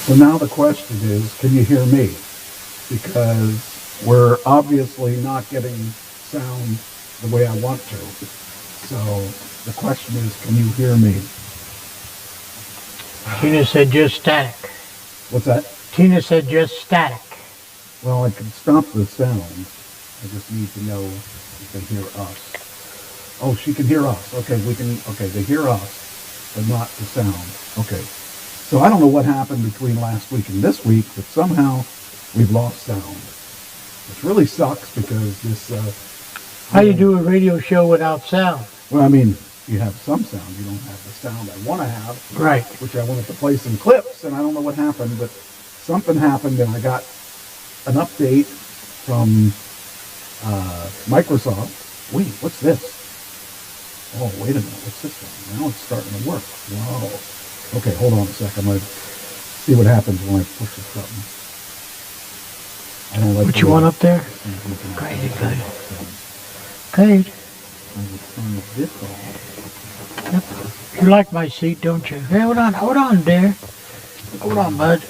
So now the question is, can you hear me? Because we're obviously not getting sound the way I want to. So the question is, can you hear me? Tina said just static. What's that? Tina said just static. Well, I can stop the sound. I just need to know if they hear us. Oh, she can hear us. Okay, they hear us, but not the sound. Okay. So I don't know what happened between last week and this week, but somehow we've lost sound. Which really sucks because this... How do you do a radio show without sound? Well, I mean, you have some sound. You don't have the sound I want to have. Right. Which I wanted to play some clips, and I don't know what happened, but something happened, and I got an update from Microsoft. Wait, what's this? Oh, wait a minute. What's this one? Now it's starting to work. Wow. Okay, hold on a sec. I'm going to see what happens when I push this button. I don't like what you want up there? Great, good. Good. Yep. You like my seat, don't you? Hey, hold on, dear. Hold on, bud.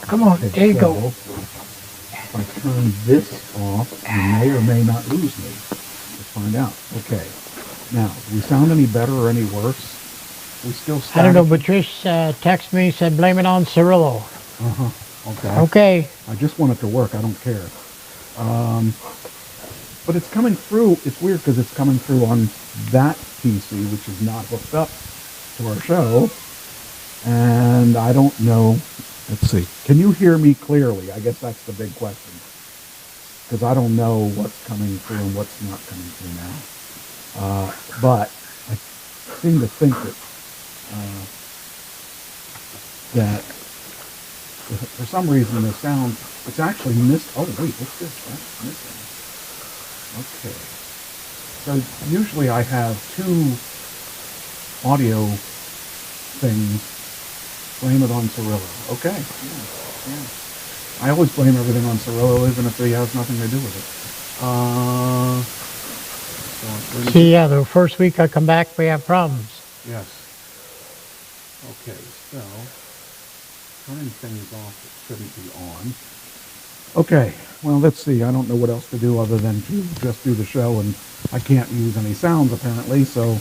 Come on, Okay, there you go. If I turn this off, you may or may not lose me. Let's find out. Okay. Now, do we sound any better or any worse? We still I don't know, static? Patrice texted me, said blame it on Cirillo. Uh-huh. Okay. Okay. I just want it to work. I don't care. But it's coming through. It's weird because it's coming through on that PC, which is not hooked up to our show. And I don't know. Let's see. Can you hear me clearly? I guess that's the big question. Because I don't know what's coming through and what's not coming through now. But I seem to think that for some reason the sound, it's actually missed. Oh, wait, what's this? That's missing. Okay. So usually I have two audio things. Blame it on Cirillo. Okay. Yeah. I always blame everything on Cirillo, even if he has nothing to do with it. See, yeah, the first week I come back, we have problems. Yes. Okay, so turning things off that shouldn't be on. Okay, well, let's see. I don't know what else to do other than to just do the show, and I can't use any sounds apparently, so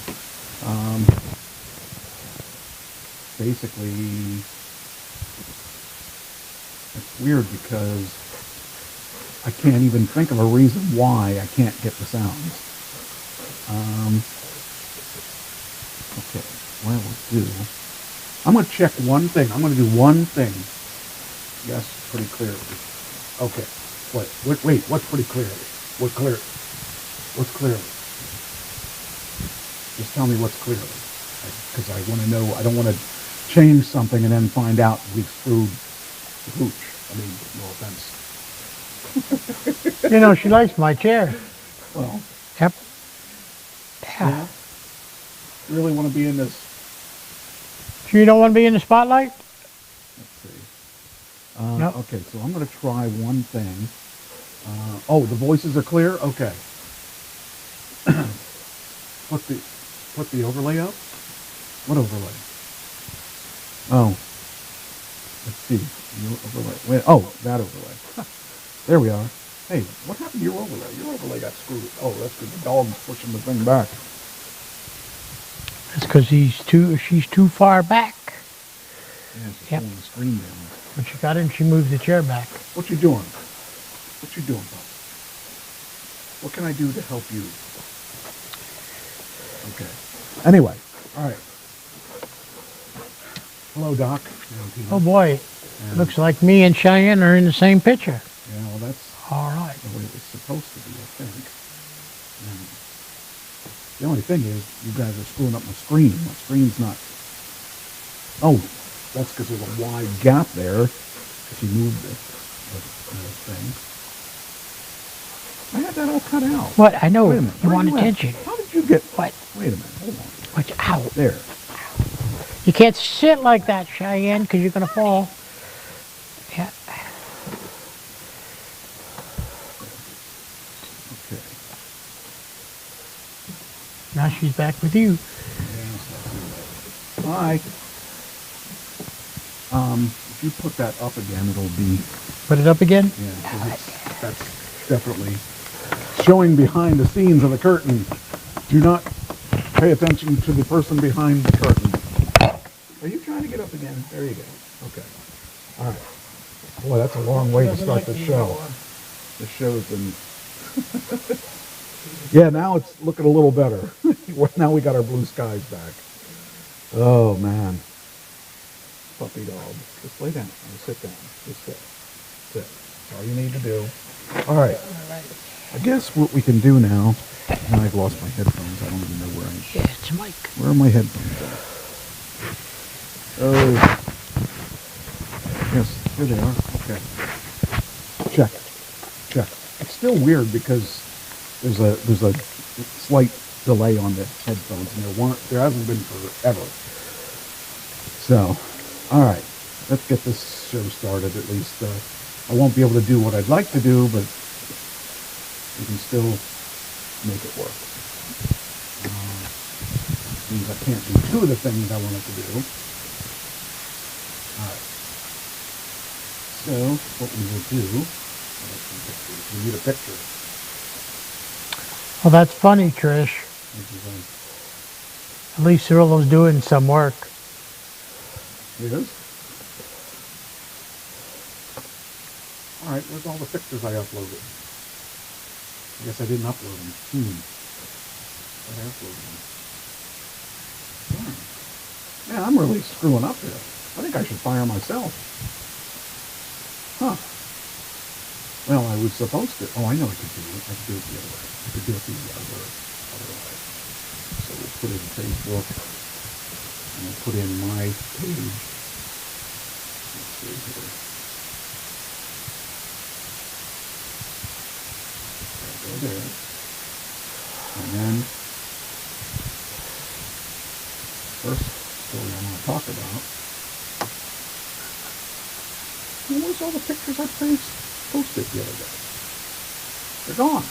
basically it's weird because I can't even think of a reason why I can't get the sounds. Okay, well, let's do. I'm going to check one thing. I'm going to do one thing. Yes, pretty clearly. Okay, wait, what's pretty clearly? What's clearly? Just tell me what's clearly. Because I want to know, I don't want to change something and then find out we've screwed the hooch. I mean, no offense. You know, she likes my chair. Well, Yep. Yeah. you really want to be in this? So you don't want to be in the spotlight? Let's see. Nope. Okay, so I'm going to try one thing. Oh, the voices are clear? Okay. Put the overlay up? What overlay? Oh. Let's see. Your overlay. Wait, oh, that overlay. There we are. Hey, what happened to your overlay? Your overlay got screwed. Oh, that's because the dog's pushing the thing back. It's because she's too far back. Yeah, she's Yep. pulling the screen down. When she got in, she moved the chair back. What you doing? What you doing, bud? What can I do to help you? Okay. Anyway, all right. Hello, Doc. Oh boy, And, looks like me and Cheyenne are in the same picture. yeah, well, that's All right. the way it was supposed to be, I think. And the only thing is, you guys are screwing up my screen. My screen's not... Oh, that's because there's a wide gap there. If you move the thing. I had that all cut out. What? I know. Wait a minute. You where want at? attention. How did you get... What? Wait a minute. Hold on. Watch out. There. You can't sit like that, Cheyenne, because you're going to fall. Yeah. Okay. Now she's back with you. Hi. If you put that up again, it'll be, Put it up again? yeah, 'cause that's definitely showing behind the scenes of the curtain. Do not pay attention to the person behind the curtain. Are you trying to get up again? There you go. Okay. All right. Boy, that's a long way to start the show. The show's been... Yeah, now it's looking a little better. Now we got our blue skies back. Oh, man. Puppy dog. Just lay down. Sit down. Just sit. Sit. That's all you need to do. All right. I guess what we can do now... Now I've lost my headphones. I don't even know where I am. Yeah, it's a mic. Where are my headphones at? Oh. Yes, here they are. Okay. Check. Check. It's still weird because there's a slight delay on the headphones, and there hasn't been forever. So, all right. Let's get this show started. At least I won't be able to do what I'd like to do, but we can still make it work. Means I can't do two of the things I wanted to do. Alright. So, what we will do, we need a picture. Well, that's funny, Trish. At least Cirillo's doing some work. It is? Alright, where's all the pictures I uploaded? I guess I didn't upload them. I uploaded them. Darn. Man, I'm really screwing up here. I think I should fire myself. Huh. Well, I was supposed to. Oh, I know I could do it. I could do it the other way. I could do it the other way. So we'll put in Facebook. And we'll put in my page. Let's see here. Go there. And then first story I want to talk about. Well, where's all the pictures I posted the other day? They're gone.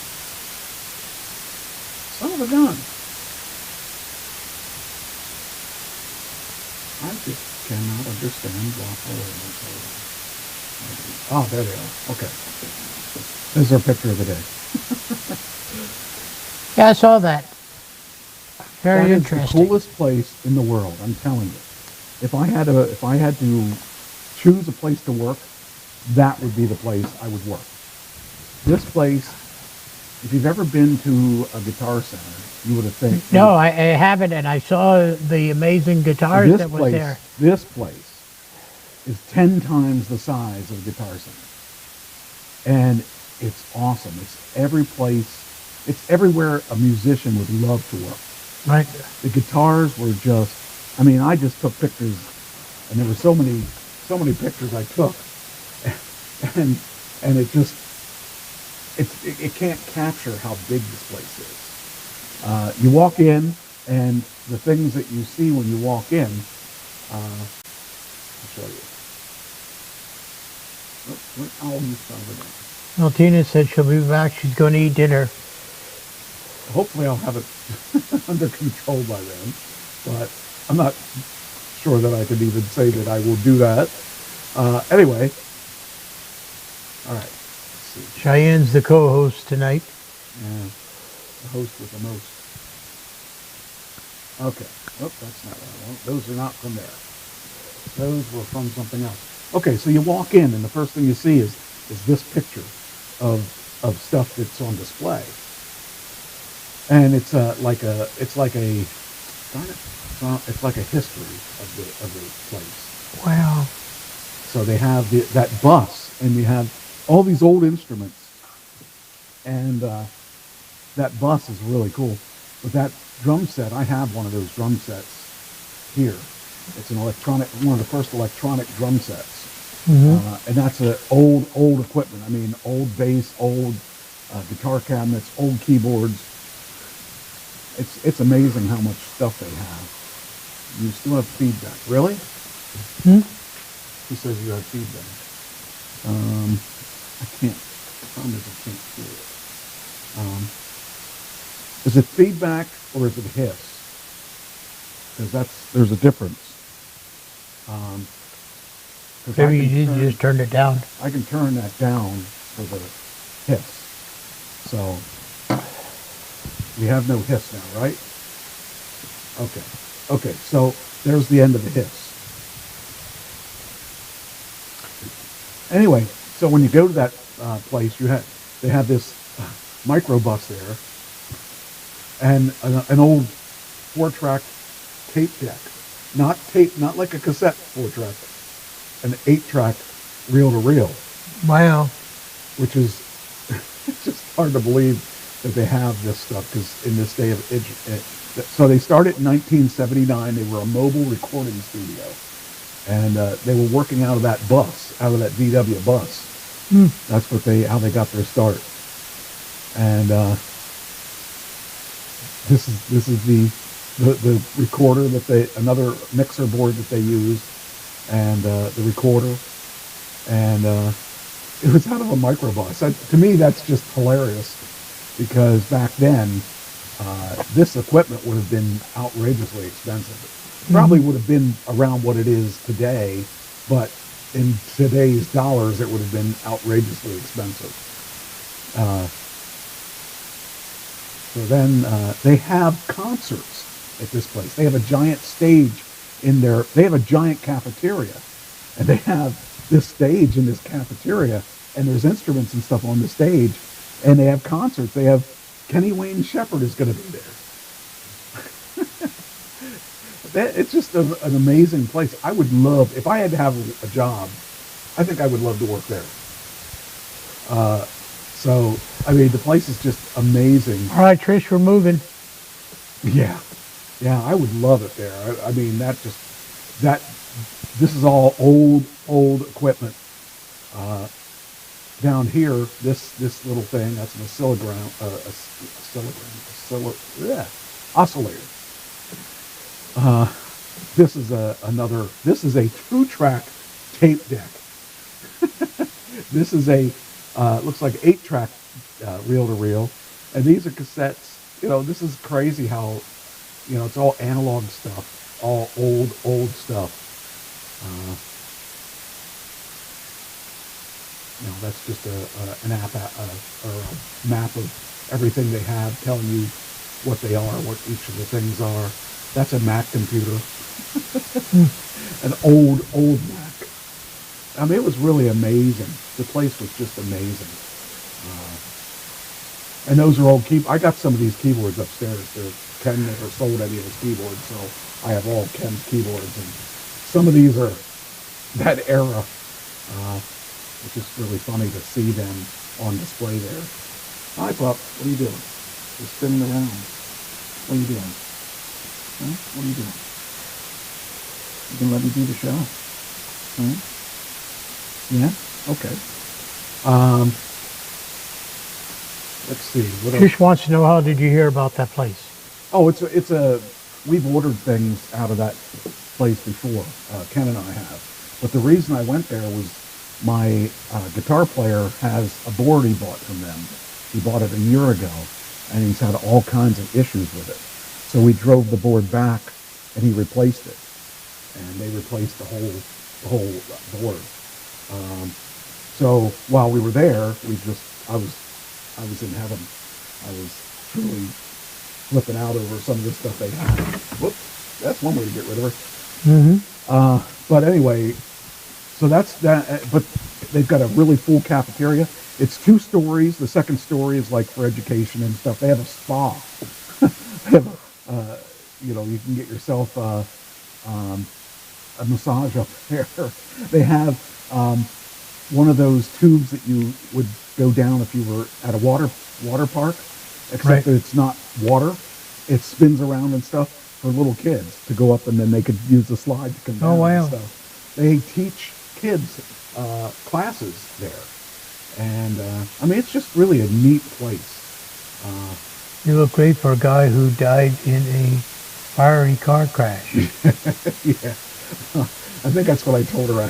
Son of a gun. I just cannot understand Oh, there they are. Okay. This is our picture of the day. Yeah, I saw that. Very That interesting. is the coolest place in the world, I'm telling you. If I had to choose a place to work, that would be the place I would work. This place, if you've ever been to a Guitar Center, you would have think... No, I haven't, and I saw the amazing guitars that was there. This place is 10 times the size of a Guitar Center. And it's awesome. It's everywhere a musician would love to work. Right. The guitars were just, I mean, I just took pictures, and there were so many pictures I took, and it just, it can't capture how big this place is. You walk in, and the things that you see when you walk in, I'll show you. Oh, you found it. Well, Tina said she'll be back. She's going to eat dinner. Hopefully I'll have it under control by then, but I'm not sure that I could even say that I will do that. Anyway, all right, let's see. Cheyenne's the co-host tonight. Yeah, the host with the most. Okay, oh, that's not what I want. Those are not from there. Those were from something else. Okay, so you walk in, and the first thing you see is this picture of stuff that's on display. And it's like a history of the place. Wow. So they have that bus, and you have all these old instruments, and that bus is really cool. But that drum set, I have one of those drum sets here. It's an one of the first electronic drum sets, and that's old equipment. I mean, old bass, old guitar cabinets, old keyboards. It's amazing how much stuff they have. You still have feedback. Really? He says you have feedback. I can't. The problem is I can't hear it. Is it feedback or is it hiss? Because there's a difference. 'Cause Maybe you just turned it down. I can turn that down for the hiss. So we have no hiss now, right? Okay. Okay, so there's the end of the hiss. Anyway, so when you go to that place, they have this microbus there, and an old 4-track tape deck, not like a cassette 4-track, an 8-track reel-to-reel, Wow. which is it's just hard to believe that they have this stuff because in this day of so they started in 1979. They were a mobile recording studio, and they were working out of that VW bus. That's how they got their start. And this is the recorder another mixer board that they used, and the recorder, and it was out of a microbus. To me, that's just hilarious, because back then, this equipment would have been outrageously expensive. Probably would have been around what it is today, but in today's dollars, it would have been outrageously expensive. So then they have concerts at this place. They have a giant stage they have a giant cafeteria, and they have this stage in this cafeteria, and there's instruments and stuff on the stage, and they have concerts. They have Kenny Wayne Shepherd is going to be there. It's just an amazing place. I would love, if I had to have a job, I think I would love to work there. So, I mean, the place is just amazing. All right, Trish, we're moving. Yeah. Yeah, I would love it there. I mean, this is all old equipment. Down here, this little thing, that's an oscillator. This is this is a 2-track tape deck. This is looks like 8-track reel-to-reel, and these are cassettes. This is crazy how, it's all analog stuff, all old stuff. That's just an app or a map of everything they have, telling you what they are, what each of the things are. That's a Mac computer, an old Mac. I mean, it was really amazing. The place was just amazing. And those are old I got some of these keyboards upstairs. Ken never sold any of his keyboards, so I have all Ken's keyboards. And some of these are that era. It's just really funny to see them on display there. Hi, Pup. What are you doing? You're spinning around. What are you doing? Huh? What are you doing? You gonna let me do the show? Huh? Yeah? Okay. Let's see. What else? Trish wants to know, how did you hear about that place? Oh, we've ordered things out of that place before. Ken and I have. But the reason I went there was my guitar player has a board he bought from them. He bought it a year ago, and he's had all kinds of issues with it. So we drove the board back, and he replaced it. And they replaced the whole board. So while we were there, I was in heaven. I was truly flipping out over some of the stuff they had. Whoops, that's one way to get rid of her. But anyway, so that's that. But they've got a really full cafeteria. It's 2 stories. The second story is like for education and stuff. They have a spa. They have you can get yourself a massage up there. They have one of those tubes that you would go down if you were at a water park, except that it's not water. It spins around and stuff for little kids to go up, and then they could use the slide to come down. Oh, wow. And stuff. They teach kids classes there, and I mean, it's just really a neat place. You look great for a guy who died in a fiery car crash. Yeah, I think that's what I told her. I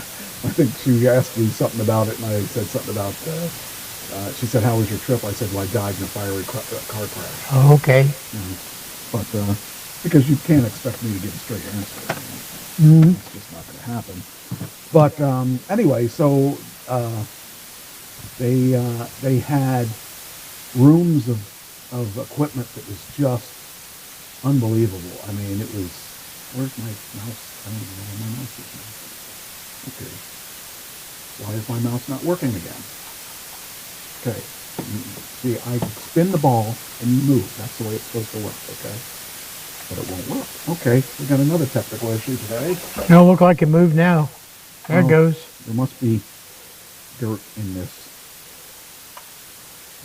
think she asked me something about it, and I said something about, she said, how was your trip? I said, well, I died in a fiery car crash. Oh, okay. But, because you can't expect me to give a straight answer. It's just not going to happen. But anyway, so they had rooms of equipment that was just unbelievable. I mean, it was. Where's my mouse? I don't even know where my mouse is now. Okay. Why is my mouse not working again? Okay. See, I spin the ball and you move. That's the way it's supposed to work, okay? But it won't work. Okay, we got another technical issue today. It don't look like it moved now. There it Oh, goes. There must be dirt in this.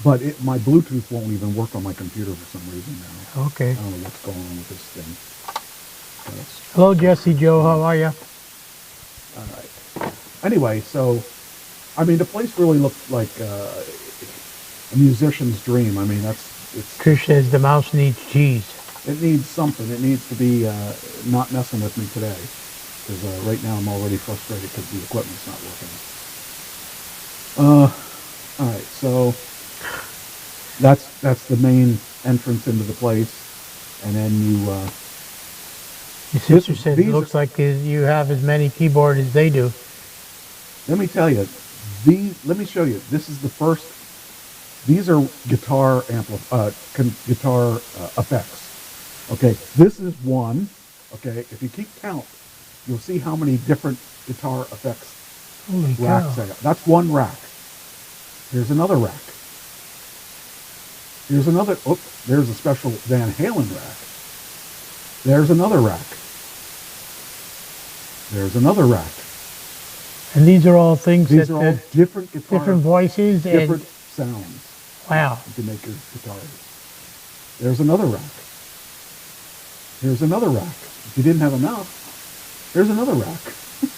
But my Bluetooth won't even work on my computer for some reason now. Okay. I don't know what's going on with this thing. That's, Hello, Jesse Joe. How are you? all right. Anyway, so, I mean, the place really looked like a musician's dream. I mean, it's Trish says the mouse needs cheese. it needs something. It needs to be not messing with me today. Because right now I'm already frustrated because the equipment's not working. All right, so that's the main entrance into the place, and then you. Your sister says it these looks like you have as many keyboards as they do. Let me tell you, let me show you. This is the first. These are guitar effects. Okay, this is one. Okay, if you keep count, you'll see how many different guitar effects Holy racks cow. I got. That's one rack. Here's another rack. Here's another. Oh, there's a special Van Halen rack. There's another rack. There's another rack. And these are all things These that are all different guitar, different voices different and sounds. wow. You can make your guitar. There's another rack. Here's another rack. If you didn't have enough, there's another rack.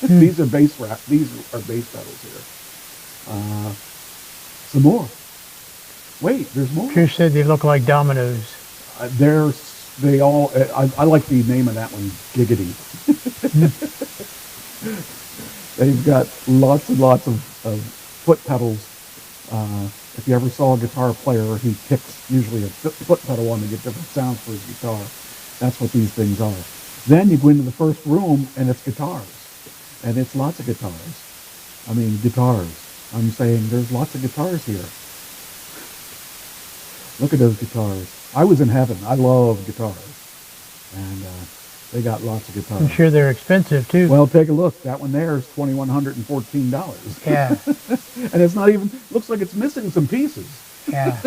These are bass rack. These are bass pedals here. Some more. Wait, there's more. Trish said they look like dominoes. They all. I like the name of that one, Giggity. They've got lots and lots of foot pedals. If you ever saw a guitar player, he picks usually a foot pedal on to get different sounds for his guitar. That's what these things are. Then you go into the first room and it's guitars. And it's lots of guitars. I mean, guitars. I'm saying there's lots of guitars here. Look at those guitars. I was in heaven. I love guitars. And they got lots of guitars. I'm sure they're expensive too. Well, take a look. That one there is $2,114. Yeah, And it's not even, looks like it's missing some pieces. yeah.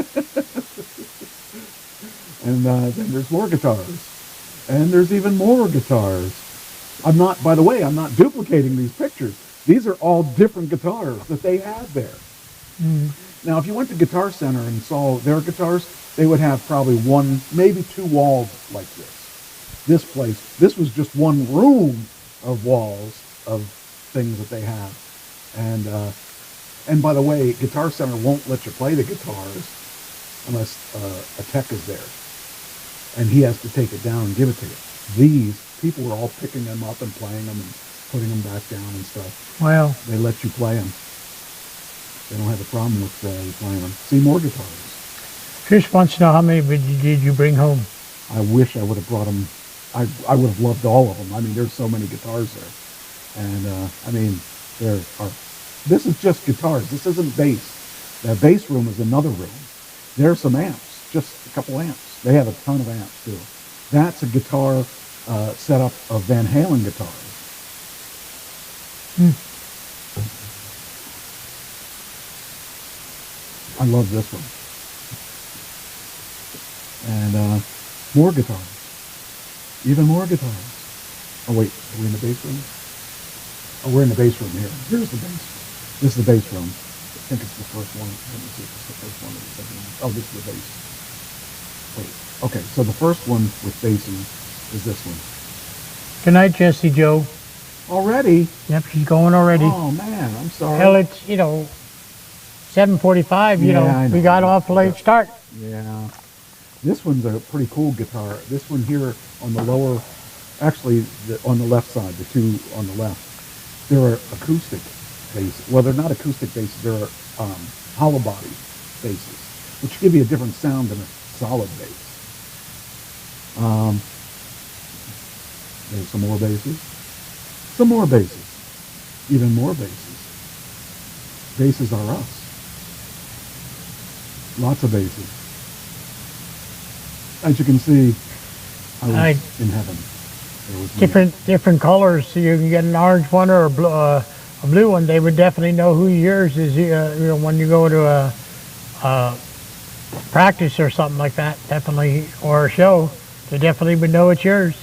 And then there's more guitars. And there's even more guitars. By the way, I'm not duplicating these pictures. These are all different guitars that they have there. Now, if you went to Guitar Center and saw their guitars, they would have probably one, maybe two walls like this. This place, this was just one room of walls of things that they have. And by the way, Guitar Center won't let you play the guitars unless a tech is there. And he has to take it down and give it to you. These people were all picking them up and playing them and putting them back down and stuff. Well, They let you play them. They don't have a problem with you playing them. See, more guitars. Trish wants to know how many did you bring home? I wish I would have brought them. I would have loved all of them. I mean, there's so many guitars there. And, I mean, this is just guitars. This isn't bass. The bass room is another room. There's some amps, just a couple amps. They have a ton of amps, too. That's a guitar setup of Van Halen guitars. I love this one. And more guitars. Even more guitars. Oh, wait. Are we in the bass room? Oh, we're in the bass room here. Here's the bass. This is the bass room. I think it's the first one. Let me see if it's the first one or the second one. Oh, this is the bass. Wait. Okay, so the first one with bassing is this one. Good night, Jesse Joe. Already? Yep, she's going already. Oh, man. I'm sorry. Hell, it's, 7:45, I know. we got off a late start. Yeah. This one's a pretty cool guitar. This one here on the lower, actually on the left side, the two on the left, they're acoustic basses. Well, they're not acoustic basses. They're hollow body basses, which give you a different sound than a solid bass. There's some more basses. Some more basses. even more basses. Basses are us. Lots of basses. As you can see, I was in heaven. There was me. Different colors. So you can get an orange one or a blue one. They would definitely know who yours is. When you go to a practice or something like that, definitely, or a show, they definitely would know it's yours.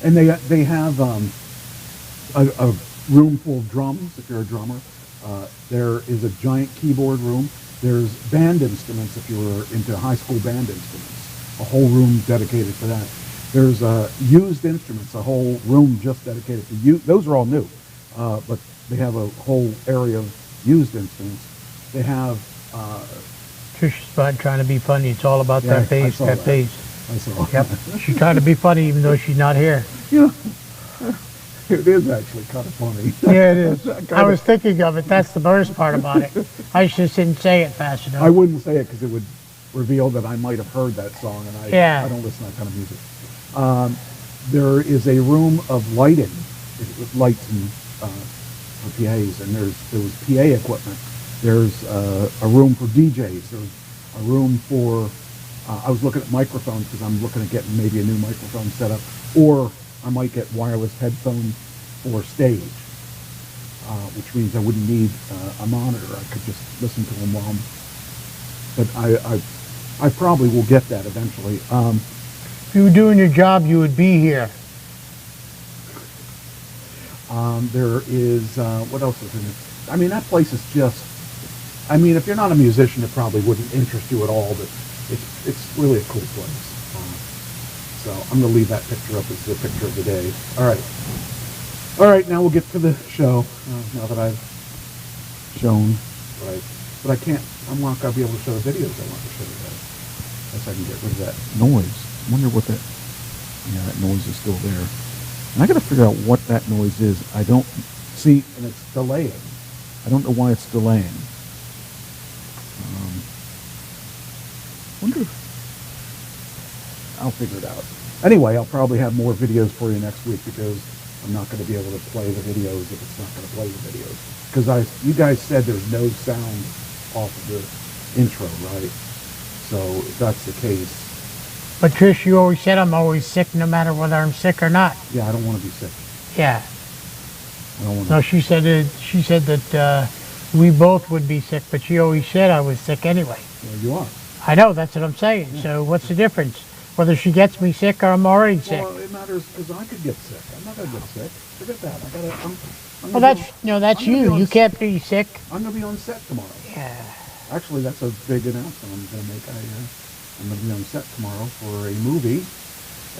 And they have a room full of drums. If you're a drummer, there is a giant keyboard room. There's band instruments if you were into high school band instruments. A whole room dedicated to that. There's used instruments, a whole room just dedicated to used. Those are all new, but they have a whole area of used instruments. They have. Trisha's trying to be funny. It's all about that bass. That bass. I saw. Yep. She's trying to be funny even though she's not here. Yeah. It is actually kind of funny. Yeah, it is. I was thinking of it. That's the worst part about it. I just didn't say it fast enough. I wouldn't say it because it would reveal that I might have heard that song, and I don't listen to that kind of music. There is a room of lighting, with lights and for PAs, and there was PA equipment. There's a room for DJs. There's a room for. I was looking at microphones because I'm looking at getting maybe a new microphone set up, or I might get wireless headphones for stage, which means I wouldn't need a monitor. I could just listen to them while. But I probably will get that eventually. If you were doing your job, you would be here. There is what else is in it? I mean, that place is just. I mean, if you're not a musician, it probably wouldn't interest you at all. But it's really a cool place. So I'm going to leave that picture up as the picture of the day. All right. Now we'll get to the show. Now that I've shown, right? But I can't. I'm not going to be able to show the videos I want to show you guys. Unless I can get rid of that noise. I wonder what that. Yeah, that noise is still there. And I got to figure out what that noise is. I don't see, and it's delaying. I don't know why it's delaying. Wonder. I'll figure it out. Anyway, I'll probably have more videos for you next week because I'm not going to be able to play the videos if it's not going to play the videos. Because you guys said there's no sound off of the intro, right? So if that's the case. But Trish, you always said I'm always sick no matter whether I'm sick or not. Yeah, I don't want to be sick. Yeah. I don't want to. No, she said that we both would be sick, but she always said I was sick anyway. Well, you are. I know, that's what I'm saying. Yeah. So what's the difference? Whether she gets me sick or I'm already sick. Well, it matters because I could get sick. I'm not going to get sick. Forget that. Well, that's you. You can't be sick. I'm going to be on set tomorrow. Yeah. Actually, that's a big announcement I'm going to make. I'm going to be on set tomorrow for a movie,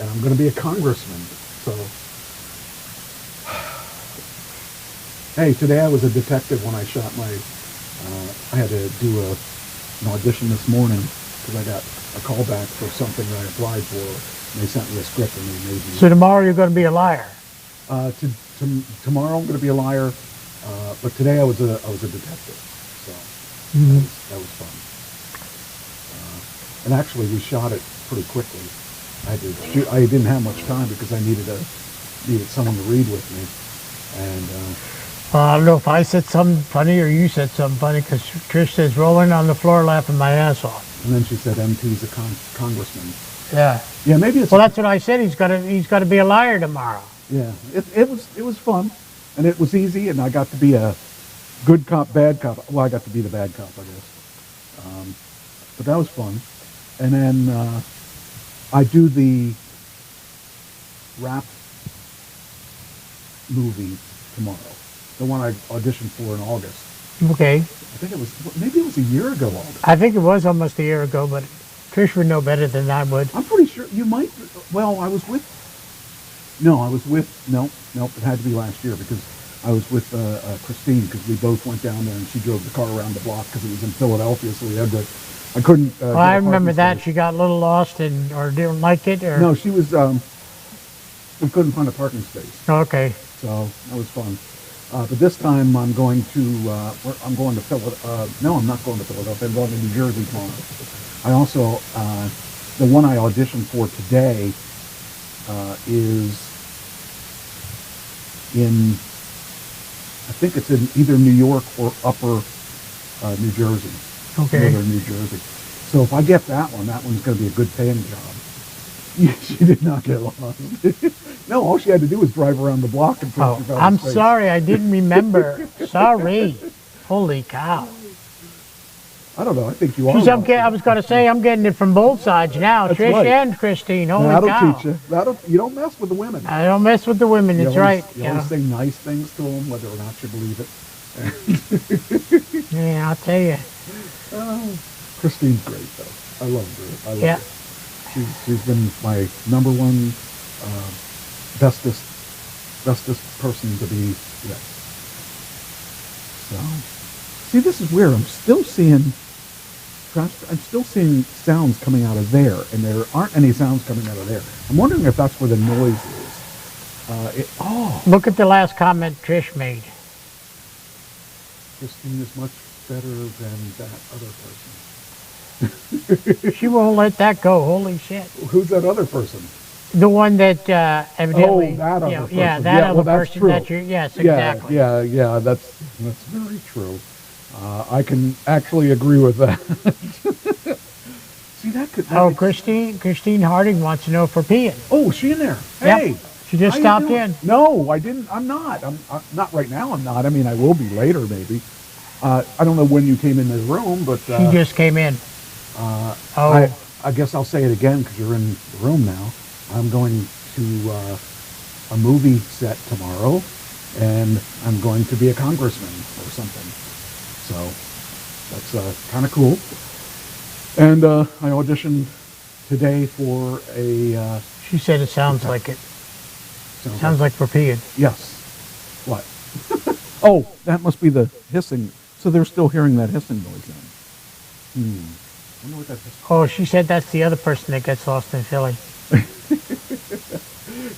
and I'm going to be a congressman. So, hey, today I was a detective when I shot my. I had to do an audition this morning because I got a call back for something that I applied for. And they sent me a script and they made me. So tomorrow you're going to be a liar. Tomorrow I'm going to be a liar, but today I was a detective. So that was fun. And actually, we shot it pretty quickly. I didn't have much time because I needed someone to read with me, and. I don't know if I said something funny or you said something funny because Trish says rolling on the floor laughing my ass off. And then she said, "MT's a congressman." Yeah. Yeah, maybe it's. Well, that's what I said. He's got to be a liar tomorrow. Yeah, it was fun, and it was easy, and I got to be a good cop, bad cop. Well, I got to be the bad cop, I guess. But that was fun. And then I do the rap movie tomorrow, the one I auditioned for in August. Okay. I think maybe it was a year ago. August. I think it was almost a year ago, but Trish would know better than I would. I'm pretty sure you might. Well, I was with. No, it had to be last year because I was with Christine because we both went down there and she drove the car around the block because it was in Philadelphia, so we had to. I couldn't. Well, I remember that she got a little lost or didn't like it, or no, she was. We couldn't find a parking space. Okay. So that was fun. But this time I'm going to. I'm going to Philadelphia. No, I'm not going to Philadelphia. I'm going to New Jersey tomorrow. I also the one I auditioned for today is in. I think it's in either New York or upper New Jersey. Okay. Northern New Jersey. So if I get that one's going to be a good paying job. She did not get lost. No, all she had to do was drive around the block until she Oh, found I'm the space. sorry, I didn't remember. Sorry. Holy cow. I don't know. I think you are. Geez, I was going to say, I'm getting it from both sides now, That's Trish right. and Christine. Holy That'll cow. teach you. You don't mess with the women. I don't mess with the women, You that's always- right. You Yeah. always say nice things to them, whether or not you believe it. Yeah, I'll tell you. Christine's great, though. I love her. I love Yeah. her. She's been my number one bestest person to be with. So, see, this is weird. I'm still seeing sounds coming out of there, and there aren't any sounds coming out of there. I'm wondering if that's where the noise is. Look at the last comment Trish made. Christine is much better than that other person. She won't let that go. Holy shit. Who's that other person? The one that evidently. Oh, that other yeah, person. Yeah, that Yeah, other well, that's person true. that you. Yes, exactly. Yeah, that's very true. I can actually agree with that. See, that Oh, makes- Christine Harding wants to know if we're peeing. Oh, is she in there? Yep. Hey. She just how you stopped doing? in. No, I didn't. I'm not. I'm not right now. I'm not. I mean, I will be later, maybe. I don't know when you came in the room, but She just came in. Oh, I guess I'll say it again because you're in the room now. I'm going to a movie set tomorrow, and I'm going to be a congressman or something. So that's kind of cool. And I auditioned today for a. she said it sounds like it. Sounds Sounds like we're peeing. Yes. What? Oh, that must be the hissing. So they're still hearing that hissing noise then. I wonder what that hissing. Oh, she said that's the other person that gets lost in Philly.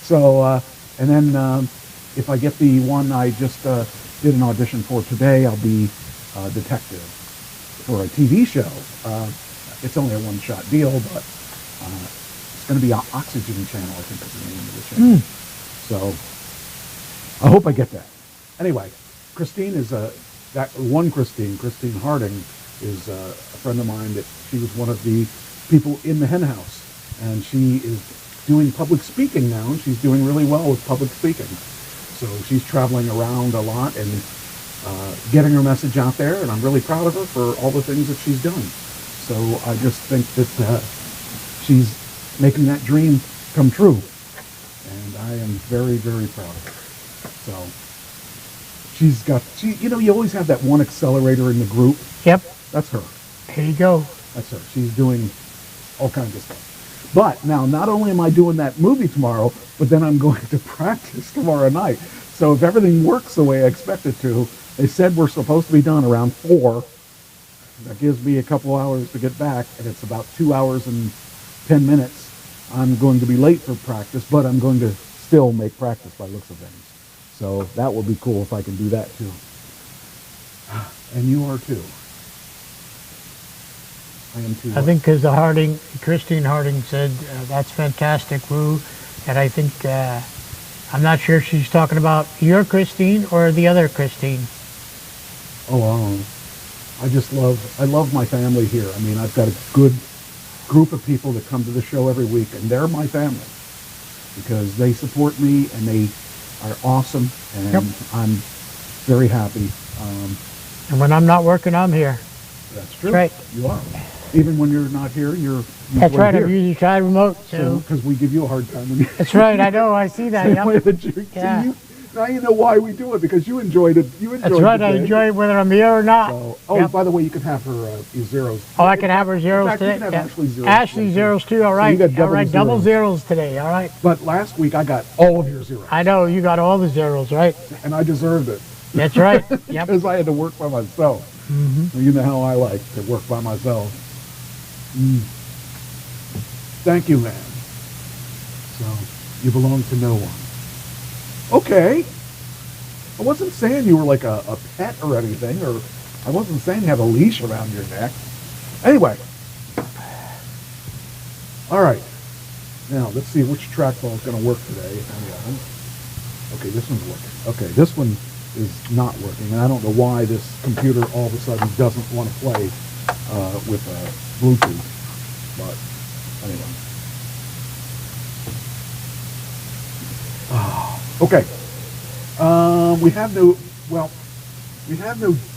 So, and then if I get the one I just did an audition for today, I'll be a detective for a TV show. It's only a one-shot deal, but it's going to be Oxygen Channel, I think is the name of the channel. So I hope I get that. Anyway, Christine is Christine Harding is a friend of mine that she was one of the people in the hen house, and she is doing public speaking now, and she's doing really well with public speaking. So she's traveling around a lot and getting her message out there, and I'm really proud of her for all the things that she's done. So I just think that she's making that dream come true, and I am very, very proud of her. So you always have that one accelerator in the group. Yep. That's her. Here you go. That's her. She's doing all kinds of stuff. But now, not only am I doing that movie tomorrow, but then I'm going to practice tomorrow night. So if everything works the way I expect it to, they said we're supposed to be done around 4. That gives me a couple hours to get back, and it's about 2 hours and 10 minutes. I'm going to be late for practice, but I'm going to still make practice by looks of things. So that will be cool if I can do that too. And you are too. I am too. I think because Christine Harding said, that's fantastic, Woo. And I think, I'm not sure if she's talking about your Christine or the other Christine. Oh, I love my family here. I mean, I've got a good group of people that come to the show every week, and they're my family because they support me and they are awesome, and Yep. I'm very happy. And when I'm not working, I'm here. That's true. That's right. You are. Even when you're not here, you're That's right. here. I'm usually trying remote, so. Because we give you a hard time when you That's right. I know. I see that. same way Yep. that you, Yeah. see, now you know why we do it, because you enjoyed it. You enjoyed That's right. the I day. enjoy it whether I'm here or not. So, Yep. by the way, you can have her your zeros. Oh, I can have her zeros In fact, you today. can have Yeah. Ashley zeros. Ashley zeros too. All So right. you got All double right. the Double zeros. zeros today. All right. But last week I got all of your zeros, I know you got all the zeros, right? and I deserved it That's right. Yep. because I had to work by myself. You know how I like to work by myself. Thank you, man. So you belong to no one. Okay. I wasn't saying you were like a pet or anything, or I wasn't saying you have a leash around your neck. Anyway. All right. Now, let's see which trackball is going to work today. Okay, this one's working. Okay, this one is not working. And I don't know why this computer all of a sudden doesn't want to play with Bluetooth. But anyway. Okay. We have no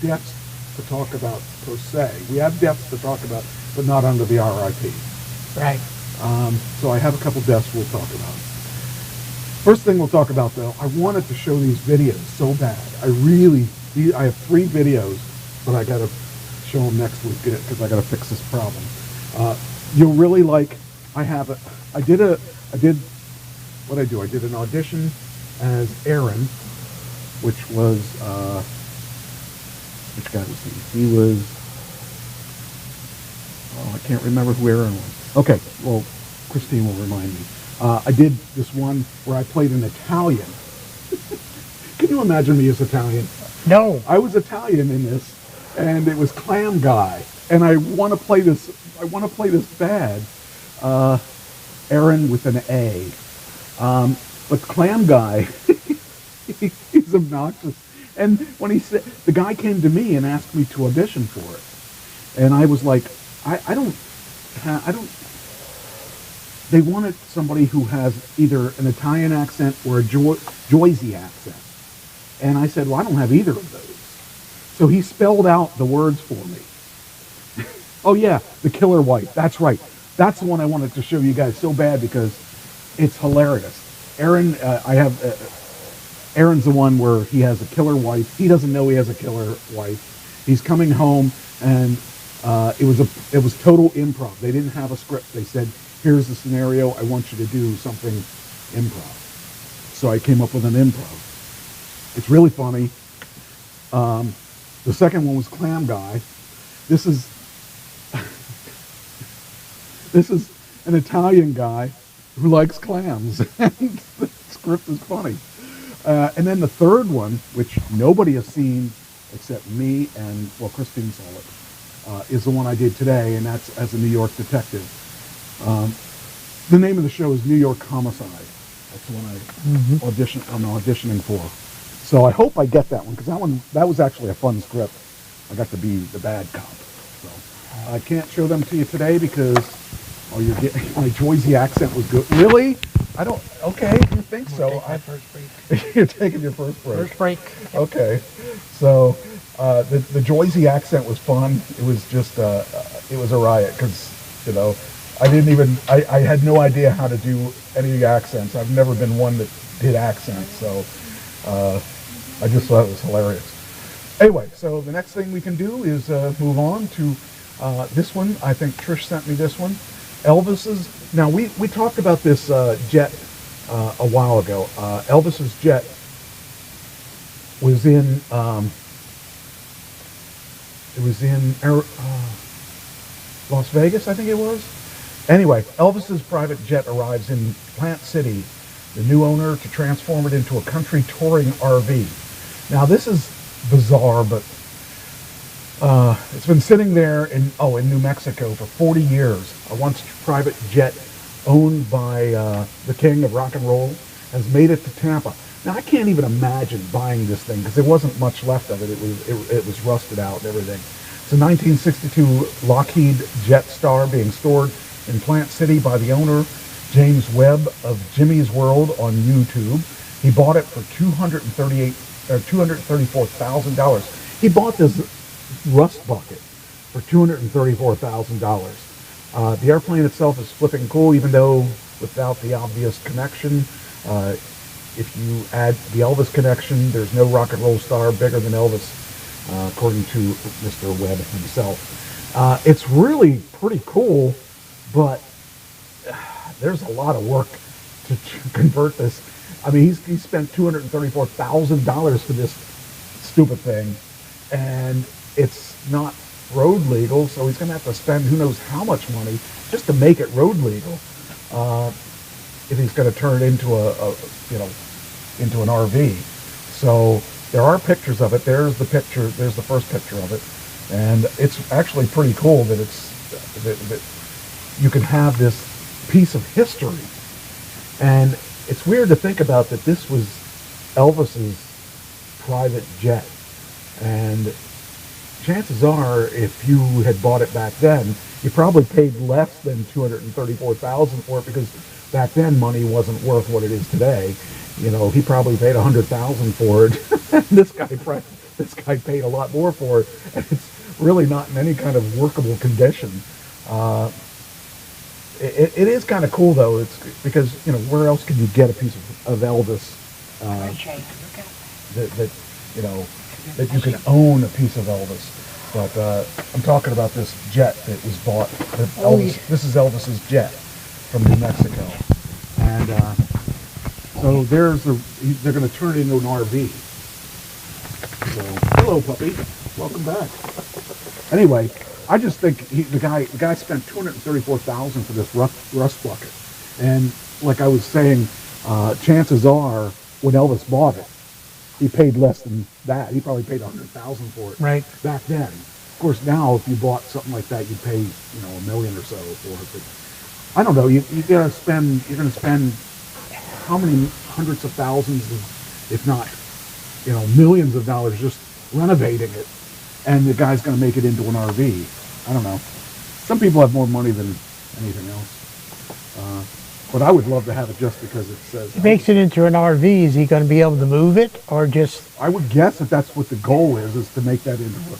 depths to talk about per se. We have depths to talk about, but not under the RIP. Right. So I have a couple deaths we'll talk about. First thing we'll talk about, though, I wanted to show these videos so bad. I have 3 videos, but I got to show them next week because I got to fix this problem. You'll really like. I did an audition as Aaron, which was which guy was he? He was. Oh, I can't remember who Aaron was. Okay, well, Christine will remind me. I did this one where I played an Italian. Can you imagine me as Italian? No. I was Italian in this, and it was Clam Guy, and I want to play this. I want to play this bad. Aaron with an A, but Clam Guy, he's obnoxious. And when the guy came to me and asked me to audition for it, and I was like, I don't. They wanted somebody who has either an Italian accent or a Jersey accent. And I said, well, I don't have either of those. So he spelled out the words for me. Oh, yeah, The Killer Wife. That's right. That's the one I wanted to show you guys so bad because it's hilarious. Aaron, Aaron's the one where he has a killer wife. He doesn't know he has a killer wife. He's coming home, and it was total improv. They didn't have a script. They said, here's the scenario. I want you to do something improv. So I came up with an improv. It's really funny. The second one was Clam Guy. This is an Italian guy who likes clams. And the script is funny. And then the third one, which nobody has seen except me and, well, Christine saw it, is the one I did today, and that's as a New York detective. The name of the show is New York Homicide. That's the one I'm auditioning for. So I hope I get that one, because that was actually a fun script. I got to be the bad cop. So I can't show them to you today because you're getting my Jersey accent was good. Really? Okay, you think so. First break. You're taking your first break. First break. Okay. So the Jersey accent was fun. It was just, it was a riot because, I had no idea how to do any accents. I've never been one that did accents, so I just thought it was hilarious. Anyway, so the next thing we can do is move on to this one. I think Trish sent me this one. Elvis's. Now, we talked about this jet a while ago. Elvis's jet was in Las Vegas, I think it was. Anyway, Elvis's private jet arrives in Plant City, the new owner to transform it into a country touring RV. Now, this is bizarre, but it's been sitting there in New Mexico for 40 years. A once private jet owned by the king of rock and roll has made it to Tampa. Now, I can't even imagine buying this thing because there wasn't much left of it. It was rusted out and everything. It's a 1962 Lockheed Jetstar being stored in Plant City by the owner, James Webb of Jimmy's World on YouTube. He bought it for $234,000. He bought this rust bucket for $234,000. The airplane itself is flipping cool, even though without the obvious connection. If you add the Elvis connection, there's no rock and roll star bigger than Elvis, according to Mr. Webb himself. It's really pretty cool, but there's a lot of work to convert this. I mean, he spent $234,000 for this stupid thing, and it's not road legal, so he's going to have to spend who knows how much money just to make it road legal. If he's going to turn it into into an RV. So there are pictures of it. There's the picture. There's the first picture of it, and it's actually pretty cool that that you can have this piece of history. And it's weird to think about that this was Elvis's private jet. And chances are, if you had bought it back then, you probably paid less than $234,000 for it, because back then money wasn't worth what it is today. You know, he probably paid $100,000 for it. This guy paid a lot more for it, and it's really not in any kind of workable condition. It is kind of cool though. It's because, you know, where else can you get a piece of Elvis that you know, that you can own a piece of Elvis? But I'm talking about this jet that was bought. This is Elvis's jet from New Mexico, and so they're going to turn it into an RV. So, hello, puppy. Welcome back. Anyway, I just think the guy spent $234,000 for this rust bucket, and like I was saying, chances are when Elvis bought it, he paid less than that. He probably paid $100,000 for it. Right. Back then. Of course, now if you bought something like that, you'd pay, you know, $1 million or so for it. But I don't know. You're going to spend how many hundreds of thousands, if not, you know, millions of dollars just renovating it, and the guy's going to make it into an RV. I don't know. Some people have more money than anything else. But I would love to have it just because it says... He makes it into an RV. Is he going to be able to move it, or just... I would guess that that's what the goal is to make that into an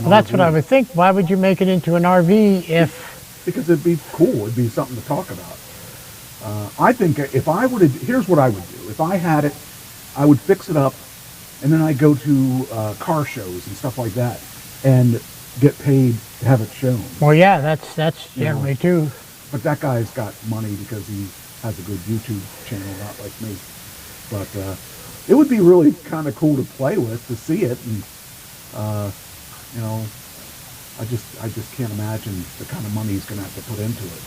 Well, that's RV. what I would think. Why would you make it into an RV if... Because it'd be cool. It'd be something to talk about. I think if I would... Here's what I would do. If I had it, I would fix it up, and then I'd go to car shows and stuff like that, and get paid to have it shown. Well, yeah, that's generally too. But that guy's got money because he has a good YouTube channel, not like me. But it would be really kind of cool to play with, to see it, and you know, I just can't imagine the kind of money he's going to have to put into it.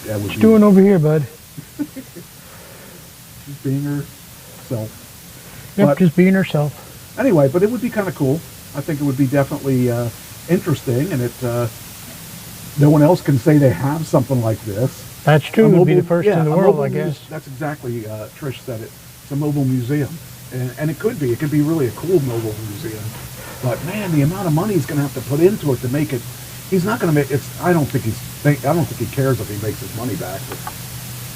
That would What's doing over here, bud? She's being herself. Yep, But just being herself. anyway, but it would be kind of cool. I think it would be definitely interesting, and no one else can say they have something like this. That's true. A It would be mobile- the first yeah, in the a world, mobile I guess. That's exactly, Trish said it. It's a mobile museum. And it could be. It could be really a cool mobile museum. But man, the amount of money he's going to have to put into it to make it, he's not going to make it. I don't think he cares if he makes his money back. But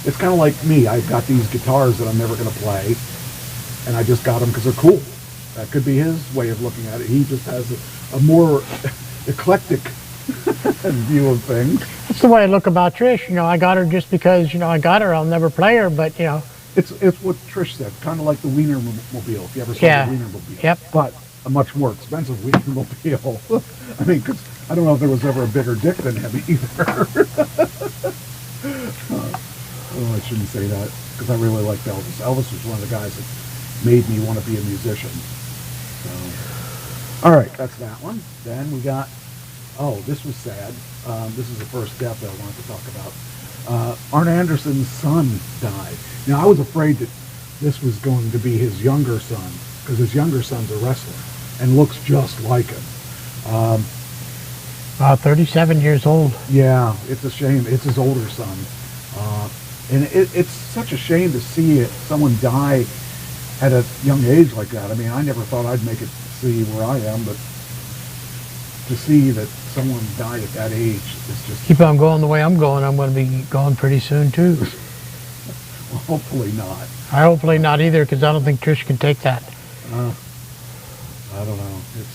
it's kind of like me. I've got these guitars that I'm never going to play, and I just got them because they're cool. That could be his way of looking at it. He just has a more eclectic view of things. That's the way I look about Trish. You know, I got her just because, you know, I got her. I'll never play her, but, you know. It's what Trish said, kind of like the Wienermobile, if you ever saw Yeah. the Wienermobile. Yep. But a much more expensive Wienermobile. I mean, 'cause I don't know if there was ever a bigger dick than him either. Oh, I shouldn't say that, because I really liked Elvis. Elvis was one of the guys that made me want to be a musician. So, all right, that's that one. Then we got, this was sad. This is the first death that I wanted to talk about. Arn Anderson's son died. Now, I was afraid that this was going to be his younger son, because his younger son's a wrestler and looks just like him. 37 years old. Yeah, it's a shame. It's his older son. And it's such a shame to see someone die at a young age like that. I mean, I never thought I'd make it see where I am, but to see that someone died at that age is just... Keep on going the way I'm going. I'm going to be going pretty soon, too. Well, hopefully not. I hopefully not either, because I don't think Trish can take that. I don't know. It's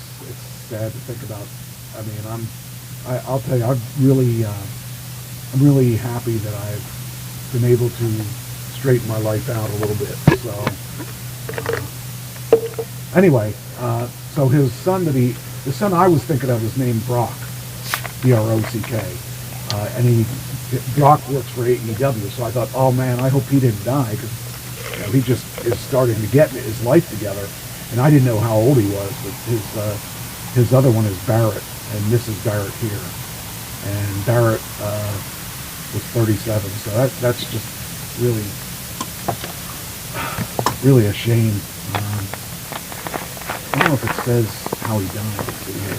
sad to think about. I mean, I'll tell you, I'm really happy that I've been able to straighten my life out a little bit. So, anyway, so his son the son I was thinking of is named Brock, B-R-O-C-K, and Brock works for AEW. So I thought, oh man, I hope he didn't die, because he just is starting to get his life together. And I didn't know how old he was, but his other one is Barrett, and Mrs. Barrett here. And Barrett was 37, so that's just really a shame. I don't know if it says how he died. Let's see here.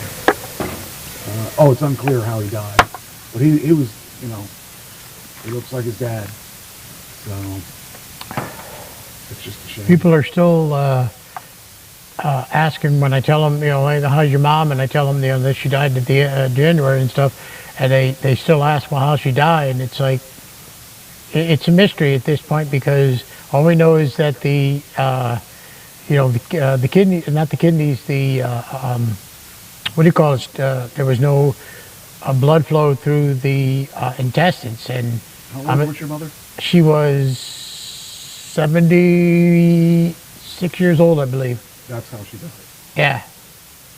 It's unclear how he died, but he was, you know, he looks like his dad. So it's just a shame. People are still asking when I tell them, hey, how's your mom? And I tell them, that she died at the January and stuff, and they still ask, well, how she died? And it's like, it's a mystery at this point because all we know is that the kidney, not the kidneys, what do you call it? There was no blood flow through the intestines, and How old was your mother? she was 76 years old, I believe. That's how she died. Yeah,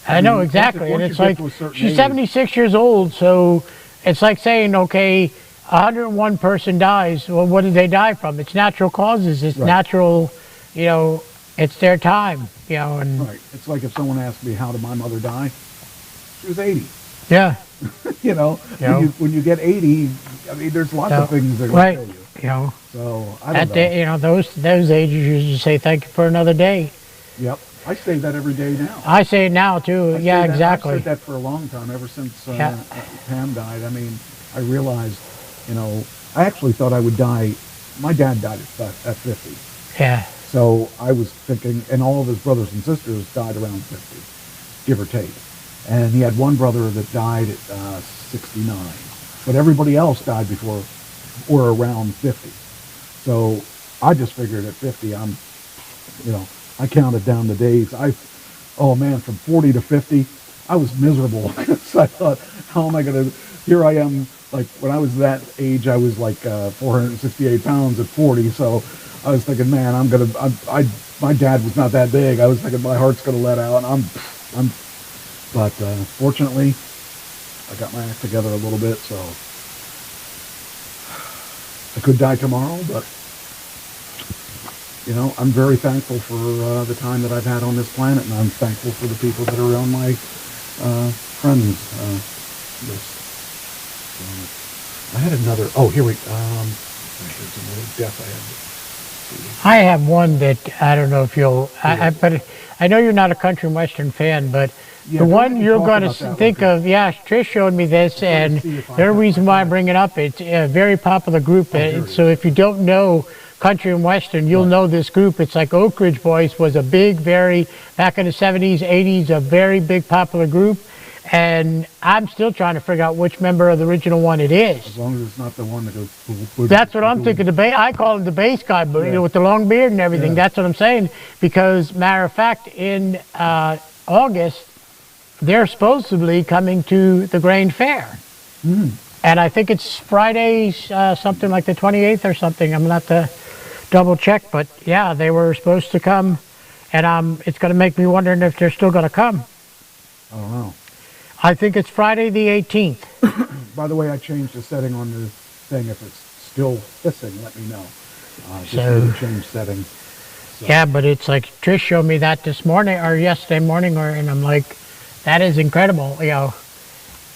I I know mean, exactly, once and you it's get like to a certain she's age- 76 years old, so it's like saying, okay, 101 person dies. Well, what did they die from? It's natural causes. It's Right. natural, it's their time, and Right. It's like if someone asked me how did my mother die, she was 80. yeah, When you get 80, I mean, there's lots of things that are right, going to kill you. So I don't at know. those ages, you just say thank you for another day. Yep. I say that every day now. I say it now too. I Yeah, say that- exactly. I've said that for a long time, ever since Yeah. Pam died. I mean, I realized, I actually thought I would die. My dad died at 50. Yeah, So I was thinking, and all of his brothers and sisters died around 50, give or take. And he had one brother that died at 69. But everybody else died before or around 50. So I just figured at 50, I counted down the days. Oh man, from 40 to 50, I was miserable. So I thought, how am I going to, here I am, like when I was that age, I was like 468 pounds at 40. So I was thinking, man, my dad was not that big. I was thinking my heart's going to let out. But fortunately, I got my act together a little bit, so I could die tomorrow, but I'm very thankful for the time that I've had on this planet, and I'm thankful for the people that are on my friends list. I had another. Oh, here we. There's another death I had. I have one that I don't know if you'll. But I know you're not a country and western fan, but Yeah, the go one ahead and you're talk going to about that one, think too. of, yeah, Trish showed me this, and see if I the have reason my why I phone. bring it up, it's a very popular group. there it So if you don't know country and western, you'll know this group. It's like Oak Ridge Boys was a big, back in the 70s, 80s, a very big popular group. And I'm still trying to figure out which member of the original one it is. As long as it's not the one that goes. boom, That's what I'm boom. thinking. I call him the bass guy, but Yeah. with the long beard and everything. Yeah. That's what I'm saying. Because matter of fact, in August, they're supposedly coming to the Grange Fair, and I think it's Friday, something like the 28th or something. I'm gonna have to double check, but yeah, they were supposed to come, and it's gonna make me wondering if they're still gonna come. I don't know. I think it's Friday the 18th. By the way, I changed the setting on the thing. If it's still hissing, let me know. Just So- need to change settings. So, Yeah, but it's like Trish showed me that this morning or yesterday morning, and I'm like, that is incredible.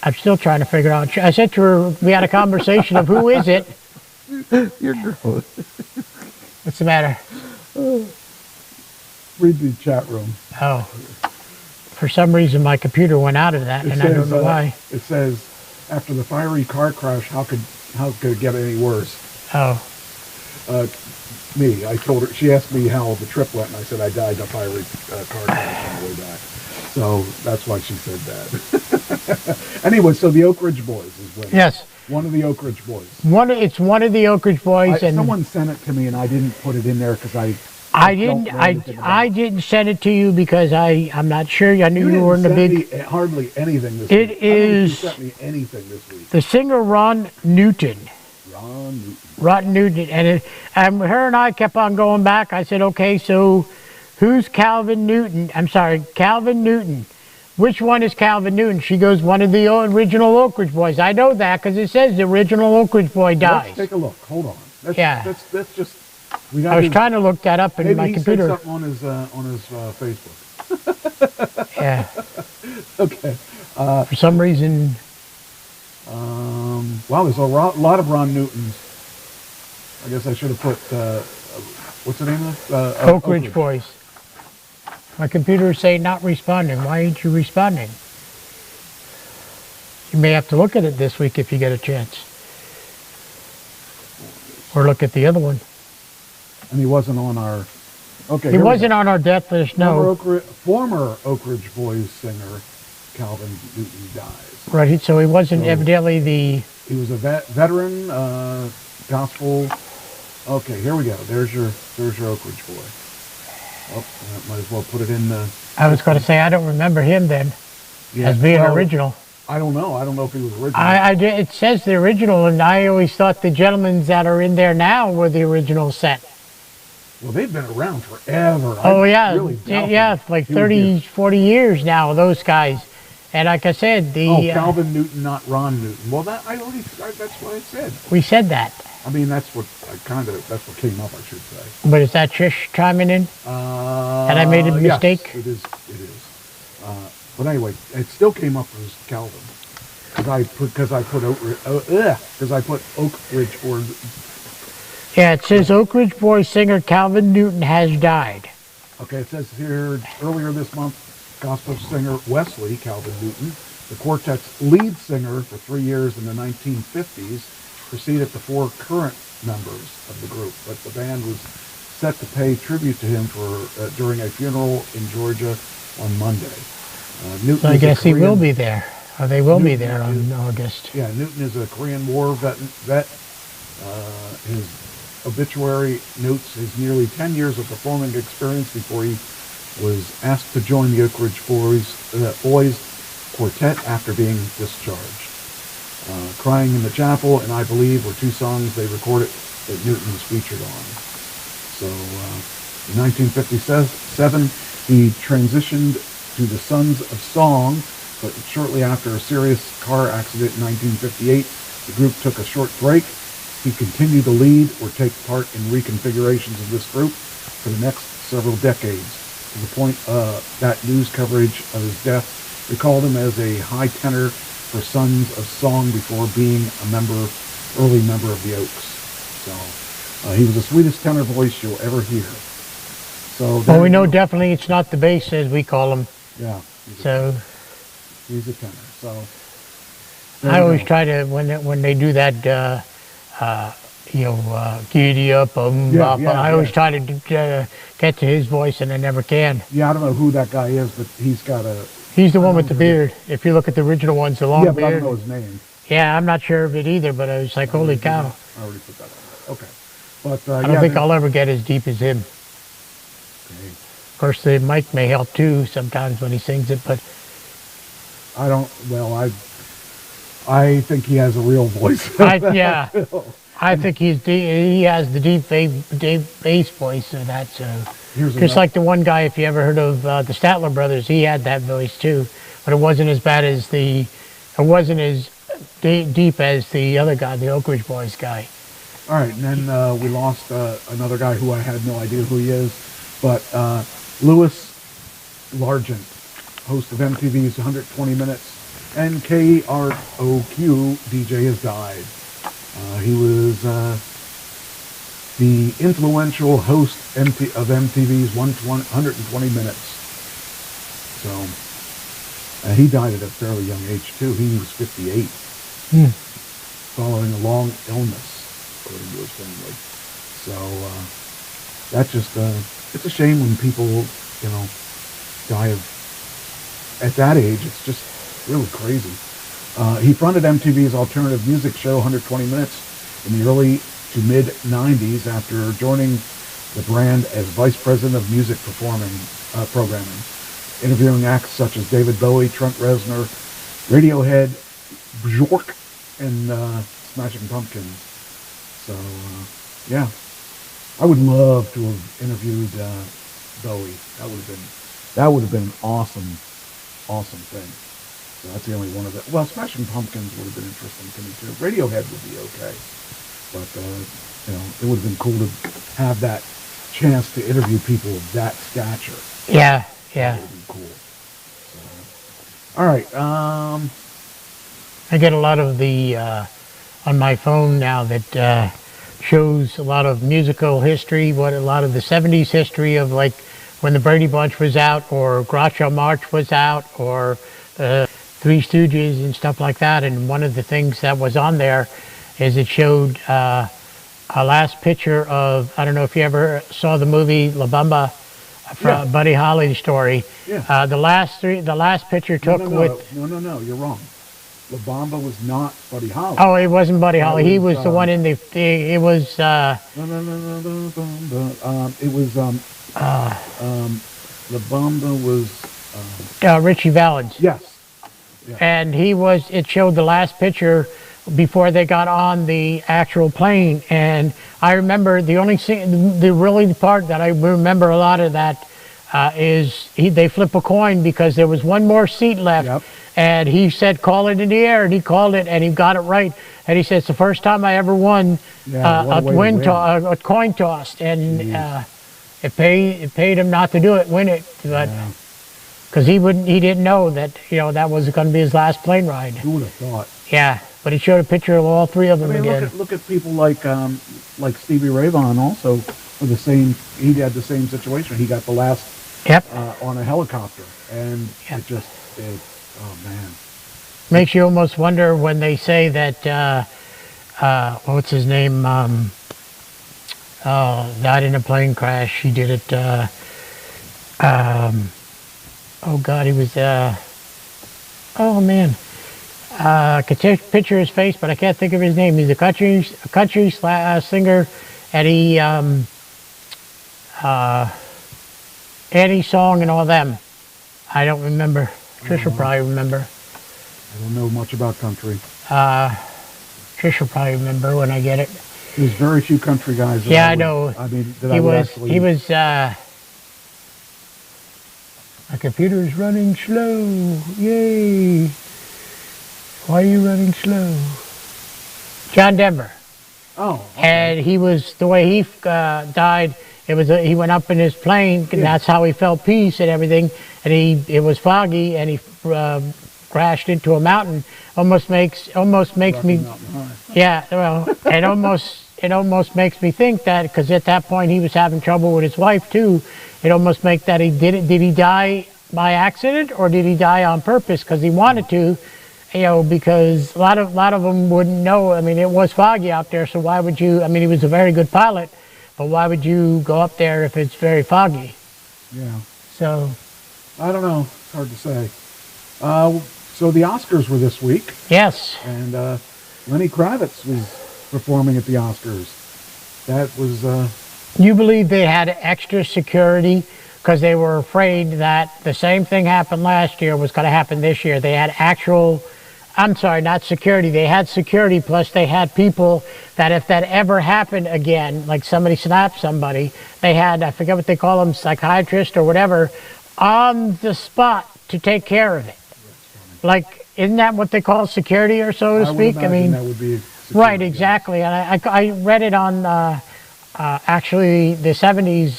I'm still trying to figure out. I said to her, we had a conversation of who is it? Your girl. What's the matter? Read the chat room. Oh, for some reason my computer went out of that, and I don't know why. It says, after the fiery car crash, how could it get any worse? Oh, Me, I told her. She asked me how the trip went, and I said I died in a fiery car crash on the way back. So that's why she said that. Anyway, so the Oak Ridge Boys is winning. yes. One of the Oak Ridge Boys. It's one of the Oak Ridge Boys, and Someone sent it to me, and I didn't put it in there because I didn't. don't know anything about I it. didn't send it to you because I'm not sure. I knew you were in the didn't big. send me hardly anything this It week. I don't think is- you sent me anything this week. The singer Ron Newton. Ron Newton. Ron Newton, and her and I kept on going back. I said, okay, so who's Calvin Newton? I'm sorry, Calvin Newton. Which one is Calvin Newton? She goes, one of the original Oak Ridge Boys. I know that because it says the original Oak Ridge Boy Let's dies. take a look. Hold on. Yeah. That's just. We I got. was trying to look that up in Maybe my he computer. said something on his Facebook. Yeah, Okay. for some reason, Wow, there's a lot of Ron Newtons. I guess I should have put. What's the name of it? Oak Ridge Boys. My computer is saying not responding. Why ain't you responding? You may have to look at it this week if you get a chance. Or look at the other one. And he wasn't on our Okay, He here we wasn't go. on our death list, no. Former Oak Ridge Boys singer Calvin Newton dies. Right, so he wasn't So- evidently the... He was a veteran gospel. Okay, here we go. There's your Oak Ridge Boy. Oh, might as well put it in the. I was going to say, I don't remember him then as being well, original. I don't know. I don't know if he was original. It says the original, and I always thought the gentlemen that are in there now were the original set. Well, they've been around forever. Oh, yeah. Really doubt Yeah, that like he would 30, be- 40 years now, those guys. And like I said, Calvin Newton, not Ron Newton. Well, that's what I said. we said that. I mean, that's what came up, I should say. But is that Trish chiming in? Had I made a mistake? Yes, it is. But anyway, it still came up as Calvin. Because I put Oak Ridge or Yeah, it says Oak Ridge Boys singer Calvin Newton has died. okay, it says here earlier this month, gospel singer Wesley Calvin Newton, the quartet's lead singer for 3 years in the 1950s, preceded the 4 current members of the group. But the band was set to pay tribute to him during a funeral in Georgia on Monday. Newton So I is a guess he will Korean- be there. Or they will be Newton there on is- August. Yeah, Newton is a Korean War vet. His obituary notes his nearly 10 years of performing experience before he was asked to join the Oak Ridge Boys Quartet after being discharged. Crying in the Chapel and I Believe were 2 songs they recorded that Newton was featured on. So in 1957, he transitioned to the Sons of Song, but shortly after a serious car accident in 1958, the group took a short break. He continued to lead or take part in reconfigurations of this group for the next several decades, to the point that news coverage of his death recalled him as a high tenor for Sons of Song before being early member of the Oaks. So he was the sweetest tenor voice you'll ever hear. So Well, there we you know go. definitely it's not the bass, as we call him. Yeah, So he's a tenor. So there I you always go. try to, when they do that, giddy up, I always try to get to his voice, and I never can. Yeah, I don't know who that guy is, but he's got a He's the one with the beard. If you look at the original ones, the long yeah, but I don't beard. know his name. Yeah, I'm not sure of it either, but I was like, holy cow. I already put that on there. Okay, but I don't think I'll ever get as deep as him. Okay. Of course, the mic may help too sometimes when he sings it, but I don't. Well, I think he has a real voice. I think he has the deep bass voice of that. So Here's just another- like the one guy, if you ever heard of the Statler Brothers, he had that voice too, but it wasn't as bad as it wasn't as deep as the other guy, the Oak Ridge Boys guy. All right, and then we lost another guy who I had no idea who he is, but Louis Largent, host of MTV's 120 Minutes and KROQ DJ, has died. He was the influential host of MTV's 120 Minutes. So he died at a fairly young age too. He was 58, following a long illness, according to his family. So that's just it's a shame when people die at that age. It's just really crazy. He fronted MTV's alternative music show 120 Minutes in the early to mid 90s after joining the brand as vice president of music programming, interviewing acts such as David Bowie, Trent Reznor, Radiohead, Bjork, and Smashing Pumpkins. So yeah, I would love to have interviewed Bowie. That would have been an awesome thing. So that's the only one of the. Well, Smashing Pumpkins would have been interesting to me too. Radiohead would be okay, but it would have been cool to have that chance to interview people of that stature. Yeah. That would have been cool. So, all right. I get a lot of the on my phone now that shows a lot of musical history, a lot of the 70s history of like when the Brady Bunch was out, or Groucho Marx was out, or Three Stooges and stuff like that. And one of the things that was on there is it showed last picture of, I don't know if you ever saw the movie La Bamba, Yeah. Buddy Holly story. Yeah. The last picture No, took no, no, with, no, you're wrong. La Bamba was not Buddy Holly. oh, it wasn't Buddy That Holly. He was, was the one in it was, No, no, no, no, no, Bamba. It was, La Bamba was, Richie Valens. yes. And it showed the last picture before they got on the actual plane. And I remember the only thing, the part that I remember a lot of that is they flip a coin because there was one more seat left. Yep. And he said, call it in the air, and he called it, and he got it right. And he said, it's the first time I ever won Yeah, what a way to win. a coin toss, and it paid him not to do it, win it, but because he didn't know that that was going to be his last plane ride. Who would have thought? Yeah, but he showed a picture of all three of them I mean, again. look at people like Stevie Ray Vaughan also with the same. He had the same situation. He got the last Yep, on a helicopter, and Yep. oh man. makes you almost wonder when they say that what's his name? Died in a plane crash. He did it. Oh God, he was. Oh man, I could picture his face, but I can't think of his name. He's a country singer, and he Eddie Song and all them. I don't remember. Trish will probably remember. I don't know much about country. Trish will probably remember when I get it. There's very few country guys. That Yeah, I would- know. I mean, that He I would was. actually. He was. My computer's running slow. Yay! Why are you running slow? John Denver. Oh. Okay. And he was the way he died. It was he went up in his plane, and that's how he felt peace and everything. And it was foggy, and he crashed into a mountain. Almost makes Rocky me Mountain High. yeah. Well, it almost makes me think that because at that point he was having trouble with his wife too. It almost makes that he did it. Did he die by accident or did he die on purpose because he wanted to? Because a lot of them wouldn't know. I mean, it was foggy out there, so why would you? I mean, he was a very good pilot, but why would you go up there if it's very foggy? Yeah. So, I don't know. It's hard to say. So the Oscars were this week, yes, and Lenny Kravitz was performing at the Oscars. That was. you believe they had extra security because they were afraid that the same thing happened last year was going to happen this year. They had actual. I'm sorry, not security. They had security, plus they had people that if that ever happened again, like somebody slapped somebody, they had, I forget what they call them, psychiatrist or whatever, on the spot to take care of it. Like, isn't that what they call security or so to I would speak? imagine that would be security, Right, yeah. exactly. And I read it on actually the 70s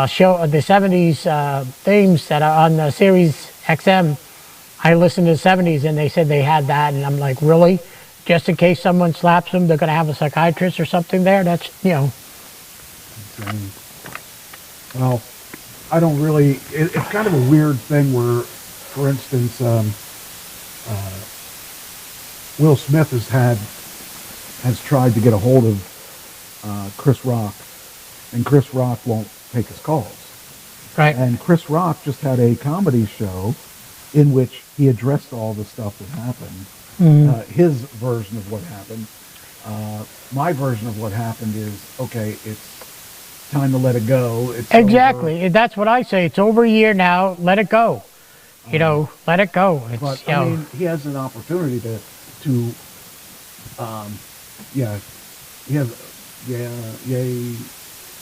show, the 70s themes that are on the Sirius XM. I listened to the 70s and they said they had that, and I'm like, really? Just in case someone slaps them, they're going to have a psychiatrist or something there? That's, Well, I don't really. It's kind of a weird thing where, for instance, Will Smith has tried to get a hold of Chris Rock, and Chris Rock won't take his calls. right. And Chris Rock just had a comedy show in which he addressed all the stuff that happened. His version of what happened. My version of what happened is, okay, it's time to let it go. It's Exactly. over. That's what I say. It's over a year now. Let it go. Let it go. It's, But I mean, he has an opportunity to yeah, he has, yay,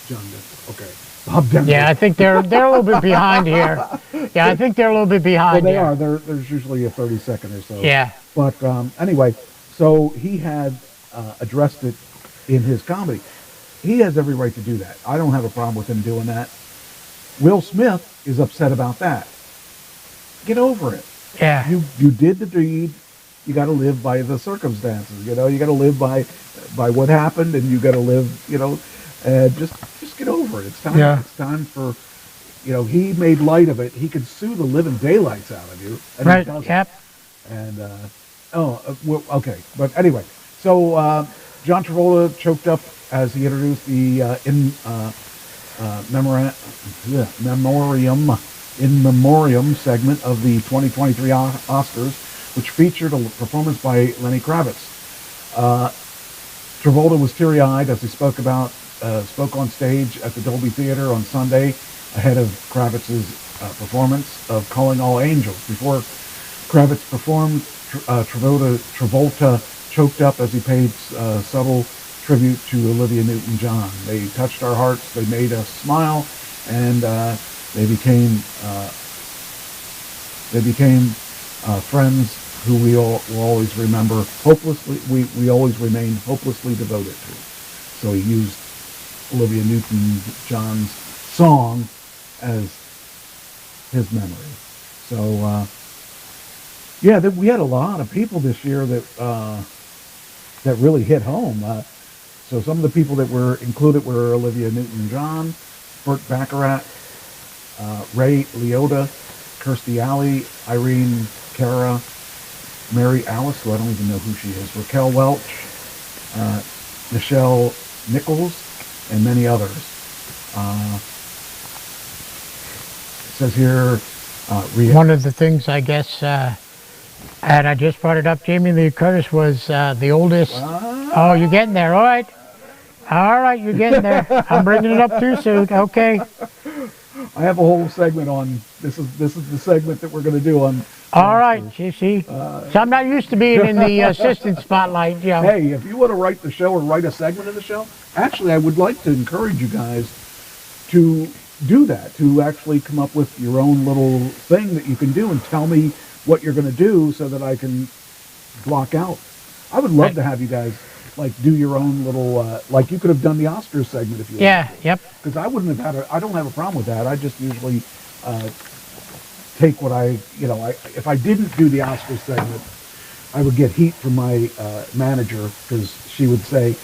John Denver. Okay, Bob Denver. yeah, I think they're a little bit behind here. Yeah, I think they're a little bit Well, behind they here. are. There's usually a 30-second or so. Yeah. But anyway, so he had addressed it in his comedy. He has every right to do that. I don't have a problem with him doing that. Will Smith is upset about that. Get over it. Yeah. You did the deed. You got to live by the circumstances. You got to live by what happened, and you got to live. And just get over it. It's time. Yeah. It's time for. He made light of it. He could sue the living daylights out of you, and Right. he doesn't. Yep. And well, okay, but anyway, so John Travolta choked up as he introduced the in memoriam segment of the 2023 Oscars, which featured a performance by Lenny Kravitz. Travolta was teary-eyed as he spoke on stage at the Dolby Theater on Sunday ahead of Kravitz's performance of Calling All Angels. Before Kravitz performed, Travolta choked up as he paid subtle tribute to Olivia Newton-John. They touched our hearts, they made us smile, and they became friends who will always remember hopelessly. We always remain hopelessly devoted to. So he used Olivia Newton-John's song as his memory. So we had a lot of people this year that really hit home. So some of the people that were included were Olivia Newton-John, Burt Bacharach, Ray Liotta, Kirstie Alley, Irene Cara, Mary Alice, who I don't even know who she is, Raquel Welch, Nichelle Nichols, and many others. It says here, one of the things, I guess, and I just brought it up, Jamie Lee Curtis was the oldest. Oh, you're getting there, all right. All right, you're getting there. I'm bringing it up too soon, okay. I have a whole segment on, this is the segment that we're going to do on. All right, you see. So I'm not used to being in the assistant spotlight, you know. Hey, if you want to write the show or write a segment of the show, actually I would like to encourage you guys to do that, to actually come up with your own little thing that you can do and tell me what you're going to do so that I can block out. I would love to have you guys like do your own little, like you could have done the Oscars segment if you wanted. Yep. Because I wouldn't have I don't have a problem with that. I just usually take what if I didn't do the Oscars segment, I would get heat from my manager because she would say,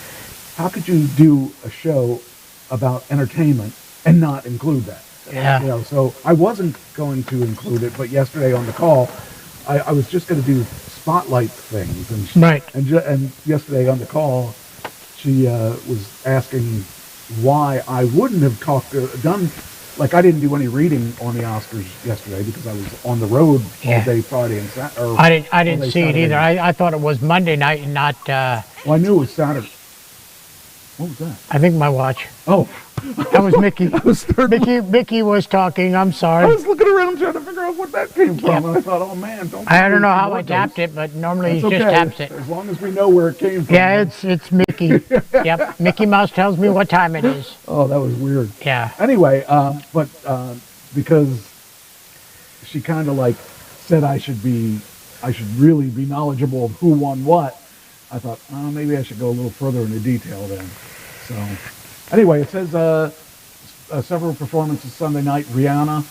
how could you do a show about entertainment and not include that? Yeah. So I wasn't going to include it, but yesterday on the call, I was just going to do spotlight things. And right. And yesterday on the call, she was asking why I wouldn't have done, like I didn't do any reading on the Oscars yesterday because I was on the road all day Friday and Saturday. I didn't see it either. I thought it was Monday night and not... Well, I knew it was Saturday. What was that? I think my watch. Oh. That was Mickey. Mickey was talking. I'm sorry. I was looking around trying to figure out what that came from. And I thought, oh man, I don't know how I tapped it, but normally he just taps it. As long as we know where it came from. Yeah, it's Mickey. Yep. Mickey Mouse tells me what time it is. Oh, that was weird. Yeah. Anyway, but because she kind of like said I should really be knowledgeable of who won what, I thought, oh, maybe I should go a little further into detail then. So. Anyway, it says several performances Sunday night. Rihanna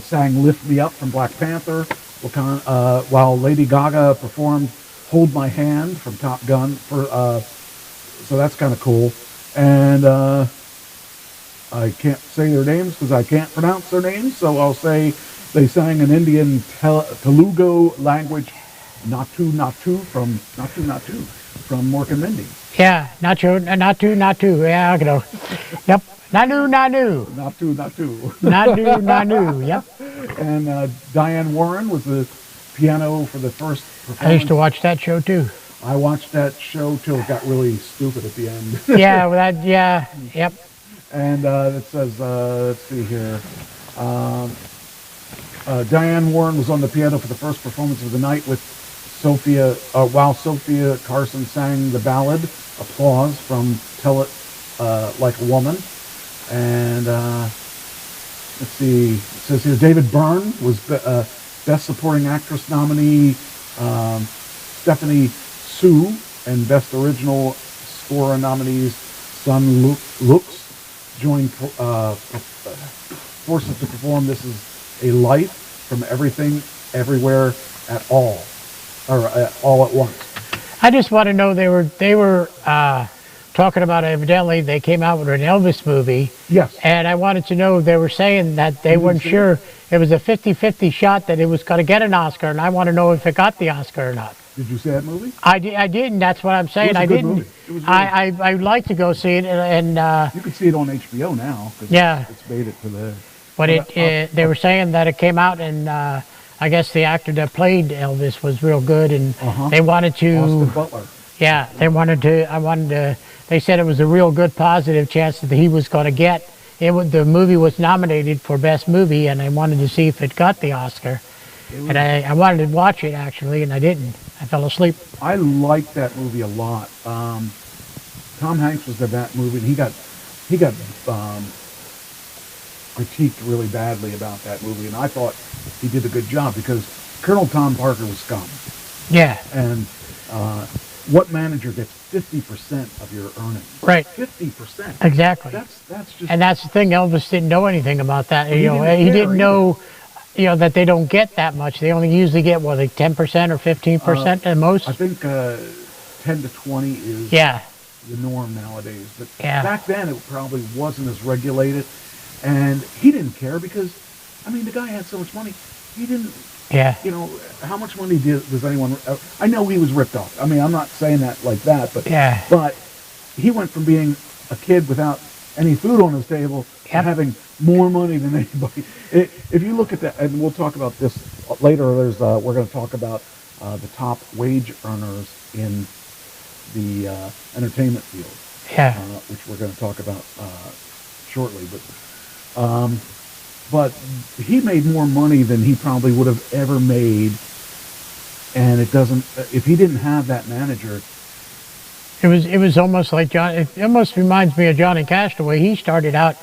sang "Lift Me Up" from Black Panther, while Lady Gaga performed "Hold My Hand" from Top Gun. So that's kind of cool. And I can't say their names because I can't pronounce their names, so I'll say they sang an Indian Telugu language "Natu Natu" from Mork and Mindy. Yeah, Natu. Yeah, I know. Yep, Nanu. Natu. Yep. And Diane Warren was the piano for the first performance. I used to watch that show too. I watched that show till it got really stupid at the end. Yep. And it says, let's see here. Diane Warren was on the piano for the first performance of the night with while Sophia Carson sang the ballad "Applause" from "Tell It Like a Woman." And let's see, it says here David Byrne was Best Supporting Actress nominee, Stephanie Sue, and Best Original Score nominees Sun Lux joined forces to perform "This Is a Life" from Everything, Everywhere, at All. Or all at once. I just want to know they were talking about, evidently they came out with an Elvis movie. Yes. And I wanted to know, they were saying that they weren't sure it was a 50-50 shot that it was going to get an Oscar, and I want to know if it got the Oscar or not. Did you see that movie? I didn't. That's what I'm saying. It was a I good didn't. movie. It was I'd like to go see it, and You can see it on HBO now. 'Cause Yeah. It's made it to the. but But, they were saying that it came out, and I guess the actor that played Elvis was real good, and Uh-huh. they wanted to. Austin Butler. Yeah, they wanted to. I wanted to. They said it was a real good, positive chance that he was going to get. The movie was nominated for best movie, and I wanted to see if it got the Oscar. And I wanted to watch it actually, and I didn't. I fell asleep. I liked that movie a lot. Tom Hanks was in that movie, and he got critiqued really badly about that movie, and I thought he did a good job because Colonel Tom Parker was scum. Yeah, And what manager gets 50% of your earnings? right. 50%. Exactly. That's just. And that's the thing. Elvis didn't know anything about that. He You know, didn't he care didn't either. know, that they don't get that much. They only usually get what, like 10% or 15% at most. I think 10 to 20 is Yeah, the norm nowadays. But Yeah. back then, it probably wasn't as regulated, and he didn't care because, I mean, the guy had so much money. He didn't. yeah, How much money does anyone? I know he was ripped off. I mean, I'm not saying that like that, but Yeah. But he went from being a kid without any food on his table to Yep. having more money than anybody. If you look at that, and we'll talk about this later. We're going to talk about the top wage earners in the entertainment field, yeah. which we're going to talk about shortly. But he made more money than he probably would have ever made, and it doesn't. If he didn't have that manager, It was almost like John. It almost reminds me of Johnny Cash the way he started out,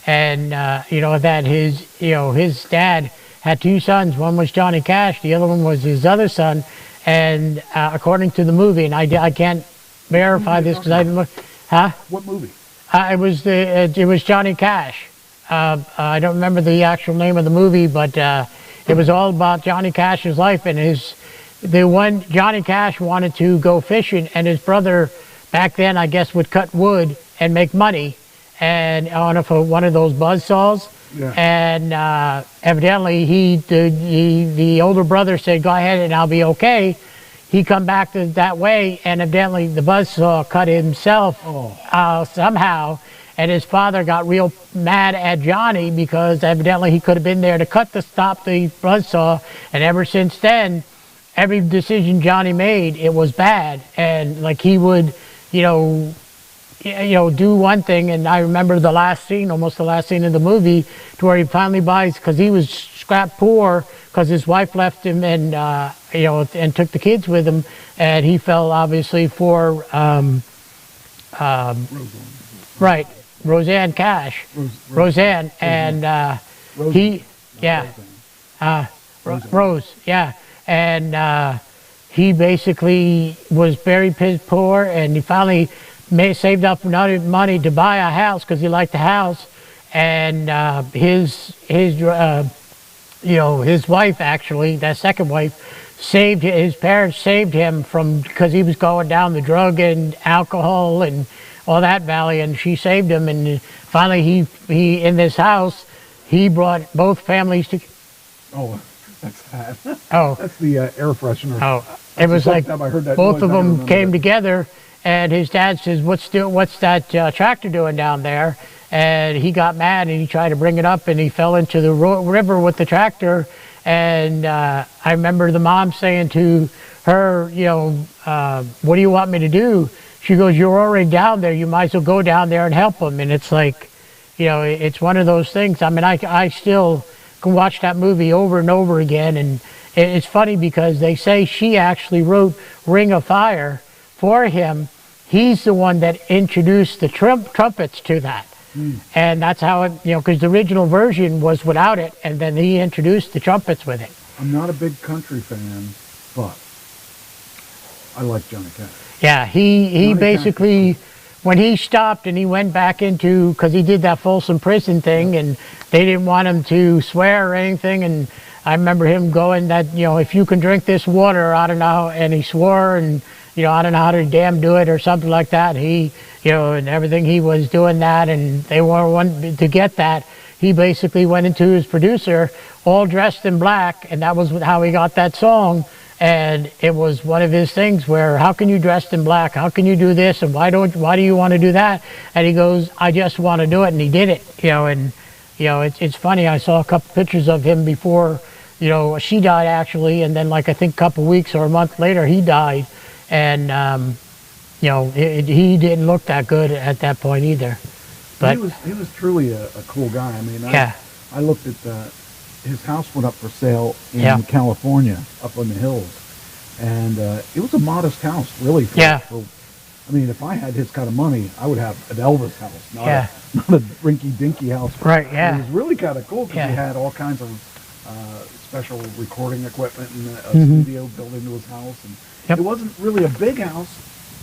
and that his dad had two sons. One was Johnny Cash, the other one was his other son, and according to the movie, and I can't verify this because I didn't look. Huh? what movie? It was Johnny Cash. I don't remember the actual name of the movie, but it was all about Johnny Cash's life and Johnny Cash wanted to go fishing, and his brother back then, I guess, would cut wood and make money, and on one of those buzz saws. Yeah. And evidently, the older brother said, "Go ahead, and I'll be okay." He come back that way, and evidently the buzzsaw cut himself somehow, and his father got real mad at Johnny because evidently he could have been there to stop the buzzsaw, and ever since then, every decision Johnny made, it was bad, and like he would, do one thing, and I remember almost the last scene of the movie, to where he finally buys, because he was scrap poor, because his wife left him and and took the kids with him, and he fell obviously for right, Roseanne Cash, Roseanne, and Rose, yeah, and he basically was very poor, and he finally saved up enough money to buy a house because he liked the house, and his wife, actually, that second wife, his parents saved him because he was going down the drug and alcohol and all that valley, and she saved him, and finally he in this house, he brought both families to. Oh, that's that. Oh. That's the air freshener. Oh, That's it was the like second time I heard that both noise, of I them remember came that. together, and his dad says, "What's that tractor doing down there?" And he got mad, and he tried to bring it up, and he fell into the river with the tractor. And I remember the mom saying to her, "What do you want me to do?" She goes, "You're already down there. You might as well go down there and help him." And it's like, it's one of those things. I mean, I still can watch that movie over and over again, and it's funny because they say she actually wrote Ring of Fire for him. He's the one that introduced the trumpets to that. And that's how it, because the original version was without it, and then he introduced the trumpets with it. I'm not a big country fan, but I like Johnny Cash. Yeah, he Johnny basically, when he stopped and he went back into, because he did that Folsom Prison thing, and they didn't want him to swear or anything, and I remember him going that, if you can drink this water, I don't know, and he swore, and, I don't know how to damn do it or something like that. He, and everything, he was doing that, and they wanted to get that. He basically went into his producer, all dressed in black, and that was how he got that song. And it was one of his things where, how can you dress in black? How can you do this? And why do you want to do that? And he goes, I just want to do it. And he did it, and, it's funny. I saw a couple pictures of him before, she died actually. And then I think a couple weeks or a month later, he died. And, he didn't look that good at that point either. But he was truly a cool guy. I mean, yeah. I looked at his house went up for sale in Yeah. California, up in the hills, and it was a modest house, really. Yeah. I mean, if I had his kind of money, I would have an Elvis house, not Yeah. not a rinky-dinky house. Right, It yeah. was really kind of cool because Yeah. he had all kinds of special recording equipment and a Mhm. studio built into his house, and Yep. it wasn't really a big house,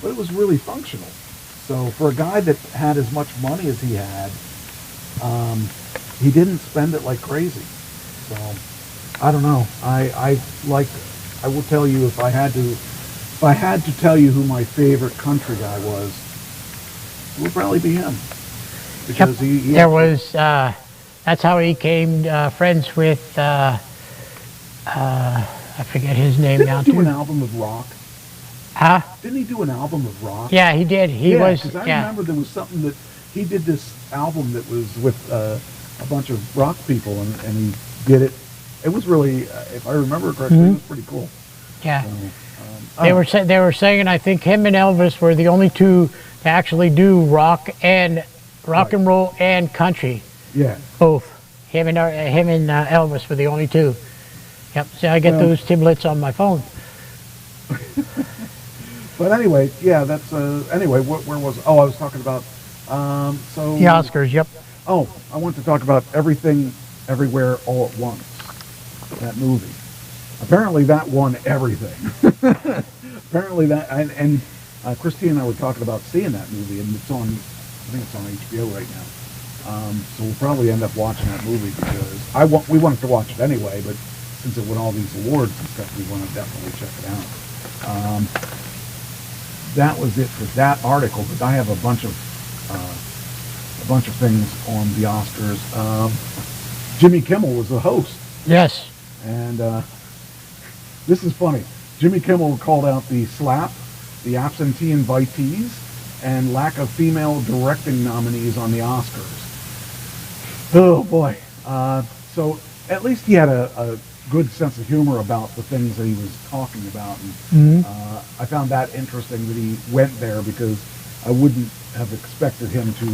but it was really functional. So for a guy that had as much money as he had, he didn't spend it like crazy. So I don't know. I will tell you, if I had to tell you who my favorite country guy was, it would probably be him. Because he There was, that's how he became friends with, I forget his name didn't now he do an too. album of rock? Huh? Didn't he do an album of rock? Yeah, he did. He was, because I yeah. remember there was something that he did, this album that was with a bunch of rock people, and he did it. It was really, if I remember correctly, it was pretty cool. Yeah. So, They were saying, I think him and Elvis were the only two to actually do rock and roll and country, yeah. both. Him and Elvis were the only two. Yep. So I get Well- those tablets on my phone. But anyway, yeah, that's anyway. Where was? Oh, I was talking about. So The Oscars. Yep. Oh, I want to talk about Everything, Everywhere, All at Once. That movie. Apparently, that won everything. Apparently, that and Christine and I were talking about seeing that movie, and it's on. I think it's on HBO right now. So we'll probably end up watching that movie because we wanted to watch it anyway, but since it won all these awards and stuff, we want to definitely check it out. That was it for that article, but I have a bunch of things on the Oscars. Jimmy Kimmel was the host, Yes. and this is funny. Jimmy Kimmel called out the slap, the absentee invitees, and lack of female directing nominees on the Oscars. Oh boy! So at least he had a good sense of humor about the things that he was talking about, and I found that interesting that he went there because I wouldn't have expected him to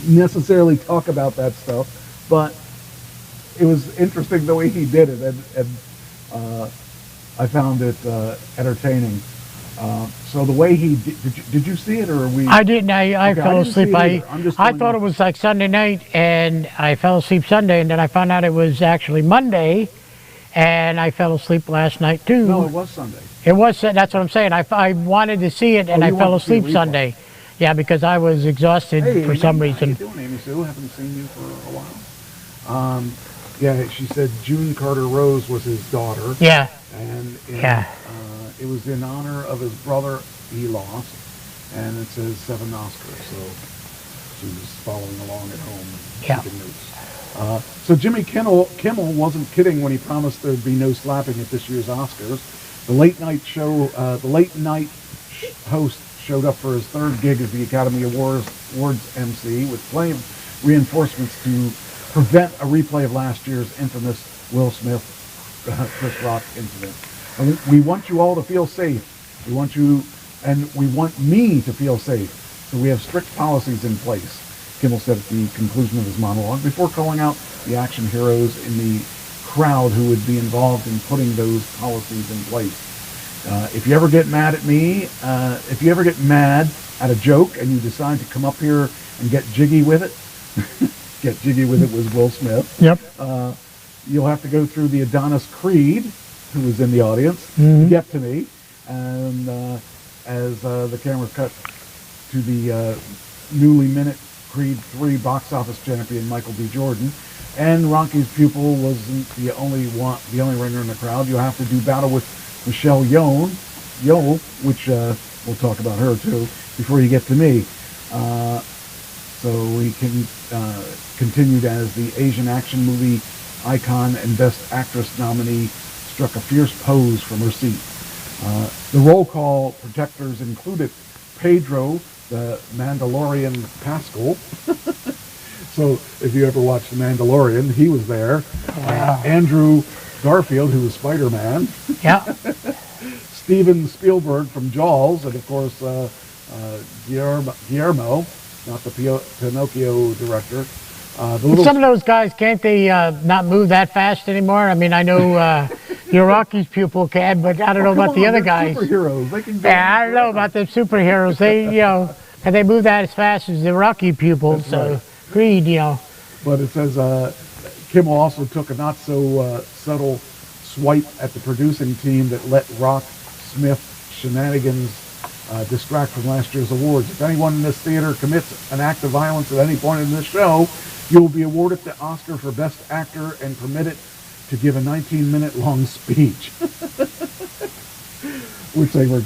necessarily talk about that stuff, but it was interesting the way he did it, and I found it entertaining. So the way he did you see it, or are we? I didn't. I Okay, I fell didn't see asleep. it either. I'm just I telling thought you. it was like Sunday night, and I fell asleep Sunday, and then I found out it was actually Monday, and I fell asleep last night too. No, it was Sunday. It was. That's what I'm saying. I wanted to see it, and I you fell wanted to see a asleep replay. Sunday. Yeah, because I was exhausted Hey, for Amy, some how reason. you doing, Amy Sue? Haven't seen you for a while. Yeah, she said June Carter Rose was his daughter, Yeah. and Yeah. it was in honor of his brother he lost, and it says 7 Oscars. So she was following along at home and Yeah. taking notes. So Jimmy Kimmel wasn't kidding when he promised there'd be no slapping at this year's Oscars. The late night host showed up for his third gig as the Academy Awards MC with flame reinforcements to prevent a replay of last year's infamous Will Smith, Chris Rock incident. And we want you all to feel safe. We want you, and we want me to feel safe. So we have strict policies in place, Kimmel said at the conclusion of his monologue, before calling out the action heroes in the crowd who would be involved in putting those policies in place. If you ever get mad at me, if you ever get mad at a joke and you decide to come up here and get jiggy with it, get jiggy with it was Will Smith. Yep. You'll have to go through the Adonis Creed, who was in the audience, to get to me. And as the camera cut to the newly minute Creed 3 box office champion Michael B. Jordan, and Ronki's pupil wasn't the only ringer in the crowd. You'll have to do battle with Michelle Yeoh, which we'll talk about her too, before you get to me. So we can continued as the Asian action movie icon and Best Actress nominee struck a fierce pose from her seat. The roll call protectors included Pedro, the Mandalorian Pascal. So if you ever watched The Mandalorian, he was there. Wow. Andrew Garfield, who was Spider-Man. Yeah. Steven Spielberg from Jaws, and of course Guillermo, not the Pinocchio director. Some of those guys, can't they not move that fast anymore? I mean, I know your Rocky's pupil can, but I don't know about the other guys. Superheroes, they can go. Yeah, I don't know about the superheroes. They, can they move that as fast as the Rocky pupils? That's right. So, Creed, But it says Kimmel also took a not so subtle swipe at the producing team that let Rock Smith shenanigans distract from last year's awards. If anyone in this theater commits an act of violence at any point in this show, you will be awarded the Oscar for Best Actor and permitted to give a 19-minute long speech. Which they were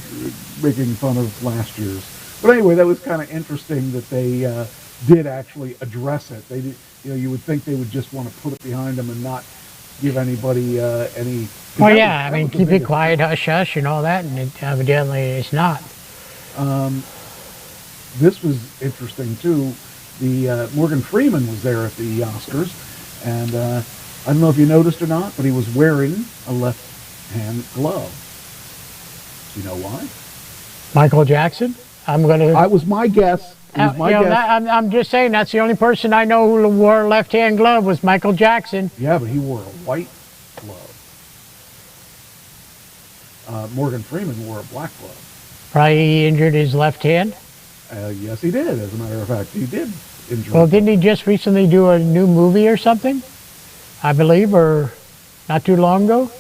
making fun of last year's. But anyway, that was kind of interesting that they did actually address it. They did, you would think they would just want to put it behind them and not give anybody any... Well, yeah, I mean, keep it quiet, hush, hush, and all that, and it, evidently it's not. This was interesting, too. The Morgan Freeman was there at the Oscars, and I don't know if you noticed or not, but he was wearing a left-hand glove. Do you know why? Michael Jackson? I'm going to... That was my guess. It was my guess. I'm just saying, that's the only person I know who wore a left-hand glove was Michael Jackson. Yeah, but he wore a white glove. Morgan Freeman wore a black glove. Probably he injured his left hand. Yes, he did. As a matter of fact, he did injure. Well, didn't he just recently do a new movie or something? I believe, or not too long ago?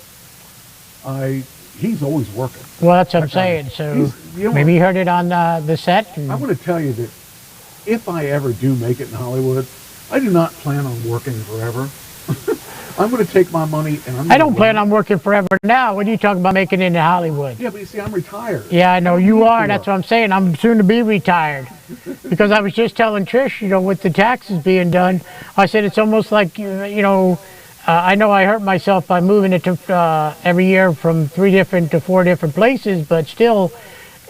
He's always working. Well, that's what I'm saying. So maybe he heard it on the set. I want to tell you that if I ever do make it in Hollywood, I do not plan on working forever. I'm going to take my money and I don't plan on working forever now. What are you talking about making it in Hollywood? Yeah, but you see, I'm retired. Yeah, I know you are. That's what I'm saying. I'm soon to be retired. Because I was just telling Trish, with the taxes being done, I said it's almost like, I know I hurt myself by moving it to every year from 3 different to 4 different places, but still,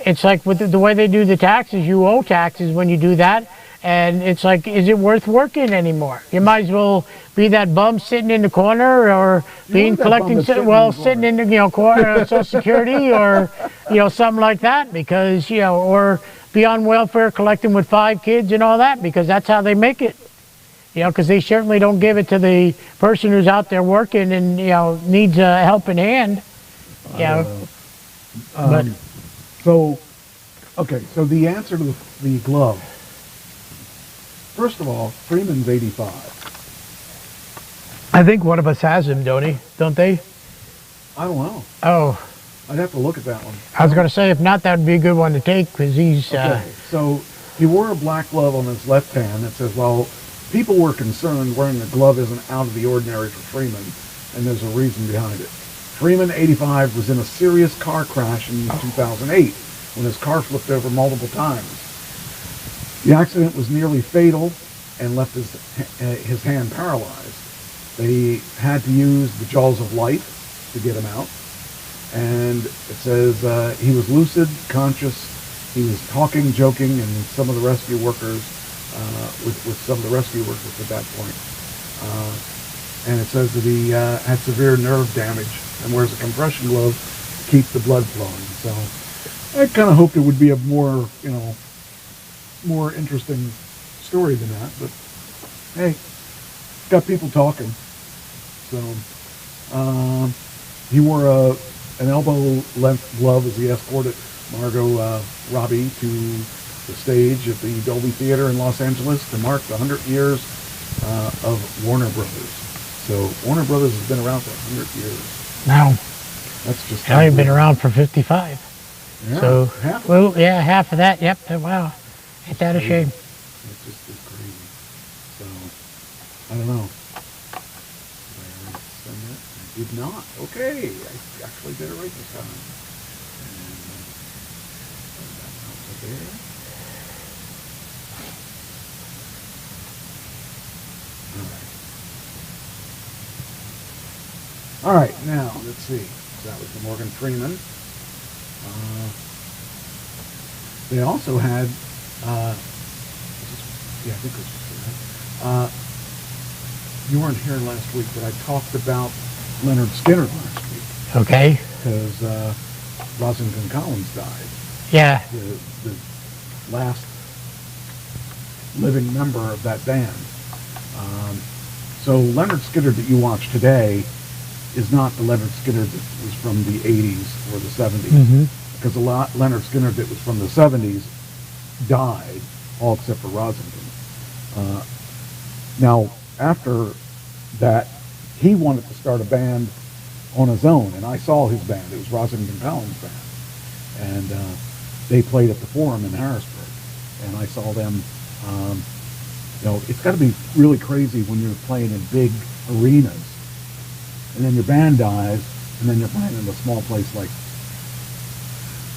it's like with the way they do the taxes, you owe taxes when you do that. And it's like, is it worth working anymore? You might as well be that bum sitting in the corner, or sitting in the corner, Social Security, or something like that, because or be on welfare collecting with 5 kids and all that, because that's how they make it. Because they certainly don't give it to the person who's out there working and needs a helping hand. So the answer to the glove. First of all, Freeman's 85. I think one of us has him, don't they? I don't know. Oh. I'd have to look at that one. I was going to say, if not, that would be a good one to take, because he's... Okay, so he wore a black glove on his left hand. It says, well, people were concerned wearing a glove isn't out of the ordinary for Freeman, and there's a reason behind it. Freeman, 85, was in a serious car crash in 2008 when his car flipped over multiple times. The accident was nearly fatal and left his hand paralyzed. They had to use the jaws of life to get him out. And it says he was lucid, conscious. He was talking, joking, and some of the rescue workers, with some of the rescue workers at that point. And it says that he had severe nerve damage and wears a compression glove to keep the blood flowing. So I kind of hoped it would be a more interesting story than that, but hey, got people talking. So he wore an elbow-length glove as he escorted Margot Robbie to the stage at the Dolby Theater in Los Angeles to mark the 100 years of Warner Brothers. So Warner Brothers has been around for 100 years. Wow. That's just... Now you've been around for 55. Yeah, so, half. Well, yeah, half of that, yep, wow. Ain't that a shame? It just is crazy. So, I don't know. Did I already send that? I did not. Okay, I actually did it right this time. And send that out to there. All right. All right, now let's see. That was the Morgan Freeman. They also had, yeah, I think this was that. You weren't here last week, but I talked about Leonard Skinner last week Okay. because Rosington Collins died. Yeah. The last living member of that band. So Leonard Skinner that you watch today is not the Leonard Skinner that was from the 80s or the 70s. Mm-hmm. Because Leonard Skinner that was from the 70s died, all except for Rosington. Now, after that, he wanted to start a band on his own, and I saw his band. It was Rosington Collins' band. And they played at the Forum in Harrisburg. And I saw them, it's got to be really crazy when you're playing in big arenas, and then your band dies, and then you're playing in a small place like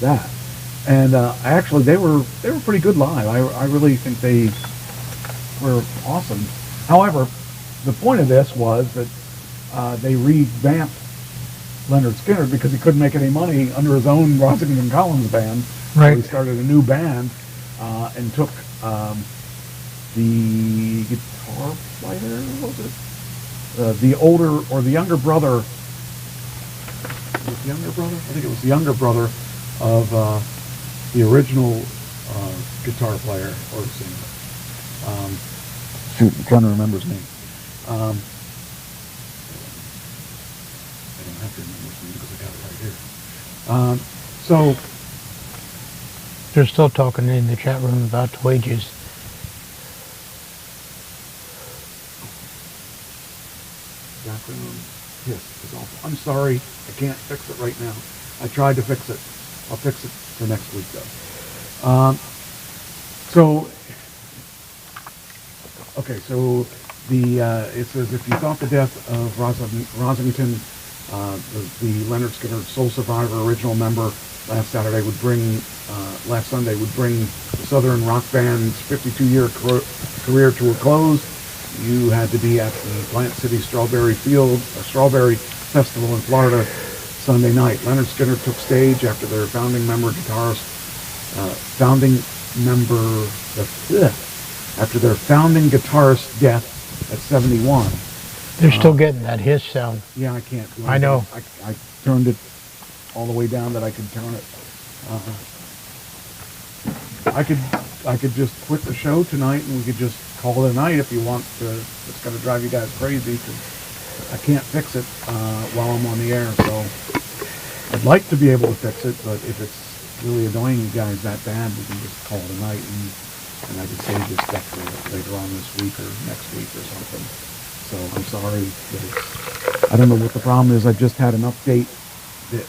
that. And actually, they were pretty good live. I really think they were awesome. However, the point of this was that they revamped Leonard Skinner because he couldn't make any money under his own Rosington Collins band. Right. So he started a new band and took the guitar player, was it? The older or the younger brother. Was it the younger brother? I think it was the younger brother of the original guitar player or singer. Shoot, I'm trying to remember his name. I don't have to remember his name because I got it right here. So, They're still talking in the chat room about the wages. background hiss is awful. I'm sorry, I can't fix it right now. I tried to fix it. I'll fix it for next week though. So it says if you thought the death of Rosington, the Leonard Skinner sole survivor, original member, last Sunday would bring the Southern rock band's 52-year career to a close, you had to be at the Plant City Strawberry Festival in Florida Sunday night. Leonard Skinner took stage after their founding guitarist death at 71. They're still getting that hiss sound. Yeah, I can't. I know. I turned it all the way down that I could turn it. I could just quit the show tonight and we could just call it a night if you want to. It's going to drive you guys crazy because I can't fix it while I'm on the air. So I'd like to be able to fix it, but if it's really annoying you guys that bad, we can just call it a night and I can save this stuff for later on this week or next week or something. So I'm sorry that I don't know what the problem is. I just had an update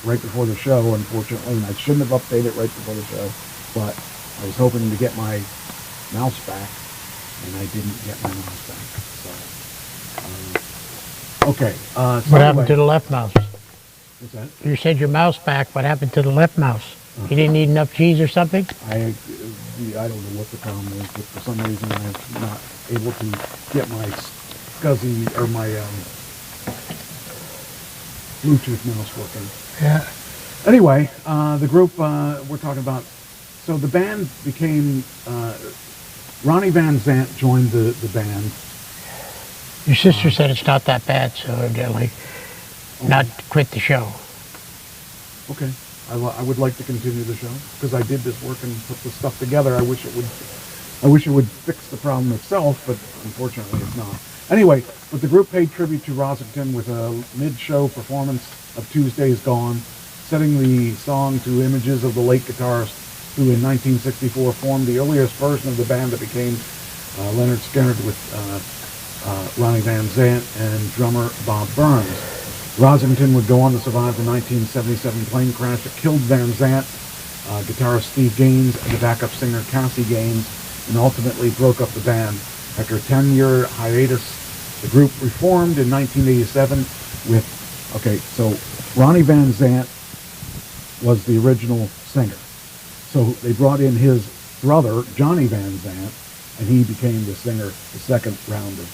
right before the show, unfortunately, and I shouldn't have updated right before the show, but I was hoping to get my mouse back, and I didn't get my mouse back. So, okay. What happened to the left mouse? What's that? You said your mouse back. What happened to the left mouse? You didn't eat enough cheese or something? I don't know what the problem is, but for some reason I'm not able to get my SCSI or my Bluetooth mouse working. Yeah. Anyway, the group we're talking about, so the band became, Ronnie Van Zant joined the band. Your sister said it's not that bad, so evidently not quit the show. Okay. I would like to continue the show because I did this work and put the stuff together. I wish it would fix the problem itself, but unfortunately it's not. Anyway, but the group paid tribute to Rosington with a mid-show performance of Tuesday's Gone, setting the song to images of the late guitarist who in 1964 formed the earliest version of the band that became Leonard Skinner with Ronnie Van Zant and drummer Bob Burns. Rosington would go on to survive the 1977 plane crash that killed Van Zant, guitarist Steve Gaines, and the backup singer Cassie Gaines, and ultimately broke up the band. After a 10-year hiatus, the group reformed in 1987 with, so Ronnie Van Zant was the original singer. So they brought in his brother, Johnny Van Zant, and he became the singer, the second round of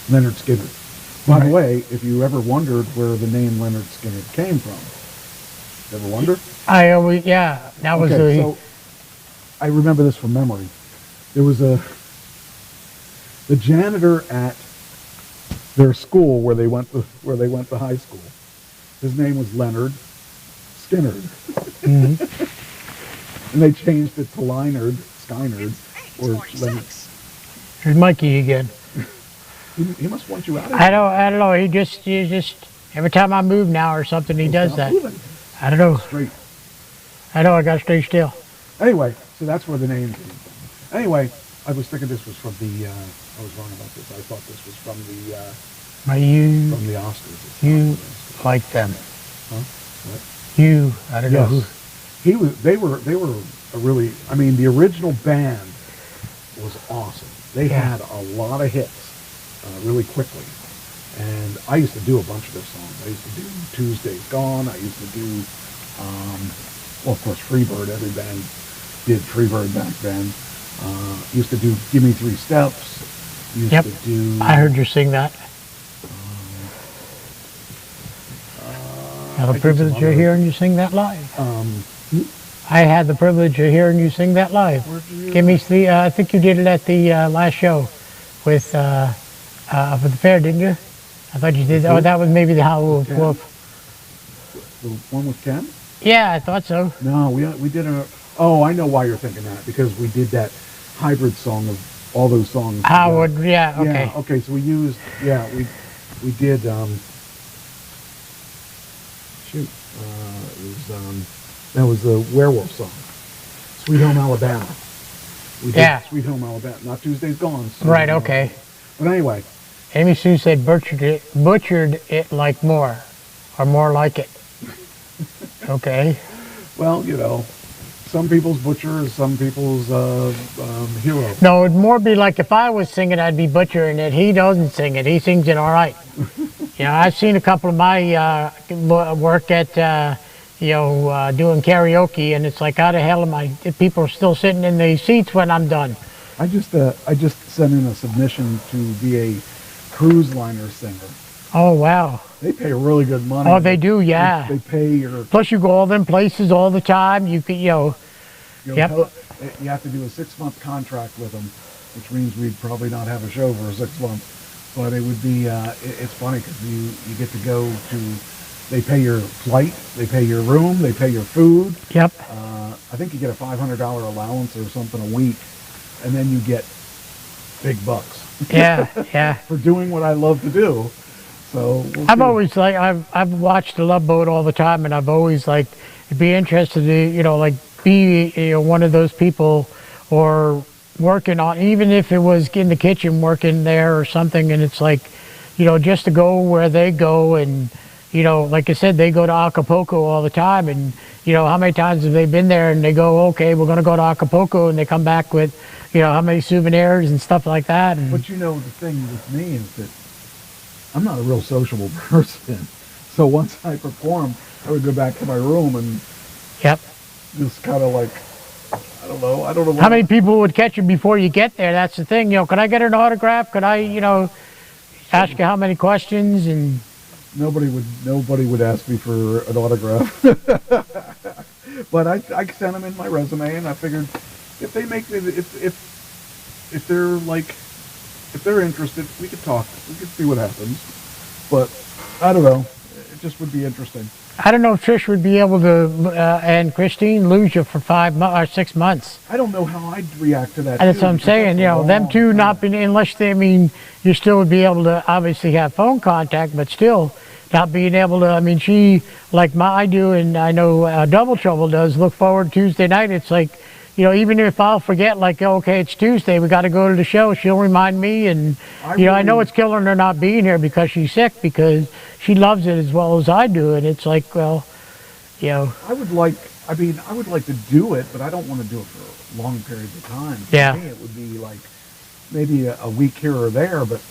Leonard Skinner. By the Right. way, if you ever wondered where the name Leonard Skinner came from, ever wonder? I always, yeah, that was Okay, the, so I remember this from memory. There was the janitor at their school where they went to high school. His name was Leonard Skinner, mhm. and they changed it to Leinard Skynard or Leonard. There's Mikey again. He must want you out of I here. don't know. He just, every time I move now or something, he does Stop that. moving. I don't know. Straight. I know. I got to stay still. Anyway, so that's where the name came from. Anyway, I was thinking this was from the. I was wrong about this. I thought this was from But you, the Oscars. It's you not the Oscars. like them. Huh? What? You, I don't know who. Yes. He was. They were a really. I mean, the original band was awesome. They Yeah. had a lot of hits really quickly, and I used to do a bunch of their songs. I used to do Tuesday's Gone. I used to do, well, of course, Freebird. Every band did Freebird back then. Used to do Give Me Three Steps. Used Yep. to do. I heard you sing that. I had I the did privilege some of other- hearing you sing that live. Um, I had the privilege of hearing you sing that live. Where'd you hear Give me three. I think you did it at the last show with for the fair, didn't you? I thought you did. With Oh, who? that was maybe the Howl Wolf. Ken? the one with Ken? Yeah, I thought so. No, we did a. Oh, I know why you're thinking that, because we did that hybrid song of all those songs. Howard. together. Yeah. Okay. Yeah. Okay. So we used. Yeah. We did. Shoot. It was. That was the werewolf song. Sweet Home Alabama. We did Yeah. Sweet Home Alabama. Not Tuesday's Gone. Sweet Right. Home Okay. Alabama. But anyway, Amy Sue said butchered it like more, or more like it. Okay. well, some people's butcher is some people's hero. No, it'd more be like if I was singing, I'd be butchering it. He doesn't sing it. He sings it all right. I've seen a couple of my work at, doing karaoke, and it's like, how the hell am I? People are still sitting in the seats when I'm done. I just sent in a submission to be a cruise liner singer. Oh wow. They pay really good money. Oh, they do, yeah. They pay your. Plus, you go all them places all the time. You could, your Yep. You have to do a 6-month contract with them, which means we'd probably not have a show for 6 months. But it would be. It's funny because you get to go to. They pay your flight. They pay your room. They pay your food. Yep. I think you get a $500 allowance or something a week, and then you get big bucks Yeah. Yeah. for doing what I love to do. So we'll I've see. always like I've watched the Love Boat all the time, and I've always like be interested to be one of those people, or working on, even if it was in the kitchen working there or something, and it's like just to go where they go, and like I said, they go to Acapulco all the time, and how many times have they been there and they go, okay, we're going to go to Acapulco, and they come back with how many souvenirs and stuff like that. And But the thing with me is that I'm not a real sociable person. So once I perform, I would go back to my room and yep. just kind of like, I don't know. How many people would catch you before you get there? That's the thing. Could I get an autograph? Could I, ask you how many questions? And Nobody would ask me for an autograph. But I sent them in my resume, and I figured if they make me, if they're interested, we could talk. We could see what happens. But I don't know. It just would be interesting. I don't know if Trish would be able to, and Christine, lose you for 5 or 6 months. I don't know how I'd react to that. And that's too, what I'm because saying. that's a Them long two time. not being, unless they, you still would be able to obviously have phone contact, but still not being able to. She, like I do, and I know Double Trouble does, look forward to Tuesday night. It's like, even if I'll forget, like, okay, it's Tuesday, we got to go to the show, she'll remind me, and I know it's killing her not being here because she's sick, because she loves it as well as I do, and it's like, well, I would like to do it, but I don't want to do it for long periods of time. For Yeah. me, it would be like maybe a week here or there, but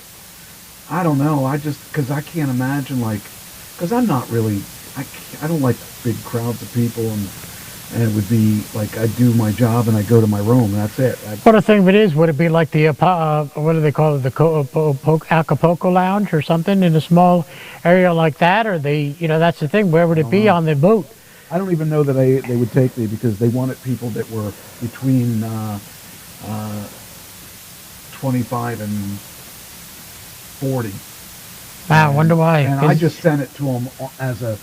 I don't know. Because I can't imagine, because I'm not really, I don't like big crowds of people, and and it would be like I'd do my job and I'd go to my room. That's it. Well, the thing of it is, would it be like the, what do they call it, the Acapulco Lounge or something in a small area like that? Or that's the thing, where would it be on the boat? I don't even know that they would take me because they wanted people that were between 25 and 40. Wow, I wonder why. And I just sent it to them as a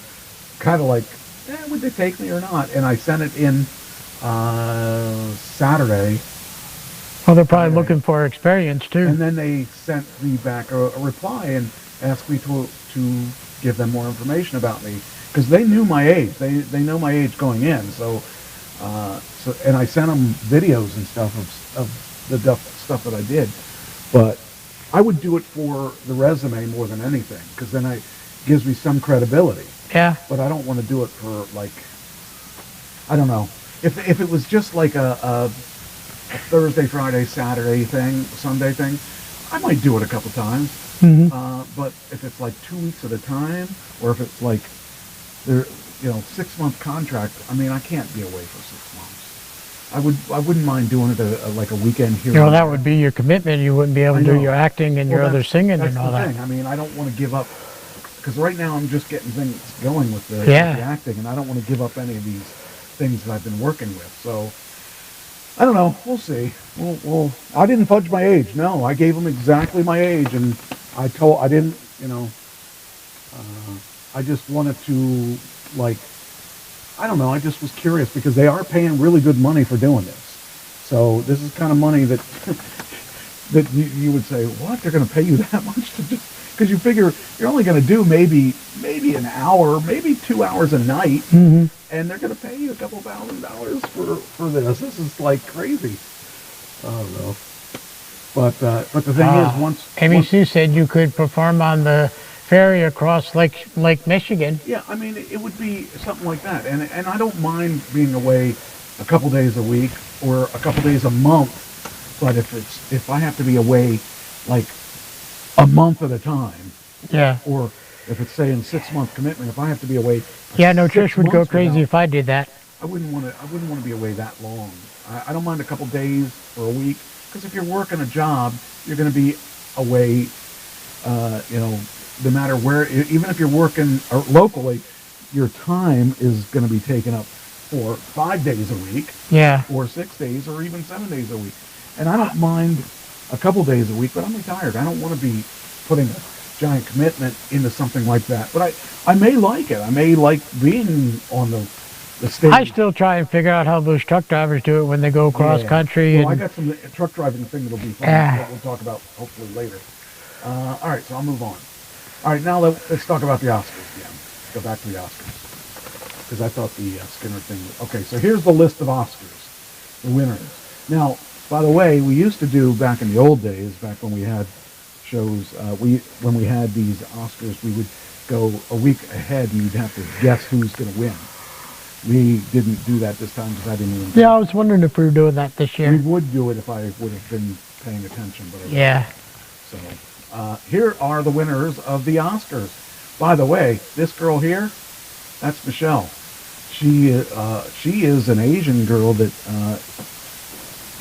kind of like, would they take me or not? And I sent it in Saturday. Well, they're probably looking for experience too. And then they sent me back a reply and asked me to give them more information about me because they knew my age. They know my age going in. So and I sent them videos and stuff of the stuff that I did. But I would do it for the resume more than anything because then it gives me some credibility. Yeah. But I don't want to do it for like, I don't know. If it was just like a Thursday, Friday, Saturday thing, Sunday thing, I might do it a couple times. Mm-hmm. But if it's like 2 weeks at a time, or if it's like, 6-month contract, I mean, I can't be away for 6 months. I wouldn't mind doing it like a weekend here. That would be your commitment. You wouldn't be able to do your acting and your other singing and all that. Thing. I mean, I don't want to give up because right now I'm just getting things going with the acting, and I don't want to give up any of these things that I've been working with. So I don't know. We'll see. Well, I didn't fudge my age. No, I gave them exactly my age, and I didn't. I just wanted to I don't know. I just was curious because they are paying really good money for doing this. So this is kind of money that that you would say, what? They're going to pay you that much to just because you figure you're only going to do maybe an hour, maybe 2 hours a night, and they're going to pay you a couple $1,000s for this. This is like crazy. I don't know. But the thing is, once Amy Sue said you could perform on the ferry across Lake Michigan. Yeah, I mean, it would be something like that. And I don't mind being away a couple days a week or a couple days a month. But if I have to be away like a month at a time, yeah, or if it's saying 6-month commitment, if I have to be away, Trish would go crazy if I did that. I wouldn't want to be away that long. I don't mind a couple days or a week because if you're working a job, you're going to be away. No matter where, even if you're working locally, your time is going to be taken up for 5 days a week, or 6 days, or even 7 days a week. And I don't mind a couple days a week, but I'm retired. I don't want to be putting a giant commitment into something like that. But I may like it. I may like being on the stage. I still try and figure out how those truck drivers do it when they go cross country. Well, I got some truck driving thing that'll be fun that we'll talk about hopefully later. All right, so I'll move on. All right, now let's talk about the Oscars again. Let's go back to the Oscars. Because I thought the Skinner thing was... Okay, so here's the list of Oscars, the winners. Now, by the way, we used to do, back in the old days, back when we had shows, when we had these Oscars, we would go a week ahead and you'd have to guess who's going to win. We didn't do that this time because I didn't even... Yeah, I was wondering if we were doing that this year. We would do it if I would have been paying attention. But So... here are the winners of the Oscars. By the way, this girl here, that's Michelle. She is an Asian girl that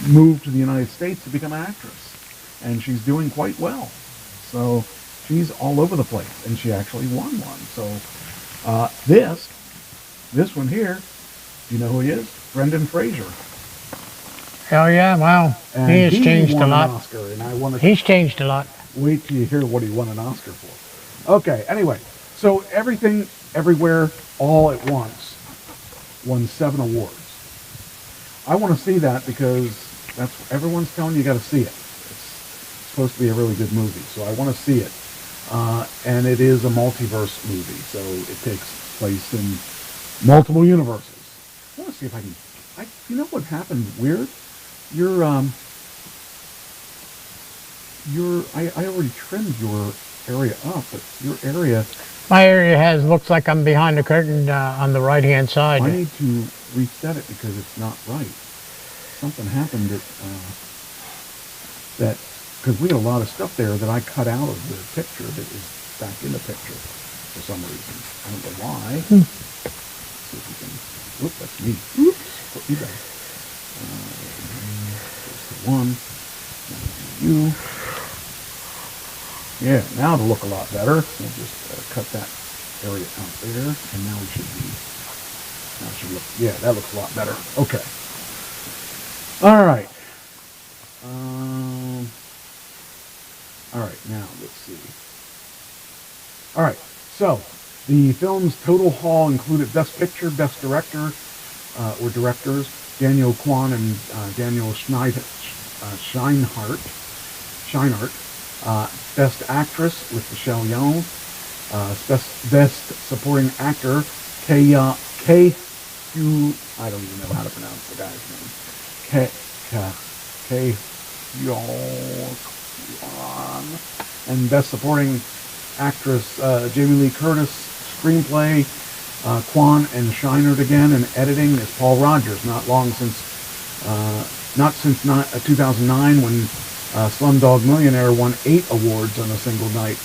moved to the United States to become an actress, and she's doing quite well. So she's all over the place, and she actually won one. So this one here, do you know who he is? Brendan Fraser. Oh yeah, wow. And he has changed a lot. Oscar, and He's changed a lot. Wait till you hear what he won an Oscar for. Okay, anyway, so Everything, Everywhere, All at Once won 7 awards. I want to see that because everyone's telling you got to see it. It's supposed to be a really good movie, so I want to see it. And it is a multiverse movie, so it takes place in multiple universes. I want to see if I can... you know what happened weird? I already trimmed your area up, but your area... My area looks like I'm behind the curtain on the right-hand side. I need to reset it because it's not right. Something happened because we had a lot of stuff there that I cut out of the picture that is back in the picture for some reason. I don't know why. Let's see if we can... Oop, that's me. Oop. put me back. Goes to 1. You. Yeah, now it'll look a lot better. We'll just cut that area out there, and now we should be. Now it should look. Yeah, that looks a lot better. Okay. All right. All right. Now let's see. All right. So the film's total haul included Best Picture, Best Director, or directors, Daniel Kwan and Daniel Scheinert. Best Actress with Michelle Yeoh. Best Supporting Actor, I don't even know how to pronounce the guy's name. And Best Supporting Actress, Jamie Lee Curtis. Screenplay, Kwan and Scheinert again, and editing is Paul Rogers. Not since 2009 when Slumdog Millionaire won 8 awards on a single night,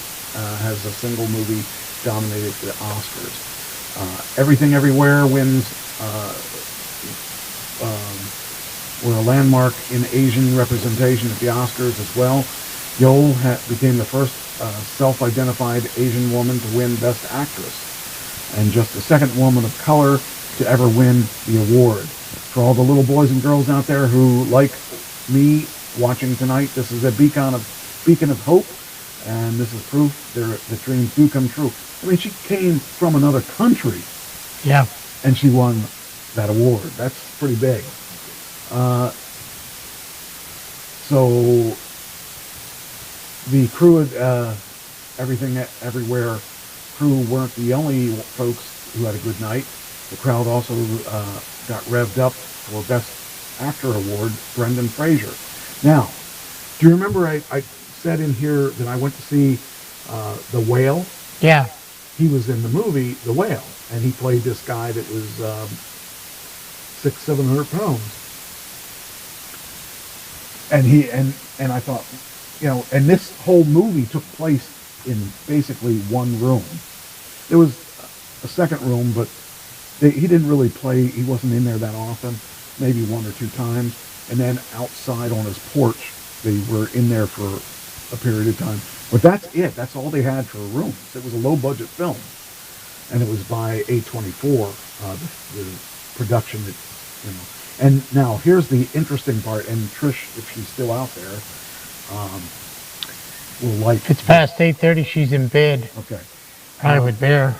has a single movie dominated the Oscars. Everything Everywhere wins, were a landmark in Asian representation at the Oscars as well. Yeoh became the first self-identified Asian woman to win Best Actress, and just the second woman of color to ever win the award. For all the little boys and girls out there who, like me, watching tonight, this is a beacon of hope, and this is proof the dreams do come true. I mean, she came from another country, Yeah. and she won that award. That's pretty big. So the crew at Everything Everywhere crew weren't the only folks who had a good night. The crowd also got revved up for Best Actor award, Brendan Fraser. Now, do you remember I said in here that I went to see The Whale? Yeah. He was in the movie The Whale, and he played this guy that was 600-700 pounds. And I thought, and this whole movie took place in basically one room. There was a second room, but he didn't really play. He wasn't in there that often, maybe 1 or 2 times. And then outside on his porch, they were in there for a period of time. But that's it. That's all they had for rooms. It was a low-budget film, and it was by A24, the production that, And now here's the interesting part. And Trish, if she's still out there, will like. It's past 8:30. She's in bed. Okay. Probably with Bear.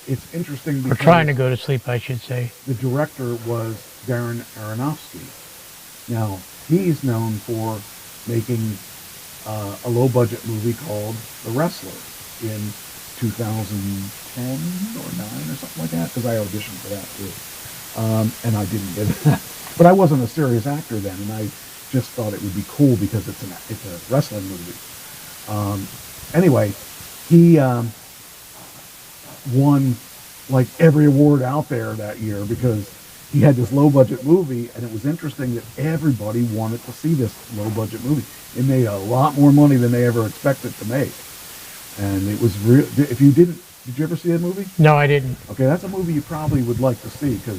It's interesting We're because trying to go to sleep, I should say. the director was Darren Aronofsky. Now, he's known for making a low-budget movie called The Wrestler in 2010 or 9 or something like that, because I auditioned for that too. And I didn't get that. But I wasn't a serious actor then, and I just thought it would be cool because it's a wrestling movie. Anyway, he won like every award out there that year because he had this low-budget movie, and it was interesting that everybody wanted to see this low-budget movie. It made a lot more money than they ever expected to make, and it was real. If you did you ever see that movie? No, I didn't. Okay, that's a movie you probably would like to see because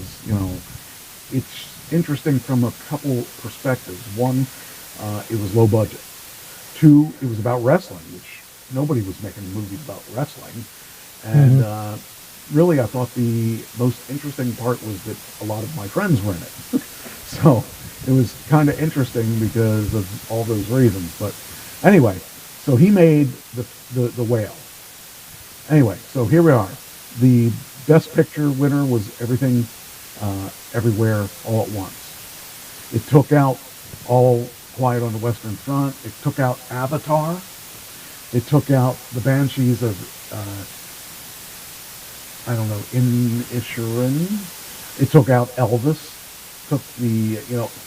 it's interesting from a couple perspectives. One, it was low budget. 2, it was about wrestling, which nobody was making movies about wrestling, and really, I thought the most interesting part was that a lot of my friends were in it. So it was kind of interesting because of all those reasons. But anyway, so he made the Whale. Anyway, so here we are. The Best Picture winner was Everything Everywhere All at Once. It took out All Quiet on the Western Front. It took out Avatar. It took out The Banshees of Inisherin. It took out Elvis. Took the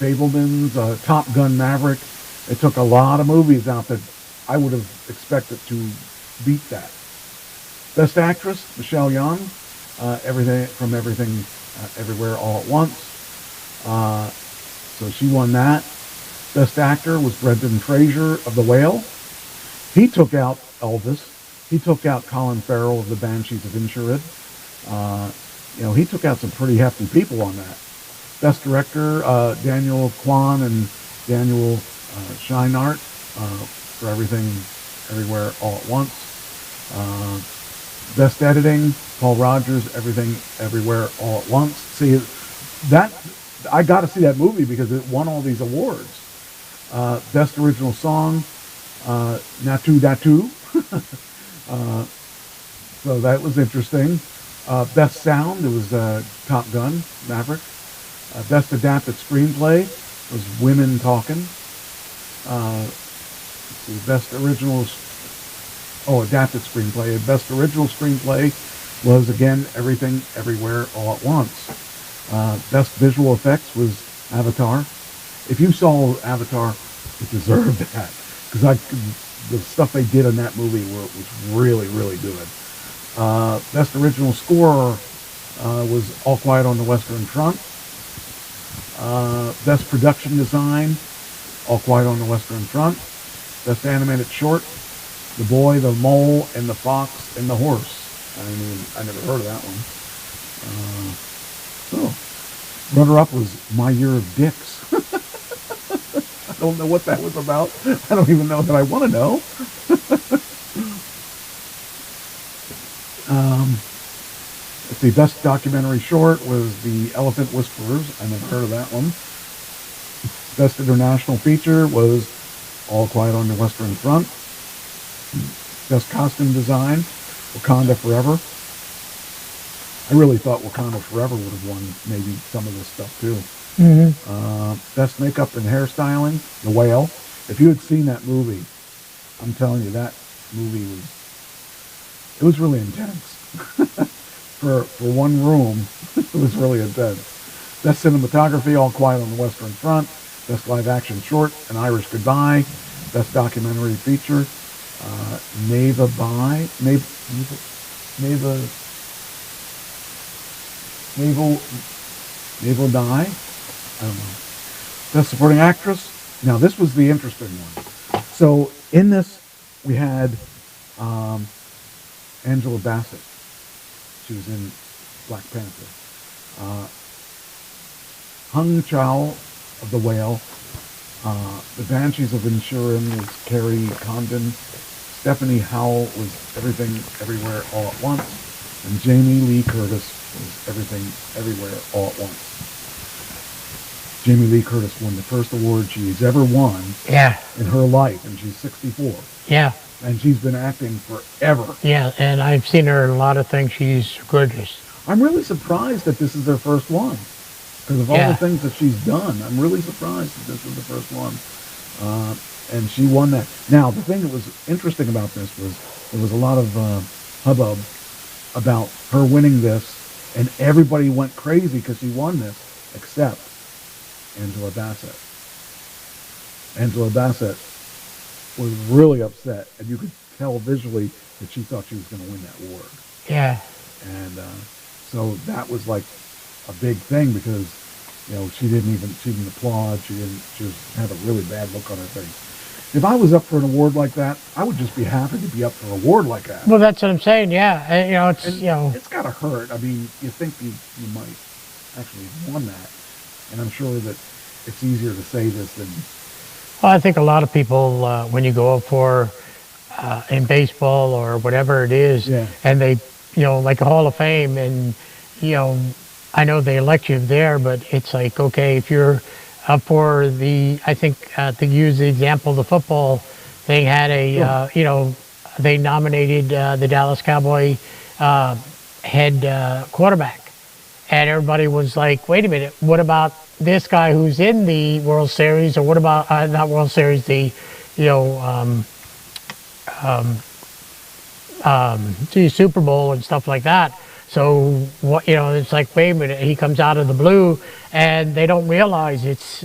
Fablemans, Top Gun Maverick. It took a lot of movies out that I would have expected to beat that. Best Actress, Michelle Yeoh, Everything Everywhere All at Once. So she won that. Best Actor was Brendan Fraser of The Whale. He took out Elvis. He took out Colin Farrell of The Banshees of Inisherin. He took out some pretty hefty people on that. Best Director, Daniel Kwan and Daniel Scheinart for Everything, Everywhere, All at Once. Best Editing, Paul Rogers, Everything, Everywhere, All at Once. See, that I got to see that movie because it won all these awards. Best Original Song, Natu Datu. So that was interesting. Best Sound, it was Top Gun, Maverick. Best Adapted Screenplay was Women Talking. Let's see, Best Original, Adapted Screenplay. Best Original Screenplay was, again, Everything, Everywhere, All at Once. Best Visual Effects was Avatar. If you saw Avatar, it deserved that. Because the stuff they did in that movie was really, really good. Best Original Score was All Quiet on the Western Front. Best Production Design, All Quiet on the Western Front. Best Animated Short, The Boy, the Mole, and the Fox, and the Horse. I never heard of that one. Runner-up was My Year of Dicks. I don't know what that was about. I don't even know that I want to know. Let's see, Best Documentary Short was The Elephant Whisperers. I never heard of that one. Best International Feature was All Quiet on the Western Front. Best Costume Design, Wakanda Forever. I really thought Wakanda Forever would have won maybe some of this stuff too. Best Makeup and Hairstyling, The Whale. If you had seen that movie, I'm telling you, that movie was really intense. For one room, it was really intense. Best Cinematography, All Quiet on the Western Front. Best Live Action Short, An Irish Goodbye. Best Documentary Feature, Naval Die. I don't know. Best Supporting Actress. Now this was the interesting one. So in this we had Angela Bassett. She was in Black Panther. Hung Chau of The Whale. The Banshees of Inisherin was Carrie Condon. Stephanie Howell was Everything, Everywhere, All at Once. And Jamie Lee Curtis was Everything, Everywhere, All at Once. Jamie Lee Curtis won the first award she's ever won in her life, and she's 64. Yeah. And she's been acting forever. Yeah, and I've seen her in a lot of things. She's gorgeous. I'm really surprised that this is her first one. Because of all the things that she's done, I'm really surprised that this was the first one. And she won that. Now, the thing that was interesting about this was there was a lot of hubbub about her winning this, and everybody went crazy because she won this, except Angela Bassett. Angela Bassett was really upset, and you could tell visually that she thought she was going to win that award. Yeah. And so that was like a big thing because, she didn't applaud. She just had a really bad look on her face. If I was up for an award like that, I would just be happy to be up for an award like that. Well, that's what I'm saying. Yeah, and, it's got to hurt. I mean, you think you might actually have won that, and I'm sure that it's easier to say this than. Well, I think a lot of people, when you go up for in baseball or whatever it is, and they, like a Hall of Fame, and I know they elect you there, but it's like, okay, if you're up for I think to use the example, the football thing had they nominated the Dallas Cowboy head quarterback, and everybody was like, wait a minute, what about this guy who's in the World Series, or what about not World Series, the Super Bowl and stuff like that. So what it's like, wait a minute, he comes out of the blue, and they don't realize it's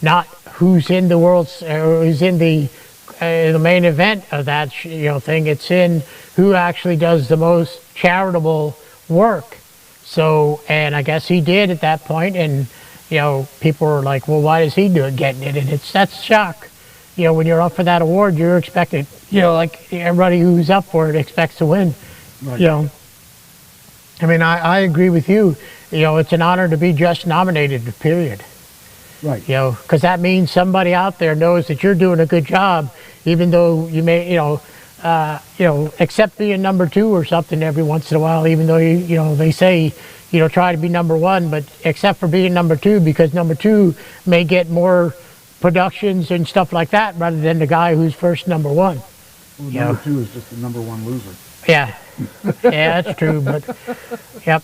not who's in the who's in the main event of that thing. It's in who actually does the most charitable work. So, and I guess he did at that point, and people were like, well, why is he getting it? And that's shock. When you're up for that award, you're expected, like everybody who's up for it expects to win. Right. I mean, I agree with you. it's an honor to be just nominated, period. Right. Because that means somebody out there knows that you're doing a good job, even though you may, except being number 2 or something every once in a while, even though they say, try to be number 1, but except for being number 2, because number 2 may get more productions and stuff like that rather than the guy who's first number 1. Well, number 2 is just the number 1 loser. Yeah, yeah, that's true. But yep,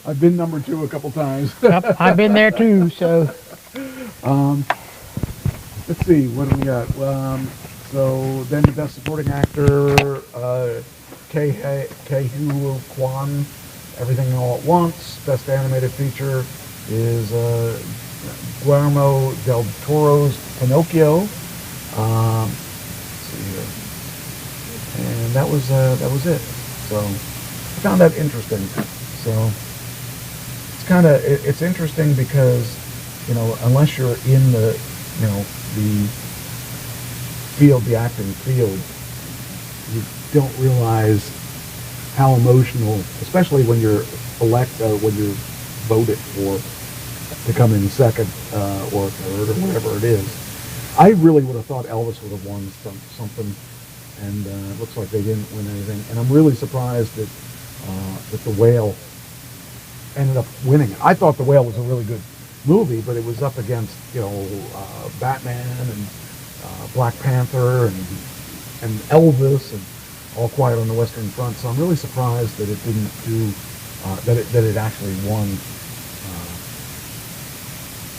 I've been number 2 a couple times. yep, I've been there too. So Let's see, what do we got? So then the best supporting actor, Ke-Huy Quan, Everything All at Once. Best animated feature is Guillermo del Toro's Pinocchio. Let's see here. And that was it. So I found that interesting. So it's interesting because, unless you're in the field, the acting field, you don't realize how emotional, especially when you're when you're voted for to come in second or third or whatever it is. I really would have thought Elvis would have won something, and it looks like they didn't win anything. And I'm really surprised that The Whale ended up winning it. I thought The Whale was a really good movie, but it was up against Batman and Black Panther and Elvis and All Quiet on the Western Front. So I'm really surprised that it didn't do that it actually won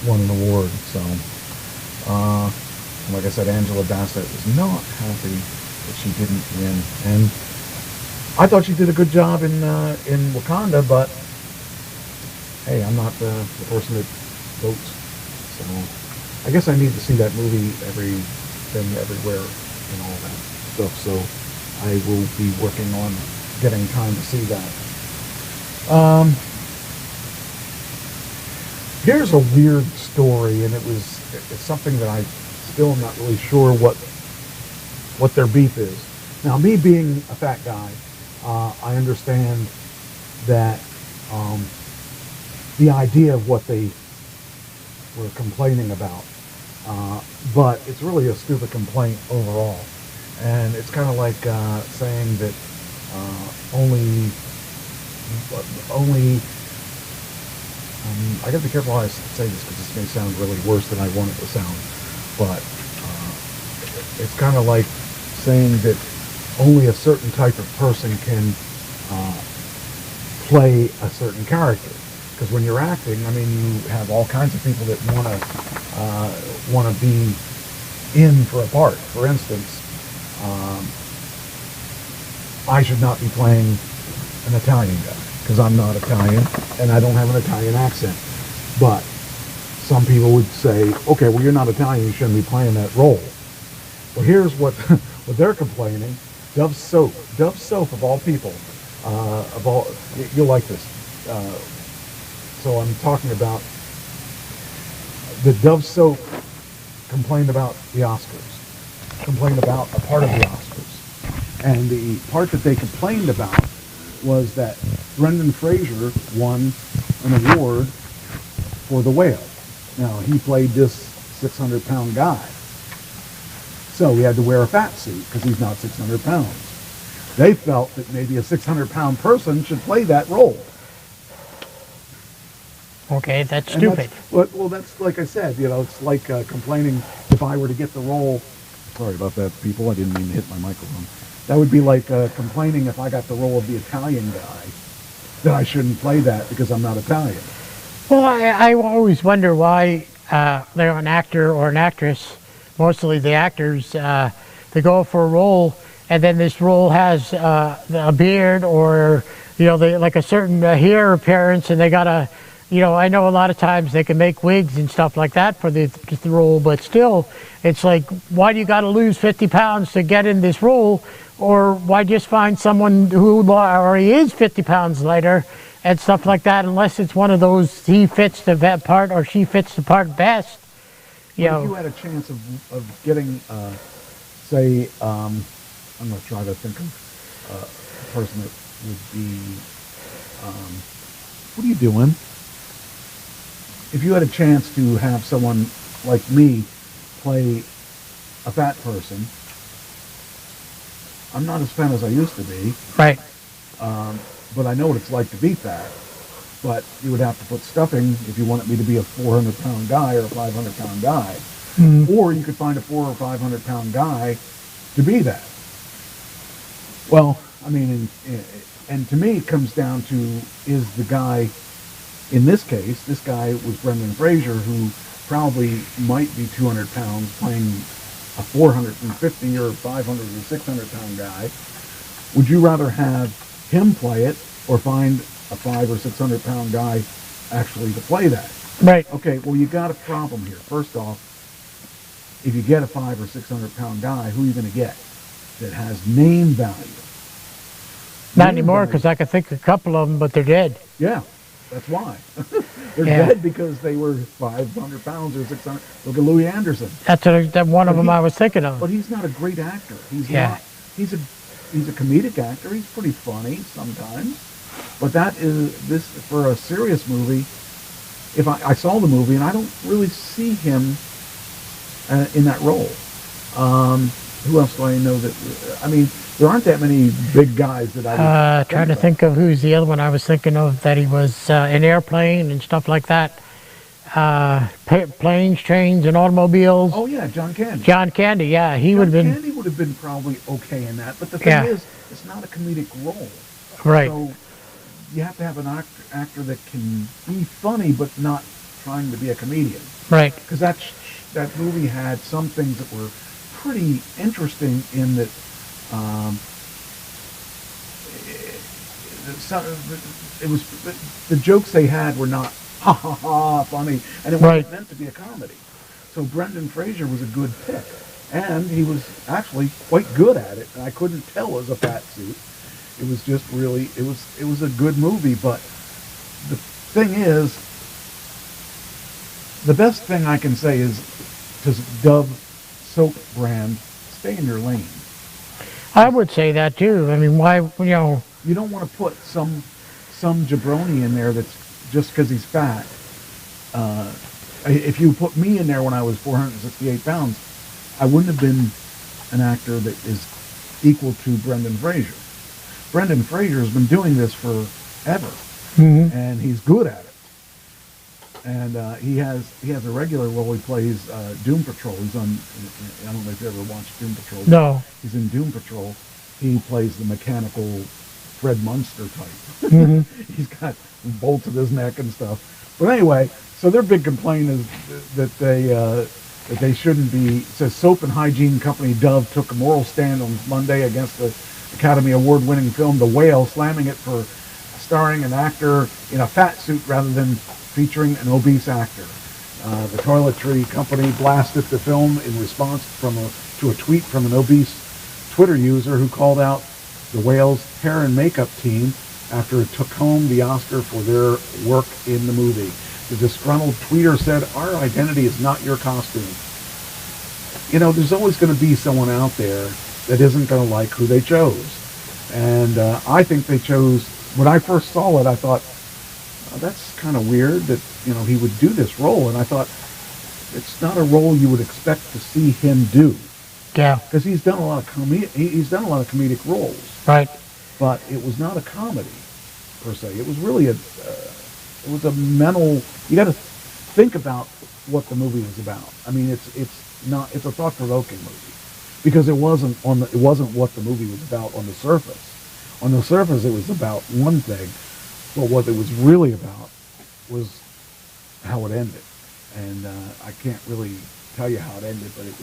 an award. So like I said, Angela Bassett was not happy that she didn't win, and I thought she did a good job in Wakanda, but hey, I'm not the person that votes, so I guess I need to see that movie, Everything Everywhere, and all that stuff. So I will be working on getting time to see that. Here's a weird story, and it's something that I still am not really sure what their beef is. Now, me being a fat guy, I understand that the idea of what they were complaining about, but it's really a stupid complaint overall. And it's kind of like saying that only I got to be careful how I say this because this may sound really worse than I want it to sound, but it's kind of like saying that only a certain type of person can play a certain character. Because when you're acting, I mean, you have all kinds of people that want to be in for a part. For instance, I should not be playing an Italian guy because I'm not Italian and I don't have an Italian accent. But some people would say, okay, well, you're not Italian, you shouldn't be playing that role. Well, here's what they're complaining. Dove Soap of all people, you'll like this. So I'm talking about the Dove Soap complained about the Oscars, complained about a part of the Oscars. And the part that they complained about was that Brendan Fraser won an award for The Whale. Now, he played this 600-pound guy. So he had to wear a fat suit because he's not 600 pounds. They felt that maybe a 600-pound person should play that role. Okay, that's stupid. Well, that's like I said, it's like complaining if I were to get the role. Sorry about that, people. I didn't mean to hit my microphone. That would be like complaining if I got the role of the Italian guy that I shouldn't play that because I'm not Italian. Well, I always wonder why they're an actor or an actress, mostly the actors, they go for a role and then this role has a beard or, they like a certain hair appearance and they gotta, I know a lot of times they can make wigs and stuff like that for the role, but still, it's like, why do you got to lose 50 pounds to get in this role? Or why just find someone who already is 50 pounds lighter and stuff like that, unless it's one of those, he fits the part or she fits the part best. If you had a chance of getting, say, I'm going to try to think of a person that would be, what are you doing? if you had a chance to have someone like me play a fat person, I'm not as fat as I used to be, Right. but I know what it's like to be fat. But you would have to put stuffing if you wanted me to be a 400-pound guy or a 500-pound guy. Or you could find a 400 or 500-pound guy to be that. Well, I mean, and to me it comes down to, is the guy, in this case, this guy was Brendan Fraser, who probably might be 200 pounds playing a 450 or 500 or 600-pound guy. Would you rather have him play it or find a 500 or 600-pound guy actually to play that? Right. Okay, well, you got a problem here. First off, if you get a 500 or 600-pound guy, who are you going to get that has name value? Not Name anymore, value. because I could think of a couple of them, but they're dead. Yeah, that's why. They're Yeah. dead because they were 500 pounds or 600. Look at Louis Anderson. That's that one of But them he- I was thinking of. But he's not a great actor. He's Yeah. not. He's a comedic actor. He's pretty funny sometimes. But that is this for a serious movie. If I saw the movie and I don't really see him in that role. Who else do I know that? I mean, there aren't that many big guys that I would Trying to about. think of who's the other one I was thinking of, that he was in Airplane and stuff like that. Planes, trains, and automobiles. Oh yeah, John Candy. John Candy, yeah, he would have been Candy would have been probably okay in that, but the thing Yeah. is, it's not a comedic role. right. So you have to have an actor that can be funny, but not trying to be a comedian. Right. Because that movie had some things that were pretty interesting in that. It was the jokes they had were not ha ha ha funny, and it wasn't Right. meant to be a comedy. So Brendan Fraser was a good pick, and he was actually quite good at it. And I couldn't tell as a fat suit. It was just really it was a good movie. But the thing is, the best thing I can say is to Dove soap brand, stay in your lane. I would say that too. I mean, why, You don't want to put some jabroni in there that's just because he's fat. If you put me in there when I was 468 pounds, I wouldn't have been an actor that is equal to Brendan Fraser. Brendan Fraser has been doing this forever, and he's good at it. And he has a regular role. He plays Doom Patrol. He's on. I don't know if you ever watched Doom Patrol. no. He's in Doom Patrol. He plays the mechanical Fred Munster type. He's got bolts in his neck and stuff. But anyway, so their big complaint is that they shouldn't be. It says soap and hygiene company Dove took a moral stand on Monday against the Academy Award-winning film The Whale, slamming it for starring an actor in a fat suit rather than featuring an obese actor. The toiletry company blasted the film in response to a tweet from an obese Twitter user who called out The Whale's hair and makeup team after it took home the Oscar for their work in the movie. The disgruntled tweeter said, "Our identity is not your costume." You know, there's always going to be someone out there that isn't going to like who they chose. And I think they chose, when I first saw it, I thought, oh, that's kind of weird that, he would do this role. And I thought, it's not a role you would expect to see him do. Yeah. Because he's done a lot of comedic roles. Right. But it was not a comedy, per se. It was really it was a mental, you got to think about what the movie was about. I mean, it's a thought-provoking movie. Because it wasn't what the movie was about on the surface. On the surface, it was about one thing, but what it was really about was how it ended. And I can't really tell you how it ended, but it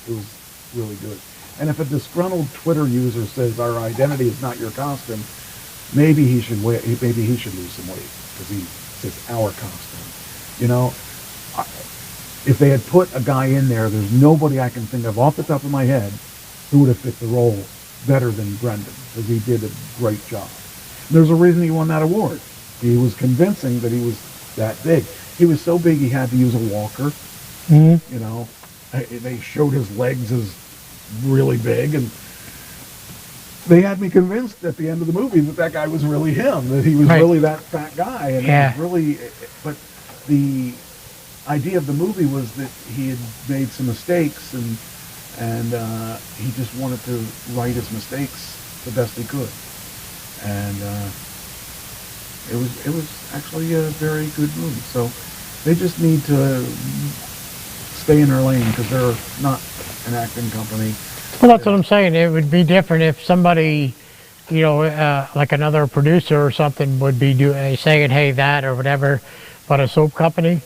was really good. And if a disgruntled Twitter user says our identity is not your costume, maybe he should lose some weight because he says our costume. If they had put a guy in there, there's nobody I can think of off the top of my head who would have fit the role better than Brendan, because he did a great job. And there's a reason he won that award. He was convincing that he was that big. He was so big he had to use a walker. They showed his legs as really big, and they had me convinced at the end of the movie that guy was really him, that he was Right. really that fat guy, and Yeah. it was really. But the idea of the movie was that he had made some mistakes, and he just wanted to right his mistakes the best he could. And it was actually a very good movie. So they just need to stay in their lane because they're not an acting company. Well, that's what I'm saying. It would be different if somebody, like another producer or something would be saying, hey, that or whatever. But a soap company,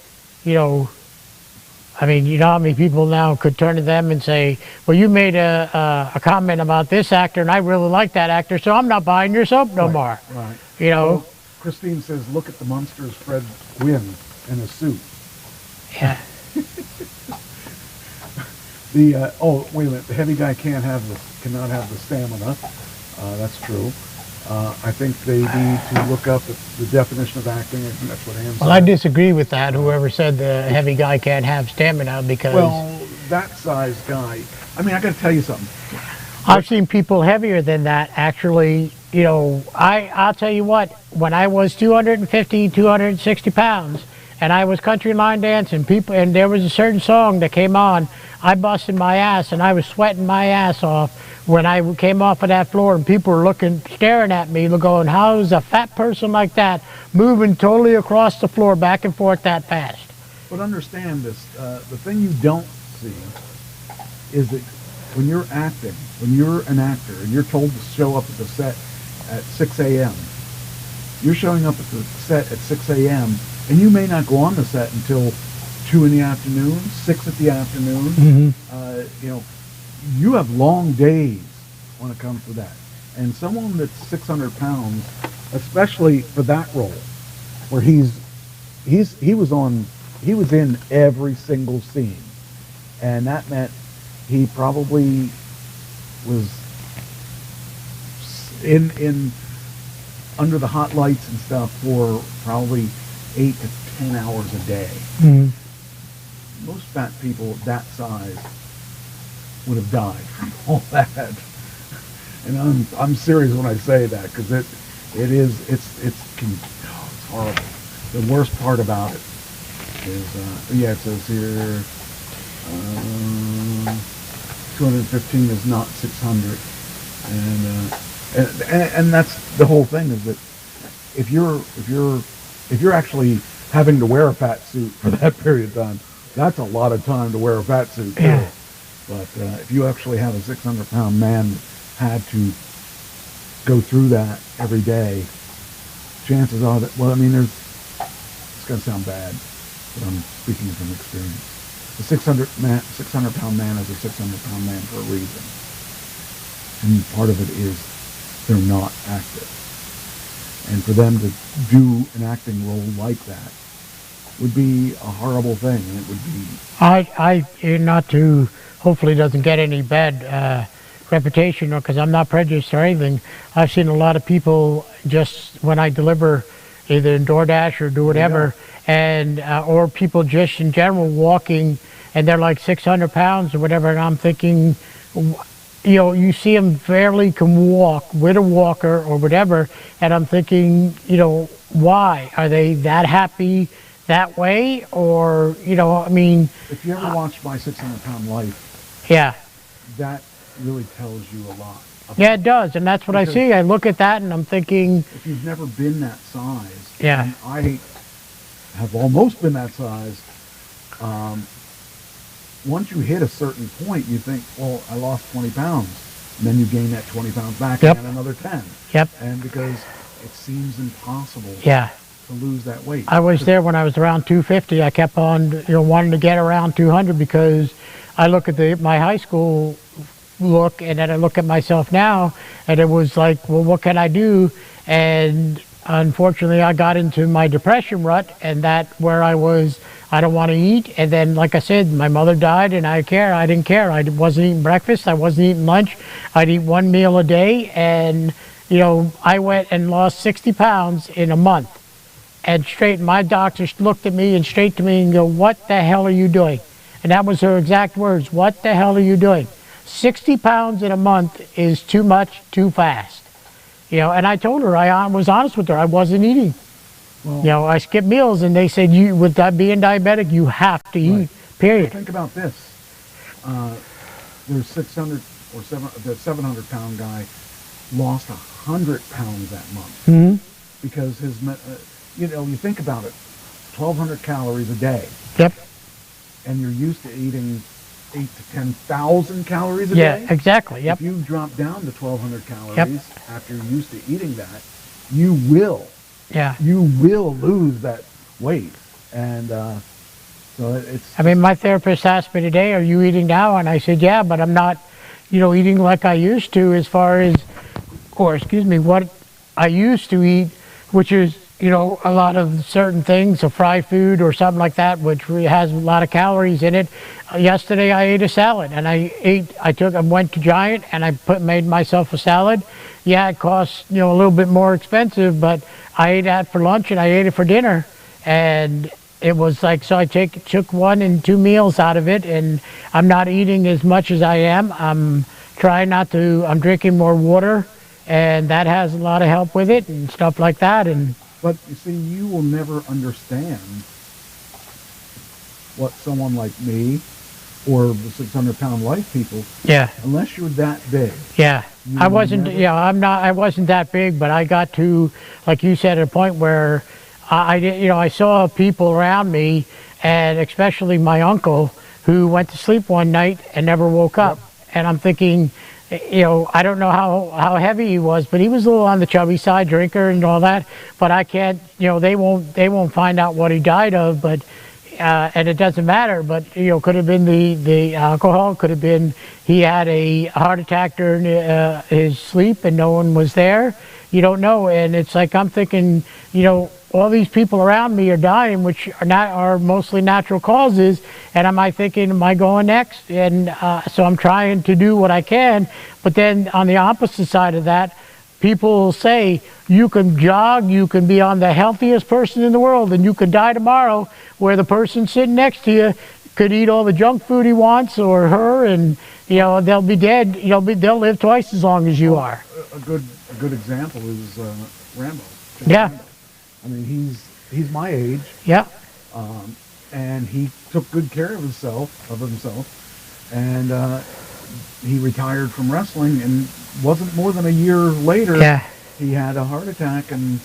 I mean, you know how many people now could turn to them and say, well, you made a comment about this actor, and I really like that actor, so I'm not buying your soap no more. Right. Well, Christine says, look at the Munsters Fred Gwynn in a suit. Yeah. Oh, wait a minute. The heavy guy cannot have the stamina. That's true. I think they need to look up the definition of acting. I think that's what Ann said. Well, I disagree with that. Whoever said the heavy guy can't have stamina because... Well, that size guy. I mean, I got to tell you something. I've seen people heavier than that actually. I'll tell you what. When I was 250, 260 pounds, and I was country line dancing, and there was a certain song that came on, I busted my ass, and I was sweating my ass off when I came off of that floor, and people were staring at me, going, how is a fat person like that moving totally across the floor back and forth that fast? But understand this, the thing you don't see is that when you're acting, when you're an actor, and you're told to show up at the set at 6 a.m., you're showing up at the set at 6 a.m., and you may not go on the set until 2 in the afternoon, 6 at the afternoon. Mm-hmm. You have long days when it comes to that. And someone that's 600 pounds, especially for that role, where he was in every single scene. And that meant he probably was in under the hot lights and stuff for probably 8 to 10 hours a day. Mm-hmm. Most fat people that size would have died from all that. And I'm serious when I say that, because it's horrible. The worst part about it is, it says here, 215 is not 600, and that's the whole thing, is that if you're actually having to wear a fat suit for that period of time, that's a lot of time to wear a fat suit too. Yeah. But if you actually have a 600-pound man had to go through that every day, chances are that, well, I mean, it's going to sound bad, but I'm speaking from experience. The 600-pound man is a 600-pound man for a reason. And part of it is they're not active. And for them to do an acting role like that would be a horrible thing. And it would be... not to, hopefully doesn't get any bad reputation, because I'm not prejudiced or anything. I've seen a lot of people just when I deliver either in DoorDash or do whatever, and or people just in general walking, and they're like 600 pounds or whatever, and I'm thinking, you see them barely can walk with a walker or whatever, and I'm thinking, why? Are they that happy that way? Or, I mean... If you ever watch My 600-Pound Life, yeah, that really tells you a lot. Yeah, it does, and that's what I see. I look at that and I'm thinking... If you've never been that size, yeah, and I have almost been that size, once you hit a certain point, you think, well, I lost 20 pounds. And then you gain that 20 pounds back Yep. and another 10. Yep. And because it seems impossible Yeah. to lose that weight. I was there when I was around 250. I kept on, wanting to get around 200 because I look at my high school look, and then I look at myself now, and it was like, well, what can I do? And unfortunately, I got into my depression rut, and that where I don't want to eat. And then, like I said, my mother died, and I didn't care. I wasn't eating breakfast. I wasn't eating lunch. I'd eat one meal a day, and I went and lost 60 pounds in a month. And my doctor looked at me and straight to me and go, "What the hell are you doing?" And that was her exact words. "What the hell are you doing? 60 pounds in a month is too much, too fast." And I told her, I was honest with her, I wasn't eating. Well, I skip meals, and they said you, with that being diabetic, you have to eat. right. Period. Think about this. There's 600 or 700-pound guy lost 100 pounds that month Hmm. because you think about it, 1,200 calories a day, Yep. and you're used to eating 8 to 10,000 calories a Yeah. day. Exactly. Yep. If you drop down to 1,200 calories Yep. after you're used to eating that, you will Yeah. lose that weight, and so it's. I mean, my therapist asked me today, "Are you eating now?" And I said, "Yeah, but I'm not, eating like I used to, as far as, or excuse me, what I used to eat, which is, a lot of certain things, a fried food or something like that, which has a lot of calories in it. Yesterday I ate a salad, and I went to Giant and I made myself a salad. Yeah, it costs, a little bit more expensive, but I ate that for lunch and I ate it for dinner, and it was like, so I took 1 and 2 meals out of it, and I'm not eating as much as I am. I'm drinking more water, and that has a lot of help with it and stuff like that. And But you see, you will never understand what someone like me or the 600-pound life people, yeah, unless you're that big. yeah. You I will wasn't, never- I wasn't that big, but I got to, like you said, at a point where I saw people around me, and especially my uncle, who went to sleep one night and never woke up. And I'm thinking, I don't know how heavy he was, but he was a little on the chubby side, drinker and all that. But I can't, they won't find out what he died of, but and it doesn't matter. But could have been the alcohol, could have been he had a heart attack during his sleep and no one was there. You don't know, and it's like I'm thinking, all these people around me are dying, which are mostly natural causes, and am I thinking, am I going next? And so I'm trying to do what I can, but then on the opposite side of that, people will say, you can jog, you can be on the healthiest person in the world, and you could die tomorrow, where the person sitting next to you could eat all the junk food he wants, or her, and they'll be dead. They'll live twice as long as you are. A good example is Rambo. Jack Yeah. Rambo. I mean, he's my age, Yeah. and he took good care of himself, and he retired from wrestling, and wasn't more than a year later, Yeah. he had a heart attack, and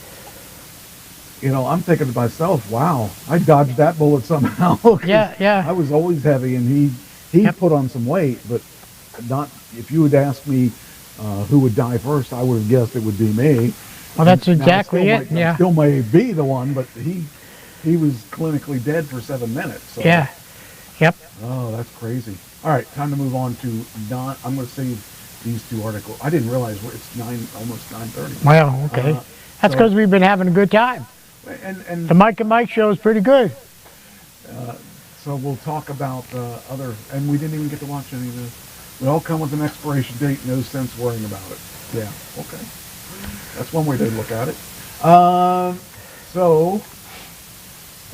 I'm thinking to myself, wow, I dodged that bullet somehow. 'cause Yeah. I was always heavy, and he Yep. put on some weight, but not. If you had asked me who would die first, I would have guessed it would be me. Well, that's Now, I exactly still it. might- I Yeah. still may be the one, but he was clinically dead for 7 minutes. So, Yeah. Yep. Oh, that's crazy. All right, time to move on to I'm going to save these 2 articles. I didn't realize it's almost 9:30. Well, okay. That's so- because we've been having a good time. And The Mike and Mike show is pretty good. so we'll talk about other. And we didn't even get to watch any of this. We all come with an expiration date. No sense worrying about it. Yeah. Okay. That's one way to look at it. So,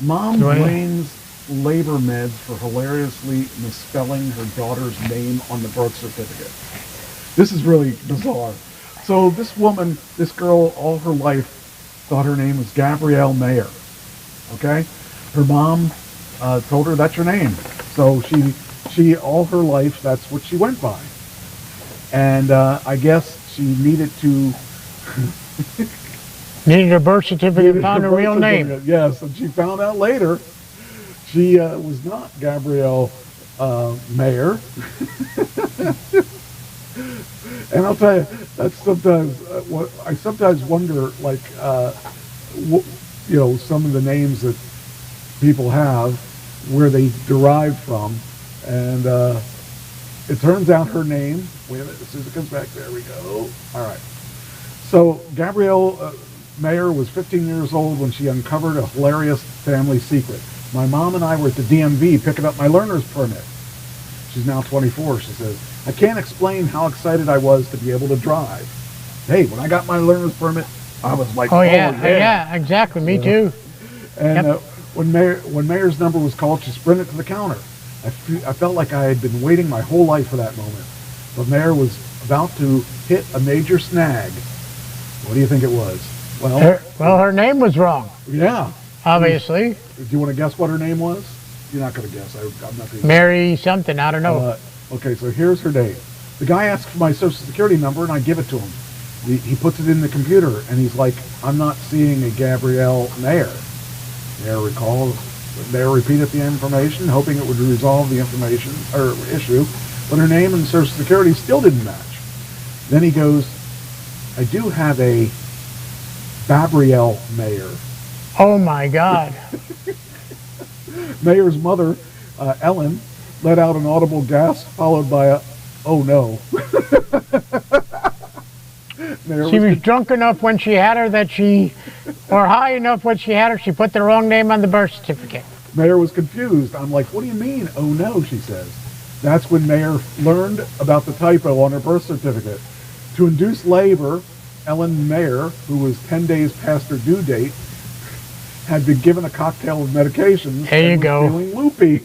mom Go ahead. blames labor meds for hilariously misspelling her daughter's name on the birth certificate. This is really bizarre. So this girl, all her life, thought her name was Gabrielle Mayer. Okay? Her mom told her that's her name. So she all her life, that's what she went by. And I guess she needed to Needed a birth certificate, found her birth real name. certificate. Yes, and she found out later she was not Gabrielle Mayer. And I'll tell you, that's sometimes what I sometimes wonder, like some of the names that people have, where they derive from, and it turns out her name. Wait a minute, as soon as it comes back, there we go. All right. So Gabrielle Mayer was 15 years old when she uncovered a hilarious family secret. My mom and I were at the DMV picking up my learner's permit. She's now 24, she says. I can't explain how excited I was to be able to drive. Hey, when I got my learner's permit, I was like, Oh yeah, exactly. Me too. And Yep. when Mayer's number was called, she sprinted to the counter. I felt like I had been waiting my whole life for that moment. But Mayer was about to hit a major snag. What do you think it was? Her name was wrong, yeah. obviously. Do you want to guess what her name was? You're not going to guess. I'm not going to. Mary something, I don't know. Okay, so here's her name. The guy asks for my social security number, and I give it to him. He puts it in the computer, and he's like, I'm not seeing a Gabrielle Mayer. Mayer repeated the information, hoping it would resolve the information or issue, but her name and social security still didn't match. Then he goes, I do have a Gabrielle Mayer. Oh my God. Mayer's mother, Ellen, let out an audible gasp followed by a, oh no. She was drunk enough when she had her or high enough when she had her, she put the wrong name on the birth certificate. Mayer was confused. I'm like, what do you mean, oh no, she says. That's when Mayer learned about the typo on her birth certificate. To induce labor, Ellen Mayer, who was 10 days past her due date, had been given a cocktail of medications. There you and was go. feeling loopy.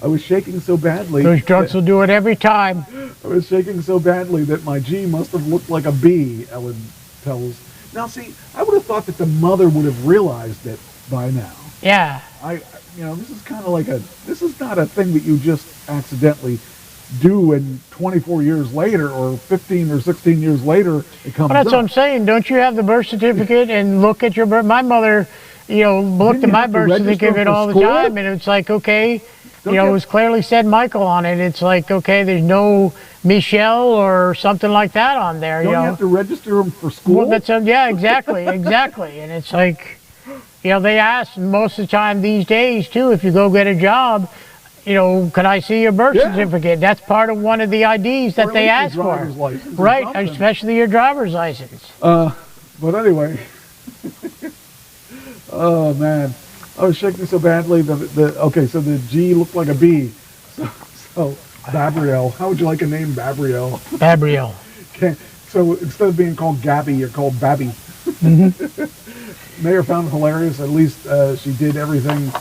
I was shaking so badly. Those drunks will do it every time. I was shaking so badly that my G must have looked like a B, Ellen tells. Now, see, I would have thought that the mother would have realized it by now. Yeah. This is kind of like this is not a thing that you just accidentally do and 24 years later or 15 or 16 years later it comes Well, that's up. what I'm saying. Don't you have the birth certificate and look at your birth? My mother, looked at my birth certificate all the time, and it's like, okay, it was clearly said Michael on it. It's like, okay, there's no Michelle or something like that on there. Don't you have to register them for school? Well, yeah, exactly, exactly. And it's like, they ask most of the time these days too, if you go get a job, can I see your birth certificate? That's part of one of the IDs that they ask for. Right, especially your driver's license. But anyway, oh man, I was shaking so badly that okay, so the G looked like a B. So Gabrielle, how would you like a name, Gabrielle? Gabrielle. Okay, so instead of being called Gabby, you're called Babby. Mm-hmm. Mayor found it hilarious. At least she did everything.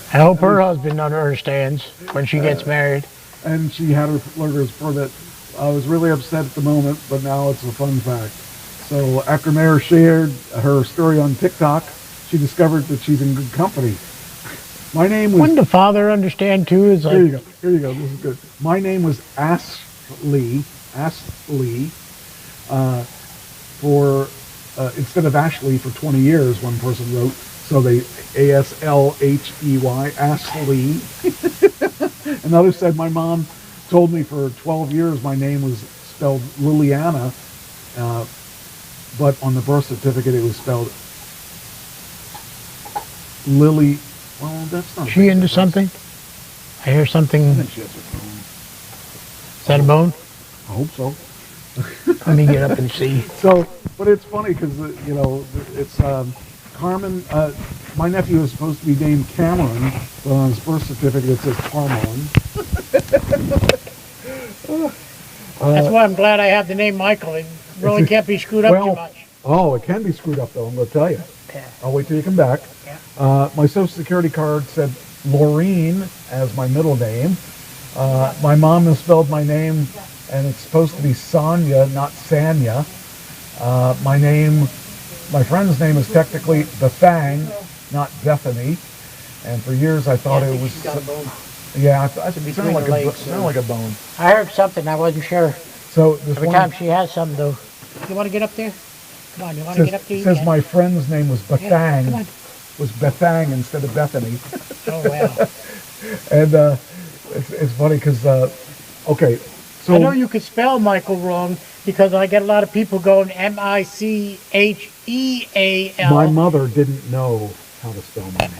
I hope her husband understands when she gets married. And she had her flirters for that. I was really upset at the moment, but now it's a fun fact. So after Mayor shared her story on TikTok, she discovered that she's in good company. My name was... Wouldn't the father understand too? It's like, Here you go. Here you go. This is good. My name was Ashley. Instead of Ashley for 20 years, one person wrote. So they A-S-L-H-E-Y, Ashley. Another said, my mom told me for 12 years my name was spelled Liliana, but on the birth certificate it was spelled Lily. Well, that's not. She into something? I hear something. I think she has her phone. Is that a bone? I hope so. Let me get up and see. So, but it's funny because, it's Carmen. My nephew is supposed to be named Cameron, but on his birth certificate it says Carmon. That's why I'm glad I have the name Michael. It really can't be screwed up too much. Oh, it can be screwed up though, I'm going to tell you. Yeah. I'll wait till you come back. Yeah. My social security card said Laureen as my middle name. My mom misspelled my name, and it's supposed to be Sonia, not Sanya. My friend's name is technically Bethang, not Bethany. And for years I thought it was... Yeah, I sounded like a bone. I heard something, I wasn't sure. So Every time she has something though. You want to get up there? Come on, you want to get up there? It says my friend's name was Bethang. Yeah, come on. Was Bethang instead of Bethany. Oh, wow. And it's funny because, okay, so... I know you could spell Michael wrong because I get a lot of people going M-I-C-H-E-A-L. My mother didn't know how to spell my name.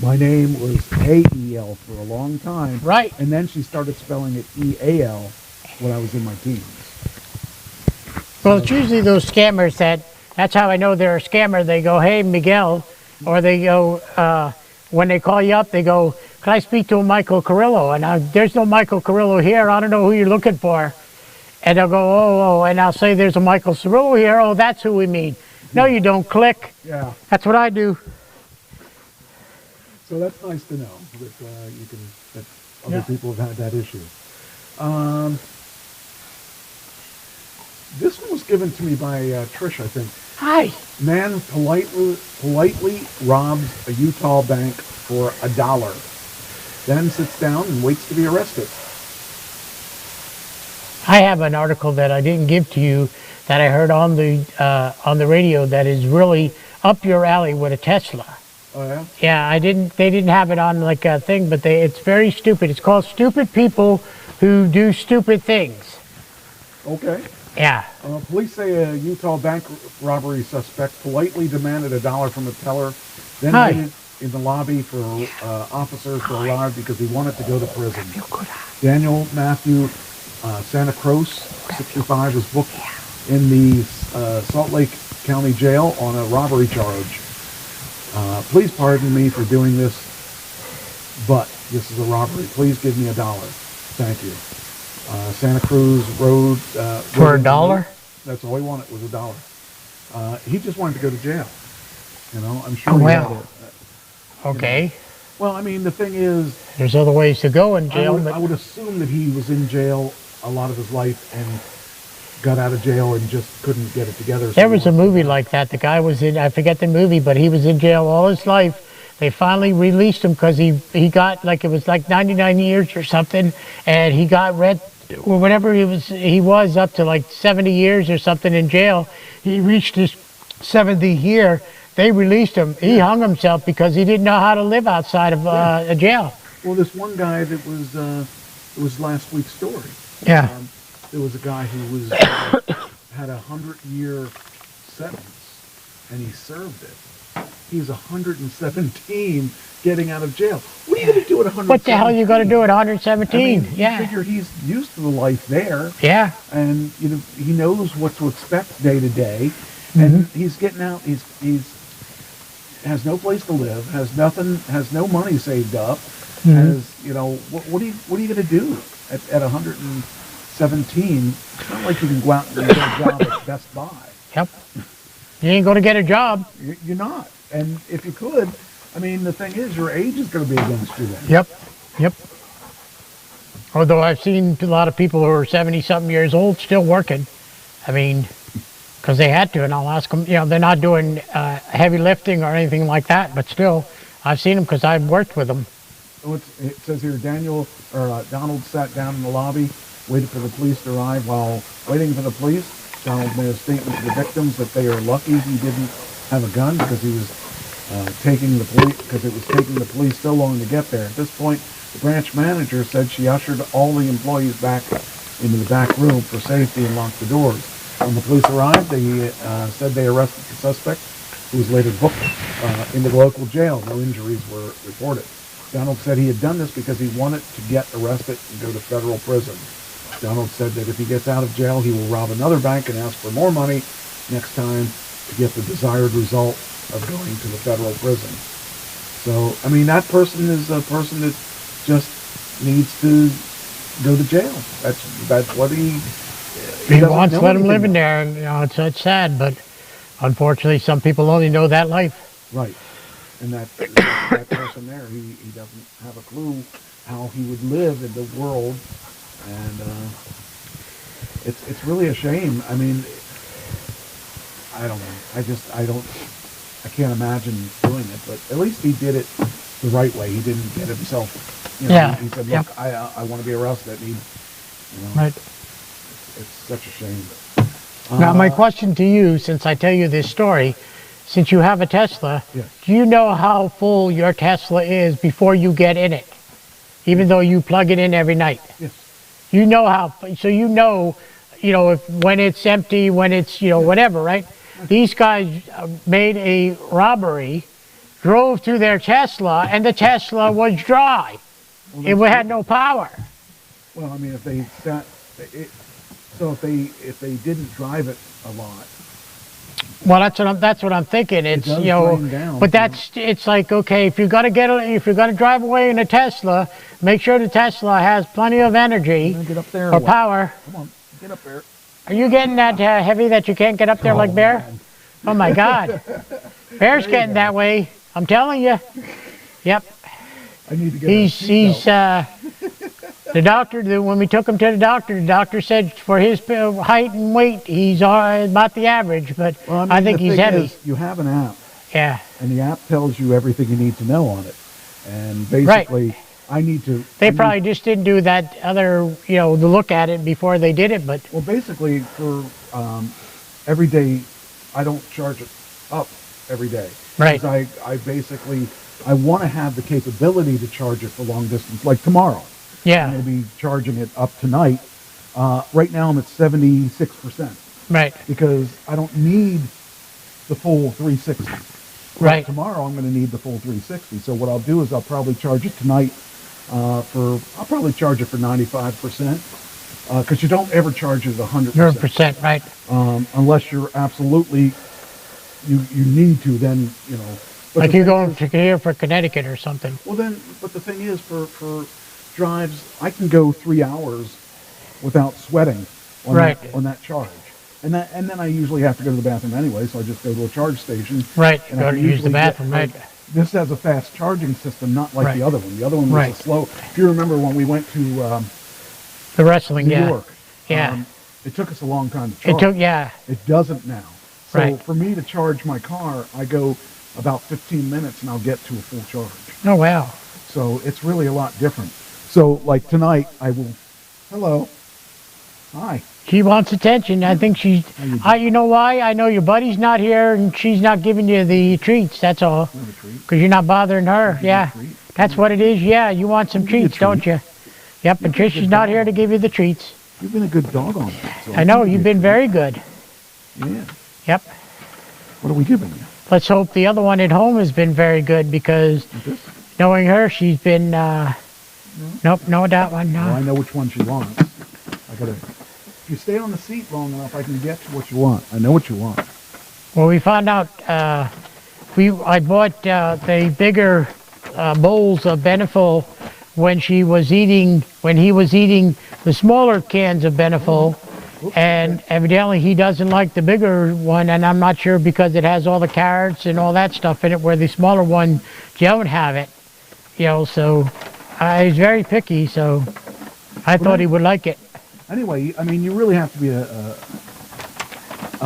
My name was A-E-L for a long time. Right. And then she started spelling it E-A-L when I was in my teens. Well, it's usually those scammers that's how I know they're a scammer. They go, hey, Miguel, or they go, when they call you up, they go, can I speak to a Michael Carrillo? And there's no Michael Carrillo here. I don't know who you're looking for. And they'll go, oh, and I'll say there's a Michael Cirillo here. Oh, that's who we mean. No, you don't. Click. Yeah. That's what I do. So that's nice to know that other people have had that issue. This one was given to me by Trish, I think. Hi. Man politely robs a Utah bank for $1, then sits down and waits to be arrested. I have an article that I didn't give to you that I heard on the radio that is really up your alley with a Tesla. Oh yeah? Yeah, I didn't. They didn't have it on like a thing, but it's very stupid. It's called "Stupid People Who Do Stupid Things." Okay. Yeah. Police say a Utah bank robbery suspect politely demanded $1 from a teller, then Hi. waited in the lobby for officers to arrive because he wanted to go to prison. Daniel Matthew Santa Cruz, 65, was booked in the Salt Lake County Jail on a robbery charge. Please pardon me for doing this, but this is a robbery. Please give me $1. Thank you. Santa Cruz Road. For $1? That's all he wanted was $1. He just wanted to go to jail. You know, I'm sure Oh, he well. had it. Okay. Well, I mean, the thing is, There's other ways to go in jail, I would assume that he was in jail a lot of his life and got out of jail and just couldn't get it together. So there he was a wants to- movie like that. The guy was in, I forget the movie, but he was in jail all his life. They finally released him because he got like, it was like 99 years or something, and he got or whatever he was up to like 70 years or something in jail. He reached his 70th year. They released him. He hung himself because he didn't know how to live outside of a jail. Well, this one guy that was it was last week's story. Yeah. There was a guy who was had a 100-year sentence, and he served it. He's 117 getting out of jail. What are you going to do at 117? What the hell are you going to do at 117? I mean, Yeah. You figure he's used to the life there, Yeah. and you know he knows what to expect day to day, and he's getting out. He's has no place to live, has nothing, has no money saved up, has what are you going to do at 117? It's not like you can go out and get a job at Best Buy. Yep. You ain't going to get a job. You're not, and if you could, I mean, the thing is, your age is going to be against you then. Yep. Yep. Although I've seen a lot of people who are 70-something years old still working. I mean, because they had to, and I'll ask them, they're not doing heavy lifting or anything like that, but still, I've seen them because I've worked with them. So it says here, Donald sat down in the lobby, waited for the police to arrive. While waiting for the police, Donald made a statement to the victims that they are lucky he didn't have a gun because he was it was taking the police so long to get there. At this point, the branch manager said she ushered all the employees back into the back room for safety and locked the doors. When the police arrived, they said they arrested the suspect, who was later booked into the local jail. No injuries were reported. Donald said he had done this because he wanted to get arrested and go to federal prison. Donald said that if he gets out of jail, he will rob another bank and ask for more money next time to get the desired result of going to the federal prison. So, I mean, that person is a person that just needs to go to jail. That's what he wants to let them live in there, and it's sad, but unfortunately, some people only know that life. Right. And that person there, he doesn't have a clue how he would live in the world, and it's really a shame. I mean, I don't know. I can't imagine doing it, but at least he did it the right way. He didn't get himself, Yeah. He said, look, I want to be arrested. Right. It's such a shame. Now, my question to you, since I tell you this story, since you have a Tesla, Yes. do you know how full your Tesla is before you get in it? Even though you plug it in every night? Yes. You know how, so when it's empty, when it's, whatever, right? These guys made a robbery, drove to their Tesla, and the Tesla was dry. It had no power. Well, I mean, if they didn't drive it a lot. Well, that's what I'm thinking. It's does drain down. but it's like, okay, if you're gonna drive away in a Tesla, make sure the Tesla has plenty of energy Get up there. or power. Come on, get up there. Are you getting that heavy that you can't get up there like Bear? Man. Oh my God, Bear's getting that way. I'm telling you. Yep. I need to get He's When we took him to the doctor said for his height and weight, he's about the average, but Well, I think the he's thing heavy. is, you have an app, Yeah. and the app tells you everything you need to know on it. And basically, I need to. They I need- probably just didn't do that other, to look at it before they did it, but Well, basically, for every day, I don't charge it up every day. Right. 'Cause I want to have the capability to charge it for long distance, like tomorrow. I'm yeah, going to be charging it up tonight. Right now, I'm at 76% right, because I don't need the full 360. Well, right. tomorrow, I'm going to need the full 360. So what I'll do is I'll probably charge it tonight I'll probably charge it for 95%. Because you don't ever charge it 100%. 100%, right. Unless you're absolutely, you need to, then, But Like the you're thing going is- to here for Connecticut or something. Well then, but the thing is, for drives, I can go 3 hours without sweating on Right. that charge. And then I usually have to go to the bathroom anyway, so I just go to a charge station. Right, and go I to can use the usually bathroom, right. This has a fast charging system, not like Right. the other one. The other one was Right. a slow. If you remember when we went to The wrestling, New yeah. York, Yeah. it took us a long time to charge. It took, yeah, It doesn't now. So Right. for me to charge my car, I go about 15 minutes and I'll get to a full charge. oh wow. So it's really a lot different. So like tonight, I will. Hello. Hi. She wants attention. I think she's, you doing? you know why? I know your buddy's not here and she's not giving you the treats, that's all. Have a treat. Because you're not bothering her, Give you a yeah. treat. That's what it is, yeah. You want some Give you a treats, don't treat. you? Yep, and You're a good Tricia's not dog. here to give you the treats. You've been a good dog on that. So I know, I'll give you've you been a very good. treat. Yeah. Yep. What are we giving you? Let's hope the other one at home has been very good because This? knowing her, she's been, nope, no, that one, Well, I no. know which one she wants. I gotta. If you stay on the seat long enough, I can get to what you want. I know what you want. Well, we found out, I bought the bigger bowls of Beneful when he was eating the smaller cans of Beneful. And evidently he doesn't like the bigger one, and I'm not sure because it has all the carrots and all that stuff in it, where the smaller one don't have it. So he's very picky, so I thought he would like it. Anyway, I mean, you really have to be a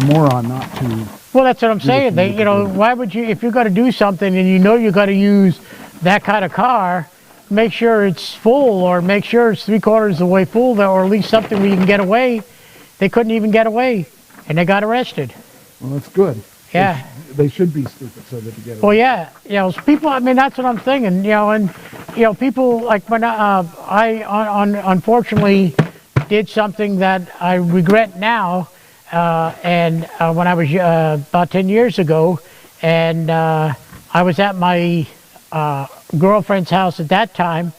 moron not to. Well, that's what I'm what saying. you They, need to do. why would you, if you're going to do something and you know you're going to use that kind of car, make sure it's full or make sure it's 3/4 of the way full, or at least something where you can get away. They couldn't even get away, and they got arrested. Well, that's good. Yeah. They should be stupid so that you get. Well, yeah, people. I mean, that's what I'm thinking. And people like when unfortunately did something that I regret now. And when I was about 10 years ago, and I was at my girlfriend's house at that time,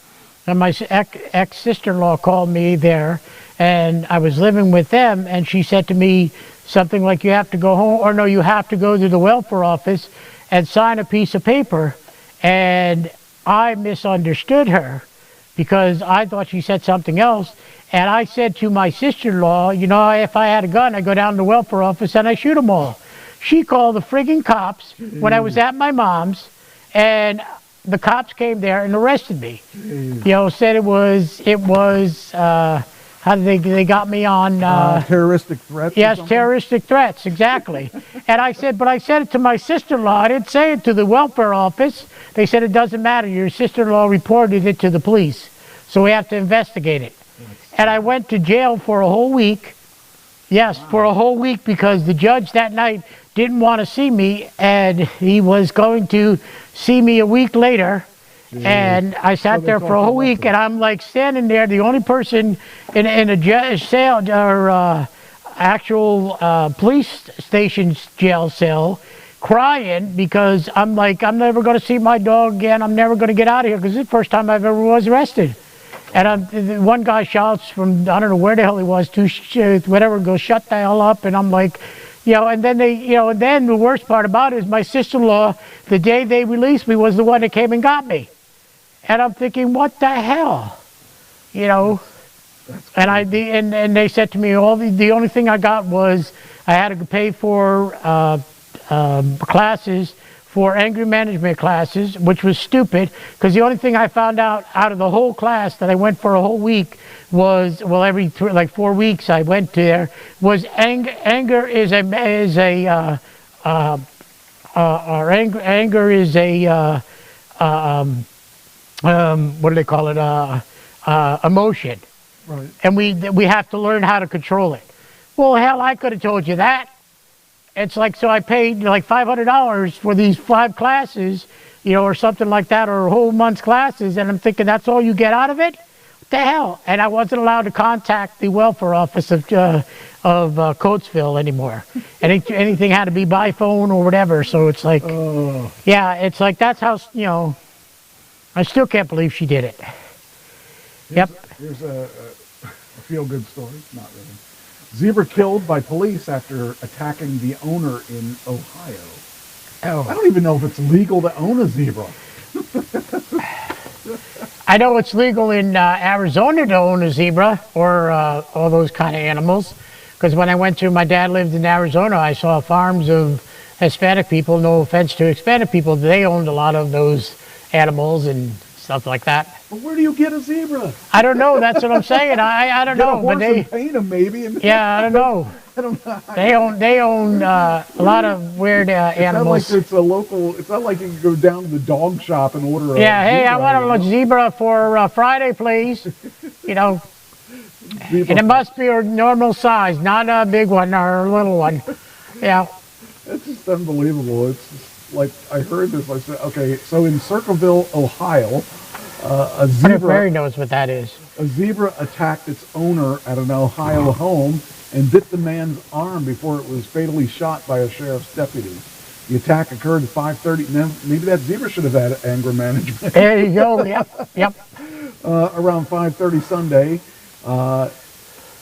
and my ex-sister-in-law called me there, and I was living with them, and she said to me something like, you have to go home, or no, you have to go to the welfare office and sign a piece of paper. And I misunderstood her because I thought she said something else. And I said to my sister-in-law, if I had a gun, I'd go down to the welfare office and I'd shoot them all. She called the friggin' cops when I was at my mom's, and the cops came there and arrested me. Said it was how did they got me on terroristic threats. or yes, something? terroristic threats, exactly. And I said it to my sister-in-law. I didn't say it to the welfare office. They said it doesn't matter. Your sister-in-law reported it to the police, so we have to investigate it. And I went to jail for a whole week. Yes, for a whole week, because the judge that night didn't want to see me, and he was going to see me a week later. And I sat they there thought for a you whole left week, it. and I'm like standing there, the only person in a cell or actual police station's jail cell, crying because I'm like, I'm never going to see my dog again. I'm never going to get out of here because it's the first time I've ever was arrested. And one guy shouts from, I don't know where the hell he was, whatever, goes, shut the hell up. And I'm like, and then and then the worst part about it is my sister-in-law, the day they released me, was the one that came and got me. And I'm thinking, what the hell? And they said to me, the only thing I got was I had to pay for classes for anger management classes, which was stupid because the only thing I found out of the whole class that I went for a whole week was, well, every like 4 weeks I went there, was anger is what do they call it, emotion. Right. And we have to learn how to control it. Well, hell, I could have told you that. It's like, so I paid like $500 for these 5 classes, or something like that, or a whole month's classes, and I'm thinking that's all you get out of it? What the hell? And I wasn't allowed to contact the welfare office of Coatesville anymore. Anything had to be by phone or whatever, so it's like, yeah, it's like, that's how, I still can't believe she did it. Here's a feel-good story, not really. Zebra killed by police after attacking the owner in Ohio. Oh. I don't even know if it's legal to own a zebra. I know it's legal in Arizona to own a zebra or all those kind of animals. Because when I went to, my dad lived in Arizona, I saw farms of Hispanic people, no offense to Hispanic people, they owned a lot of those animals and stuff like that. But where do you get a zebra? I don't know. That's what I'm saying. I don't Get know. a horse But they, and paint them, maybe. And yeah, I don't know. I don't know. They own a lot of weird animals. It's not like it's a local. It's not like you can go down to the dog shop and order. Yeah. Hey, I want zebra, a zebra for Friday, please. Zebra. And it must be a normal size, not a big one or a little one. Yeah. It's just unbelievable. It's just like, I heard this. I said, okay, so in Circleville, Ohio, a zebra. Mary knows what that is. A zebra attacked its owner at an Ohio home and bit the man's arm before it was fatally shot by a sheriff's deputy. The attack occurred at 5:30. Now, maybe that zebra should have had anger management. There you go. Yep. Around 5:30 Sunday,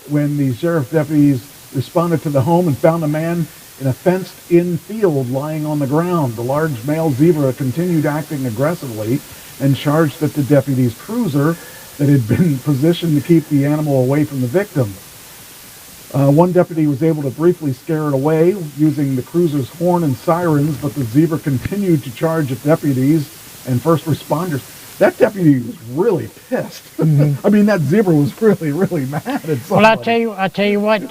when the sheriff's deputies responded to the home and found a man in a fenced-in field lying on the ground. The large male zebra continued acting aggressively and charged at the deputy's cruiser that had been positioned to keep the animal away from the victim. One deputy was able to briefly scare it away using the cruiser's horn and sirens, but the zebra continued to charge at deputies and first responders. That deputy was really pissed. I mean, that zebra was really, really mad at somebody. Well, I'll tell you what.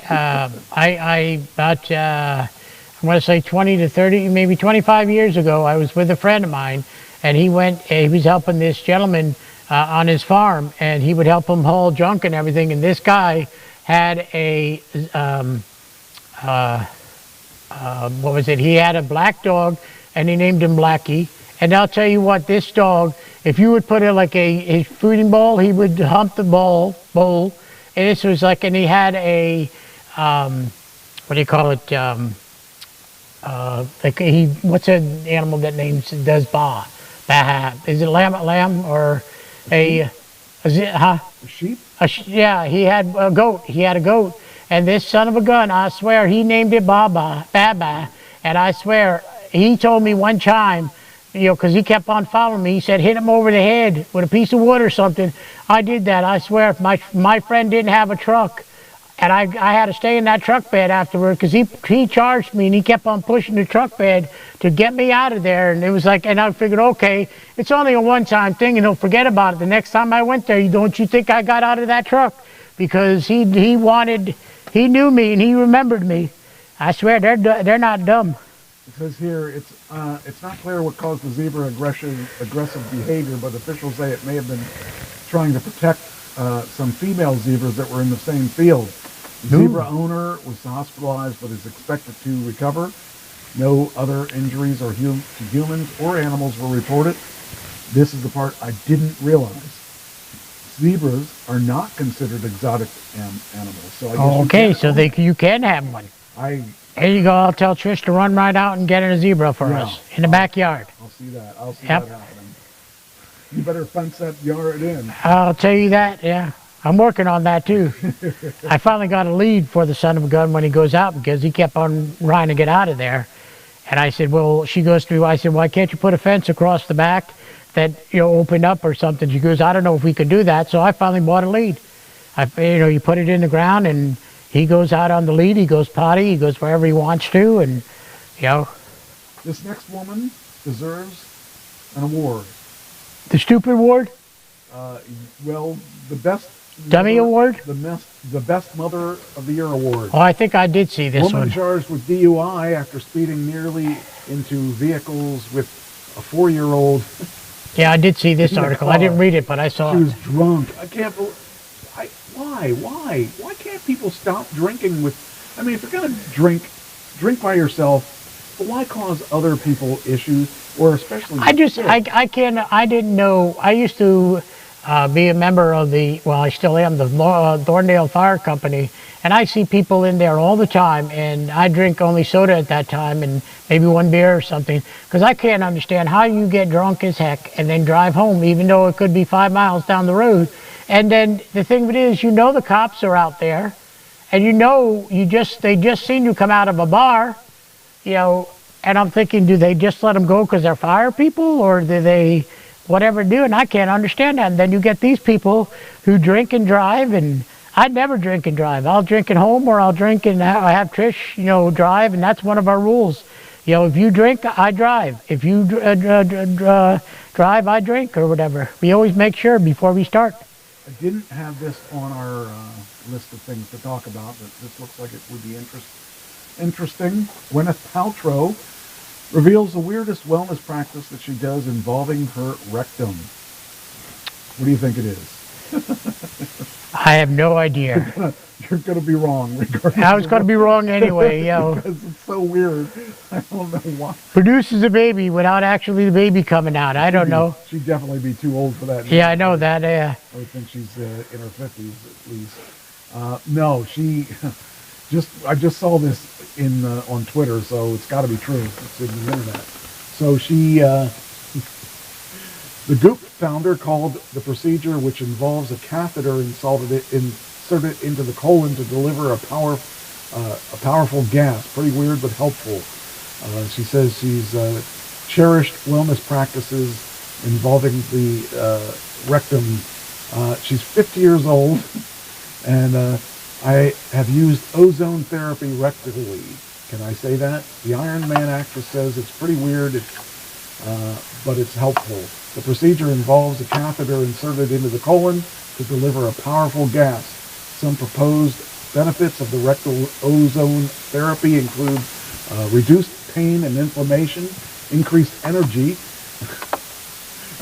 I'm going to say 20 to 30, maybe 25 years ago, I was with a friend of mine, and he was helping this gentleman on his farm, and he would help him haul junk and everything. And this guy had a what was it? He had a black dog, and he named him Blackie. And I'll tell you what, this dog, if you would put it like a feeding bowl, he would hump the bowl. And this was like, and he had a what do you call it? What's an animal that does bah? Is it lamb or a sheep? Yeah, he had a goat. And this son of a gun, I swear, he named it Baba. And I swear, he told me one time, because he kept on following me, he said, hit him over the head with a piece of wood or something. I did that. I swear, if my friend didn't have a truck, and I had to stay in that truck bed afterward because he charged me and he kept on pushing the truck bed to get me out of there. And it was like, and I figured, okay, it's only a one-time thing and he'll forget about it. The next time I went there, don't you think I got out of that truck? Because he knew me and he remembered me. I swear, they're not dumb. It says here, it's not clear what caused the zebra aggressive behavior, but officials say it may have been trying to protect some female zebras that were in the same field. The zebra owner was hospitalized but is expected to recover. No other injuries to humans or animals were reported. This is the part I didn't realize. Zebras are not considered exotic animals. So I guess you can have one. There you go. I'll tell Trish to run right out and get a zebra for us in the backyard. I'll see that. I'll see that happening. You better fence that yard in. I'll tell you that, yeah. I'm working on that too. I finally got a lead for the son of a gun when he goes out because he kept on trying to get out of there. And I said, well, she goes to me, I said, why can't you put a fence across the back that, open up or something? She goes, I don't know if we could do that. So I finally bought a lead. You put it in the ground and he goes out on the lead. He goes potty. He goes wherever he wants to. And, This next woman deserves an award. The stupid award? Well, the best Dummy mother- award? the best mother of the year award. Oh, I think I did see this Woman one. charged with DUI after speeding nearly into vehicles with a 4-year-old. Yeah, I did see this In the article. I didn't car. read it, but I saw She it. was drunk. I can't believe. Why can't people stop drinking with? I mean, if you're gonna drink by yourself. But why cause other people issues, or especially? I just, kids? I can't, I didn't know. I used to be a member of well, I still am, the Thorndale Fire Company, and I see people in there all the time, and I drink only soda at that time and maybe one beer or something, because I can't understand how you get drunk as heck and then drive home, even though it could be 5 miles down the road. And then the thing of it is, the cops are out there, and they just seen you come out of a bar, and I'm thinking, do they just let them go because they're fire people, or do they whatever do? And I can't understand that. And then you get these people who drink and drive, and I never drink and drive. I'll drink at home, or I'll drink and have Trish, drive, and that's one of our rules. If you drink, I drive. If you drive, I drink, or whatever. We always make sure before we start. I didn't have this on our list of things to talk about, but this looks like it would be interesting. Gwyneth Paltrow reveals the weirdest wellness practice that she does involving her rectum. What do you think it is? I have no idea. You're going to be wrong regarding. I was going to be wrong anyway. Because it's so weird. I don't know why. Produces a baby without actually the baby coming out. I don't know. She'd definitely be too old for that. Yeah, I know that. I would think she's in her 50s at least. No, she I just saw this on Twitter, so it's got to be true. It's in the internet. So she, the Goop founder called the procedure, which involves a catheter inserted into the colon to deliver a powerful gas. Pretty weird, but helpful. She says she's cherished wellness practices involving the rectum. She's 50 years old, and I have used ozone therapy rectally. Can I say that? The Iron Man actress says it's pretty weird, but it's helpful. The procedure involves a catheter inserted into the colon to deliver a powerful gas. Some proposed benefits of the rectal ozone therapy include reduced pain and inflammation, increased energy,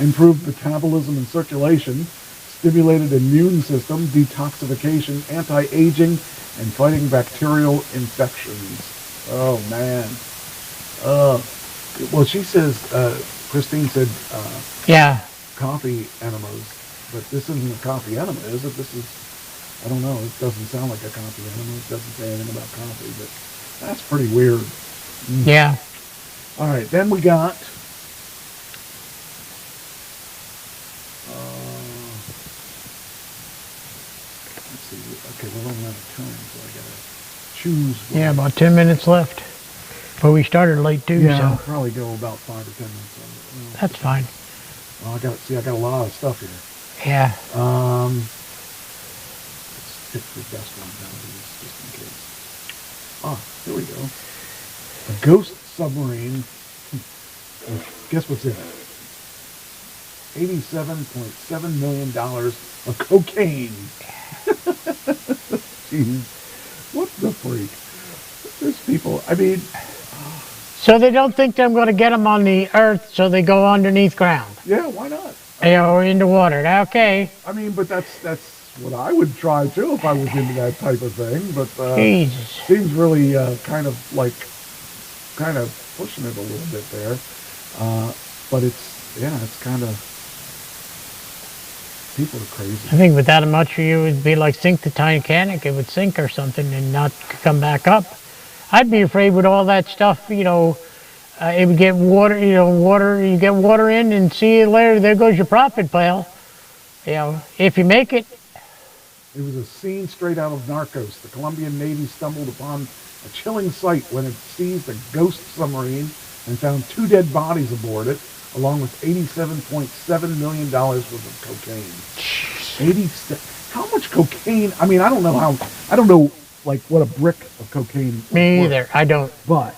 improved metabolism and circulation, stimulated immune system, detoxification, anti-aging, and fighting bacterial infections. Oh, man. Well, she says, Christine said, Yeah. coffee enemas, but this isn't a coffee enema, is it? This is, I don't know, it doesn't sound like a coffee enema. It doesn't say anything about coffee, but that's pretty weird. Yeah. All right, then we got, let's see, okay, we're running out of time, so I gotta choose. Yeah, about 10 minutes left. But we started late too, Yeah, I'll so probably go about 5 or 10 minutes on it. that's fine. Well, I got a lot of stuff here. Yeah. Let's pick the best ones out of these, just in case. Ah, here we go. A ghost submarine. Guess what's in it? $87.7 million of cocaine. Jeez. What the freak? There's people, I mean, So they don't think I'm going to get them on the earth, so they go underneath ground, yeah, why not? or into water. Okay. I mean, but that's what I would try too if I was into that type of thing. But Jesus. seems really kind of pushing it a little bit there. But it's kind of, people are crazy. I think with that much for you, it'd be like sink the Titanic. It would sink or something and not come back up. I'd be afraid with all that stuff, it would get water, you get water in and see you later, there goes your profit, pal. If you make it. It was a scene straight out of Narcos. The Colombian Navy stumbled upon a chilling sight when it seized a ghost submarine and found 2 dead bodies aboard it, along with $87.7 million worth of cocaine. 87. How much cocaine? I mean, I don't know like what a brick of cocaine is Me worth. either. I don't. But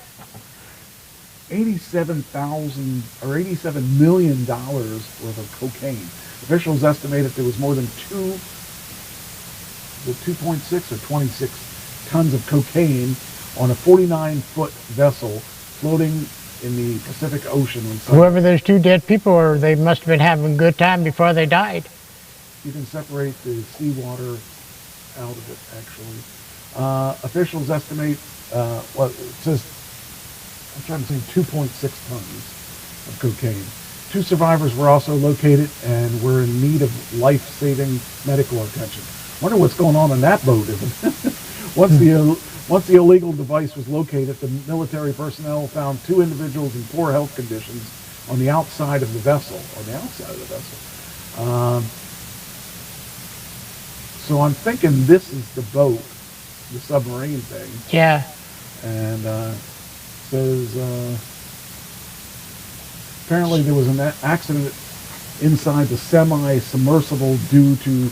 $87,000 or $87 million worth of cocaine. Officials estimated there was more than 2.6 or 26 tons of cocaine on a 49-foot vessel floating in the Pacific Ocean. Whoever those two dead people were, they must have been having a good time before they died. You can separate the seawater out of it, actually. Officials estimate, well, it says, I'm trying to say 2.6 tons of cocaine. 2 survivors were also located and were in need of life-saving medical attention. Wonder what's going on in that boat. Once the illegal device was located, the military personnel found 2 individuals in poor health conditions on the outside of the vessel. So I'm thinking this is the boat, the submarine thing. Yeah. And says apparently there was an accident inside the semi-submersible due to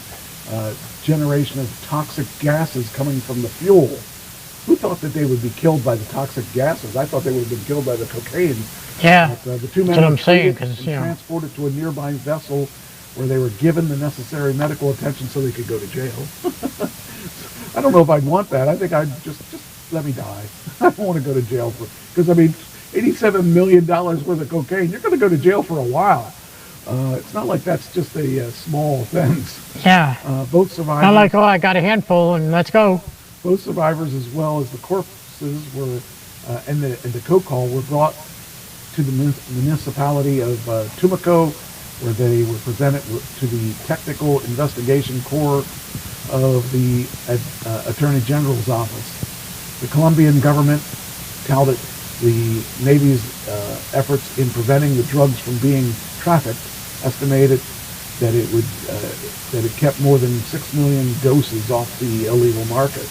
generation of toxic gases coming from the fuel. Who thought that they would be killed by the toxic gases? I thought they would have been killed by the cocaine. Yeah. But, the 2 men That's what I'm were saying, treated 'cause, and you know. transported to a nearby vessel where they were given the necessary medical attention so they could go to jail. I don't know if I'd want that. I think I'd just let me die. I don't want to go to jail because I mean, $87 million worth of cocaine. You're going to go to jail for a while. It's not like that's just a small offense. Yeah. Both survivors. Not like, oh, I got a handful and let's go. Both survivors, as well as the corpses, were and the coke hall were brought to the municipality of Tumaco, where they were presented to the Technical Investigation Corps of the Attorney General's office. The Colombian government touted the Navy's efforts in preventing the drugs from being trafficked, estimated that it would that it kept more than 6 million doses off the illegal market.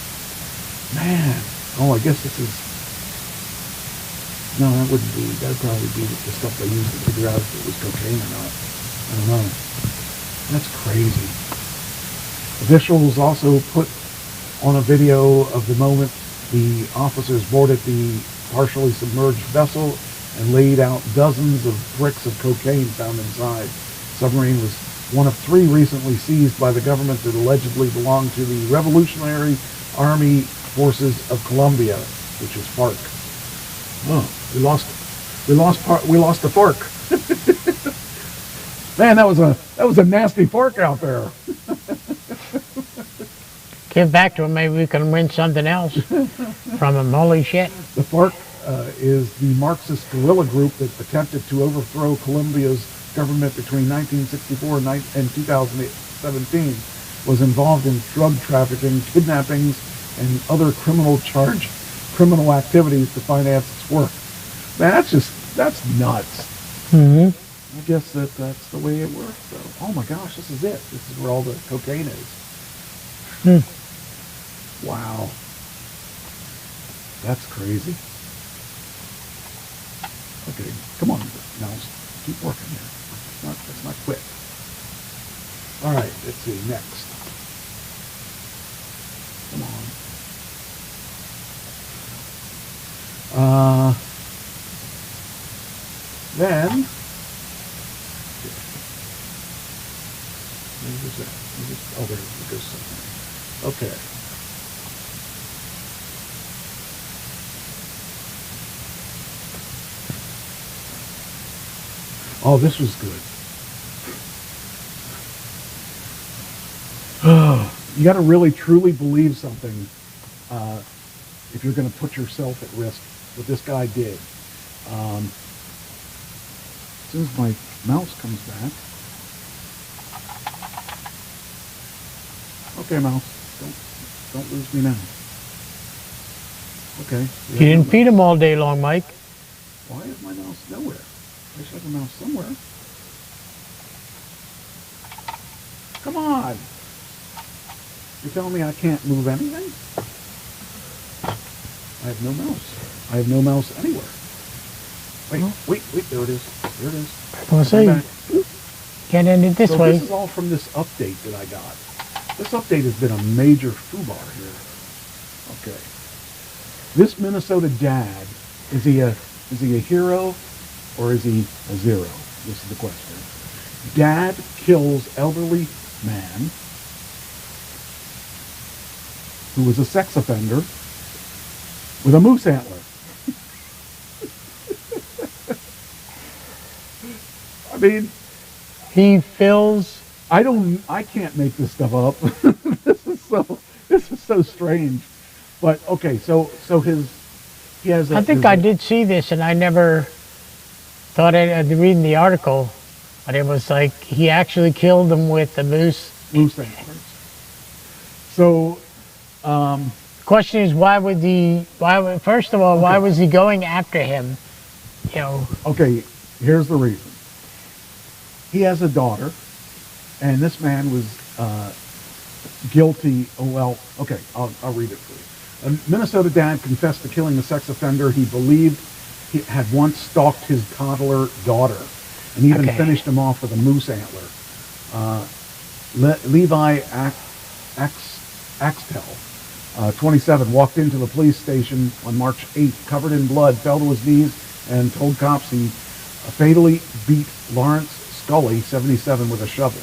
Man, oh, I guess this is. No, that wouldn't be. That'd probably be the stuff they used to figure out if it was cocaine or not. I don't know. That's crazy. Officials also put on a video of the moment the officers boarded the partially submerged vessel and laid out dozens of bricks of cocaine found inside. The submarine was one of 3 recently seized by the government that allegedly belonged to the Revolutionary Army Forces of Colombia, which is FARC. Oh, we lost the FARC. Man, that was a nasty FARC out there. Give back to them, maybe we can win something else from them. Holy shit. The FARC is the Marxist guerrilla group that attempted to overthrow Colombia's government between 1964 and 2017, was involved in drug trafficking, kidnappings, and other criminal activities to finance its work. Man, that's nuts. Mm-hmm. I guess that's the way it works, though. Oh my gosh, this is it. This is where all the cocaine is. Wow. That's crazy. Okay, come on, Mouse. Keep working here. Let's not quit. All right, let's see, next. Come on. Then, where's that? Oh, there it goes somewhere. Okay. Oh, this was good. You got to really, truly believe something if you're going to put yourself at risk. What this guy did. As soon as my mouse comes back. Okay, mouse. Don't lose me now. Okay. You didn't feed them all day long, Mike. Why is my mouse nowhere? I should have a mouse somewhere. Come on. You're telling me I can't move anything? I have no mouse. I have no mouse anywhere. Wait, there it is. There it is. We'll see. Back. Get in it this So way. this is all from this update that I got. This update has been a major foobar here. Okay. This Minnesota dad, is he a Is he a hero or is he a zero? This is the question. Dad kills elderly man who was a sex offender with a moose antler. I mean, He fills. I can't make this stuff up. This is so strange. But okay, so he has I think I did see this, and I never thought reading the article, but it was like he actually killed them with the moose. moose antlers. So, Question is, why would he? First of all, why was he going after him? You know, okay, here's the reason. He has a daughter, and this man was guilty. Oh, well, okay, I'll read it for you. A Minnesota dad confessed to killing a sex offender he believed he had once stalked his toddler daughter, and even Okay. finished him off with a moose antler. Levi Axtell, 27, walked into the police station on March 8th, covered in blood, fell to his knees, and told cops he fatally beat Lawrence Scully, 77, with a shovel.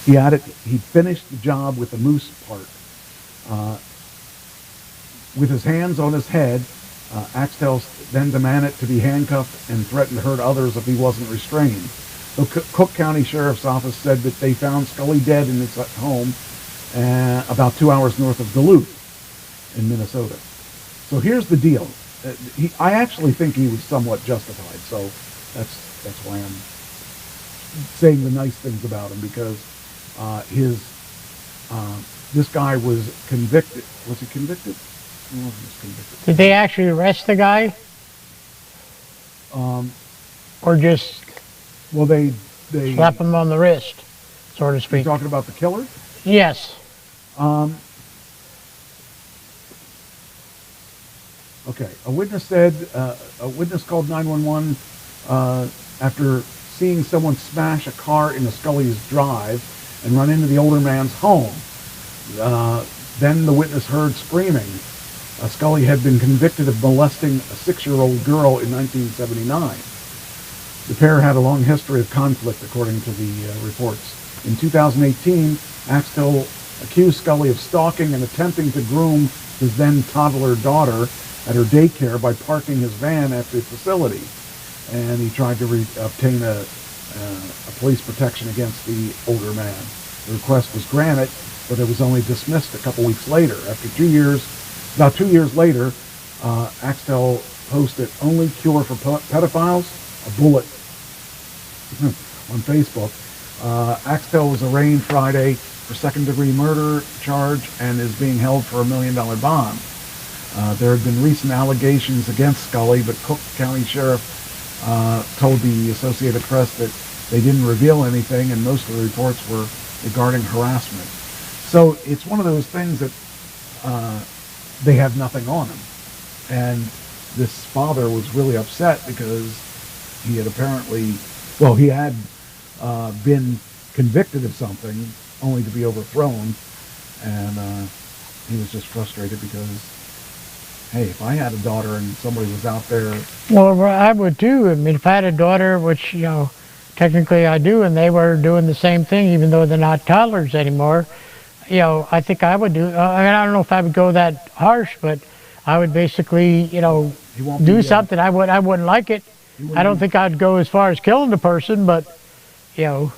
He added he finished the job with the moose part. With his hands on his head, Axtell then demanded to be handcuffed and threatened to hurt others if he wasn't restrained. The Cook County Sheriff's Office said that they found Scully dead in his home about 2 hours north of Duluth in Minnesota. So here's the deal. I actually think he was somewhat justified, so that's why I'm saying the nice things about him, because this guy was convicted. Was he convicted? He was convicted. did they actually arrest the guy, or just Well, they slap him on the wrist, so to you speak? talking about the killer? Yes. Okay. A witness called 911 after seeing someone smash a car into Scully's drive and run into the older man's home. Then the witness heard screaming. Scully had been convicted of molesting a 6-year-old girl in 1979. The pair had a long history of conflict, according to the reports. In 2018, Axtell accused Scully of stalking and attempting to groom his then toddler daughter at her daycare by parking his van at the facility. And he tried to obtain a police protection against the older man. The request was granted, but it was only dismissed a couple weeks later. About 2 years later, Axtell posted "Only Cure for Pedophiles, a Bullet" on Facebook. Axtell was arraigned Friday for second-degree murder charge and is being held for $1 million bond. There had been recent allegations against Scully, but Cook County Sheriff told the Associated Press that they didn't reveal anything, and most of the reports were regarding harassment. So it's one of those things that they had nothing on him. And this father was really upset because he had he had been convicted of something only to be overthrown. And he was just frustrated because, hey, if I had a daughter and somebody was out there. Well, I would too. I mean, if I had a daughter, which, technically I do, and they were doing the same thing, even though they're not toddlers anymore, I think I would do. I don't know if I would go that harsh, but I would basically, do something. I wouldn't like it. I don't think I'd go as far as killing the person, but, Well,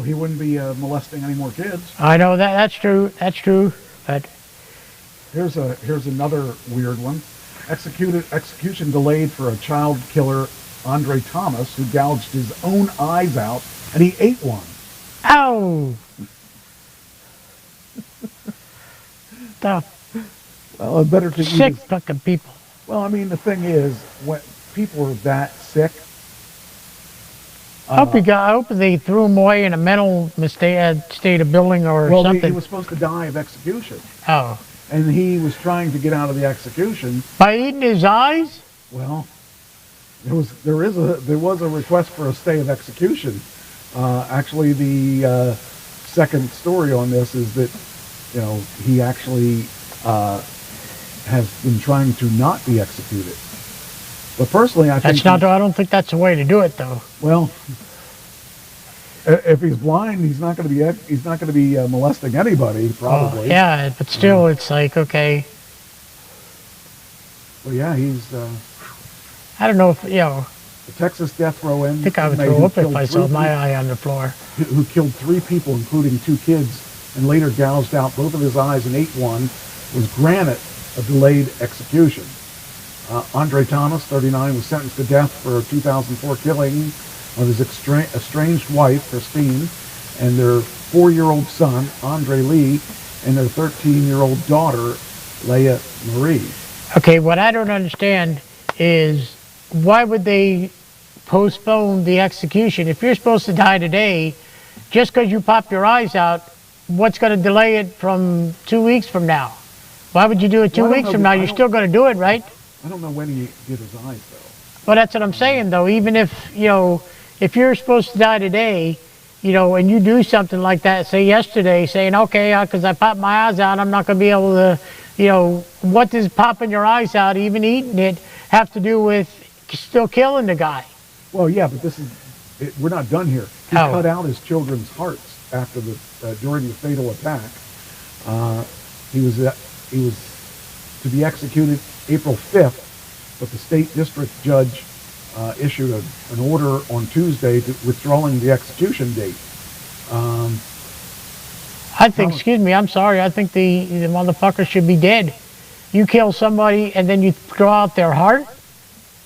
he wouldn't be molesting any more kids. I know that's true. That's true. But Here's another weird one. Execution delayed for a child killer, Andre Thomas, who gouged his own eyes out, and he ate one. ow! The Well, it's better to eat sick his. fucking people. Well, I mean, the thing is, when people are that sick, I hope they threw him away in a mental state of building or well, he something. was supposed to die of execution, Oh, and he was trying to get out of the execution. by eating his eyes? Well, there was a request for a stay of execution. Actually, the second story on this is that he actually has been trying to not be executed. But personally, I think That's not. I don't think that's the way to do it, though. well, if he's blind, he's not going to be molesting anybody, probably. Yeah, but still, it's like, okay. Well, yeah, he's I don't know if the Texas death row I think I would inmate throw who up if killed I saw three my eye on the floor. who killed 3 people, including 2 kids, and later gouged out both of his eyes and ate one, was granted a delayed execution. Andre Thomas, 39, was sentenced to death for a 2004 killing of his estranged wife, Christine, and their 4-year-old son, Andre Lee, and their 13-year-old daughter, Leah Marie. Okay, what I don't understand is why would they postpone the execution? If you're supposed to die today, just because you pop your eyes out, what's going to delay it from 2 weeks from now? Why would you do it 2 Well, I don't weeks know, from but now? I You're don't- still going to do it, right? I don't know when he did his eyes, though. Well, that's what I'm saying, though. Even if, if you're supposed to die today, and you do something like that, say yesterday, saying, okay, because I popped my eyes out, I'm not going to be able to, what does popping your eyes out, even eating it, have to do with still killing the guy? Well, yeah, but we're not done here. He Oh. cut out his children's hearts after during the fatal attack. He was to be executed April 5th, but the state district judge issued an order on Tuesday withdrawing the execution date. I think, excuse me, I'm sorry, I think the motherfucker should be dead. You kill somebody and then you throw out their heart?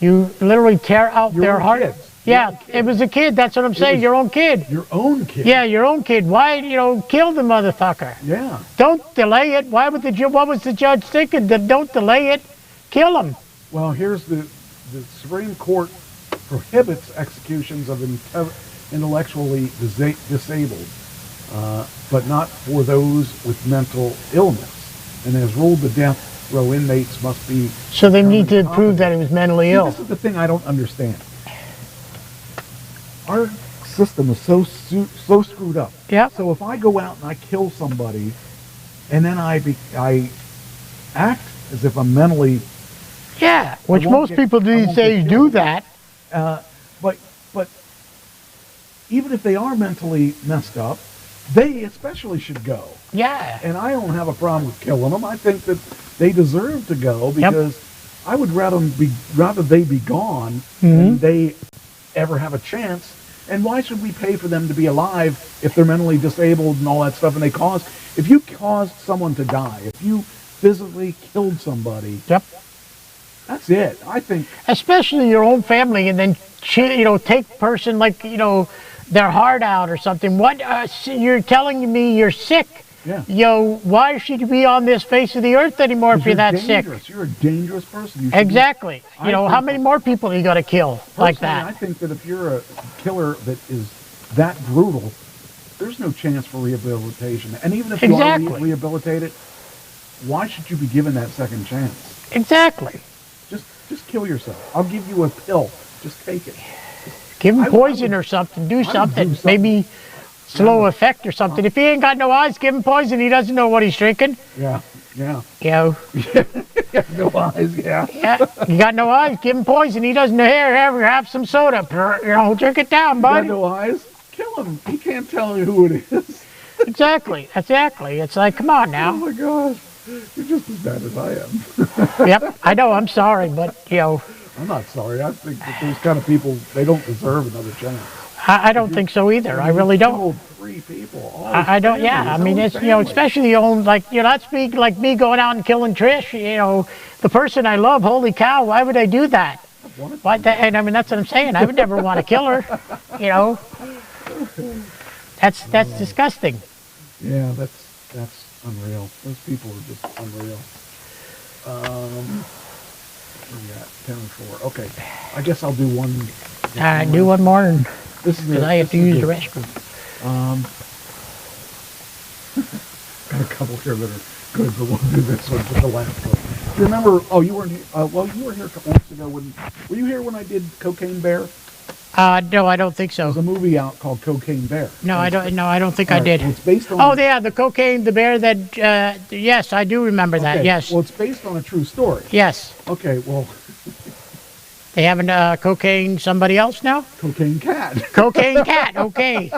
You literally tear out Your their own heart? kids. Your Yeah, own it was a kid, that's what I'm saying, was- your own kid. Your own kid. Yeah, your own kid. Why, kill the motherfucker? Yeah. Don't delay it. Why would what was the judge thinking? That don't delay it, kill him. Well, here's the Supreme Court prohibits executions of intellectually disabled, but not for those with mental illness, and has ruled the death row inmates must be. So they need to determined prove that he competent. was mentally See, ill. this is the thing I don't understand. Our system is so screwed up. Yep. So if I go out and I kill somebody, and then I act as if I'm mentally, Yeah, which won't most get- people I these won't get days do killed. that. but even if they are mentally messed up, they especially should go. Yeah. And I don't have a problem with killing them. I think that they deserve to go because I would rather they be gone than they ever have a chance. And why should we pay for them to be alive if they're mentally disabled and all that stuff? And if you caused someone to die, if you physically killed somebody, Yep. that's it. I think Especially your own family, and then take person like their heart out or something. What you're telling me you're sick? Yeah. Why should you be on this face of the earth anymore if you're that sick? dangerous. You're a dangerous person. You should be- Exactly. I How think many that- more people are you going to kill like Personally, I that? think that if you're a killer that is that brutal, there's no chance for rehabilitation. And even if you are Exactly. rehabilitated, why should you be given that second chance? Exactly. Just kill yourself. I'll give you a pill. Just take it. Give him I would- poison or something. Do would something. do something. Maybe slow effect or something. If he ain't got no eyes, give him poison. He doesn't know what he's drinking. Yeah. Yeah. No eyes. Yeah. Yeah, you got no eyes, give him poison. He doesn't have some soda. Drink it down, Got bud. no eyes. Kill him. He can't tell you who it is. Exactly. It's like, come on Oh now. my gosh. You're just as bad as I am. Yep, I know, I'm sorry, but, I'm not sorry. I think that those kind of people, they don't deserve another chance. I don't think so either. I really don't. Killed 3 people. All I don't, his yeah. family, I his mean, own it's, family. especially that's me, like me going out and killing Trish, the person I love, holy cow, why would I do that? Wanted to Why, and I mean, that's what I'm saying. I would never want to kill her, That's disgusting. Yeah, that's unreal. Those people are just unreal. Where we at? 10 and 4. Okay, I guess I'll do one. Do one more, and This is because I have to use the restroom. Got a couple here that are good, but we'll do this one for the last one. Do you remember? Oh, you weren't here. Well, you were here a couple weeks ago. Were you here when I did Cocaine Bear? No, I don't think so. There's a movie out called Cocaine Bear. No, I don't. No, I don't think All I right, did. well, it's based on. Oh, yeah, the cocaine, the bear that. Yes, I do remember that. Okay, Yes. Well, it's based on a true story. Yes. Okay, well, They having cocaine somebody else now? Cocaine cat. Cocaine cat. Okay.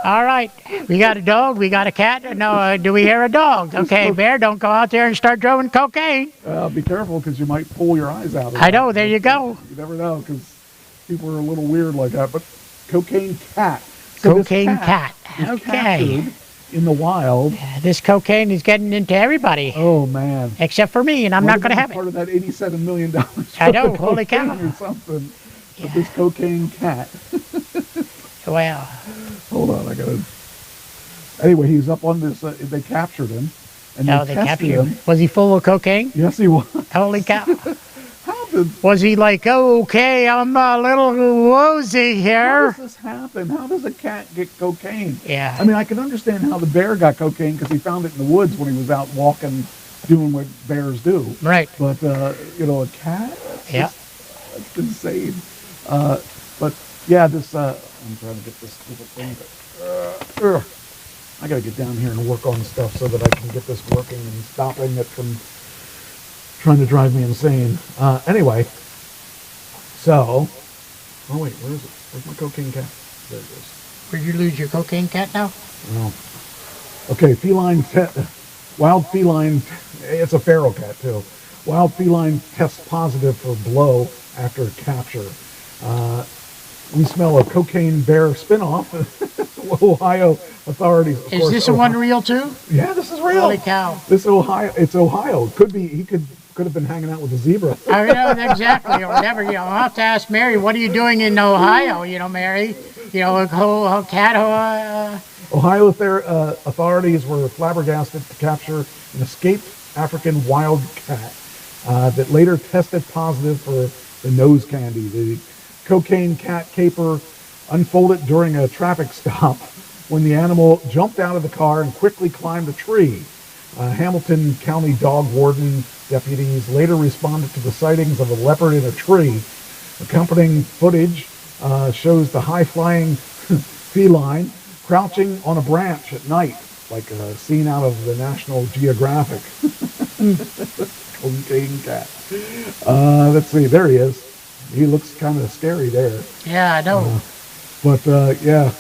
All right. We got a dog. We got a cat. No, do we hear a dog? Okay, Bear, don't go out there and start throwing cocaine. Be careful because you might pull your eyes out. Of I that. know. There you go. You never know because people are a little weird like that. But cocaine cat. So this Cocaine cat. is Okay. captured in the wild. This cocaine is getting into everybody Oh man. except for me, and I'm not going to have Part it. of that $87 million. I know, worth of holy cocaine cow. Or something. But this cocaine cat. Well, Hold on, I gotta. Anyway, he's up on this. They captured him, and no, they they tested captured him. him. Was he full of cocaine? Yes, he was. Holy cow. How did? Was he like, okay, I'm a little woozy How here? does this happen? How does a cat get cocaine? Yeah. I mean, I can understand how the bear got cocaine because he found it in the woods when he was out walking, doing what bears do. Right. But a cat? Yeah. That's insane. But yeah, this. I'm trying to get this stupid thing. I gotta get down here and work on stuff so that I can get this working and stopping it from trying to drive me insane. Anyway, so. Oh wait, where is it? Where's my cocaine cat? There it is. Where'd you lose your cocaine cat now? Oh. Okay, wild feline, it's a feral cat too. Wild feline tests positive for blow after capture. We smell a cocaine bear spinoff. Ohio authorities. Of Is course, this a one real too? Yeah, this is real. Holy cow. This it's Ohio. He could have been hanging out with a zebra. I know, exactly, or whatever. I'll have to ask Mary, what are you doing in Ohio, Mary? A cat, Ohio authorities were flabbergasted to capture an escaped African wild cat that later tested positive for the nose candy. The cocaine cat caper unfolded during a traffic stop when the animal jumped out of the car and quickly climbed a tree. Hamilton County dog warden deputies later responded to the sightings of a leopard in a tree. Accompanying footage shows the high-flying feline crouching on a branch at night, like a scene out of the National Geographic. Cocaine cat. Let's see, there he is. He looks kind of scary there. Yeah, I know. Yeah,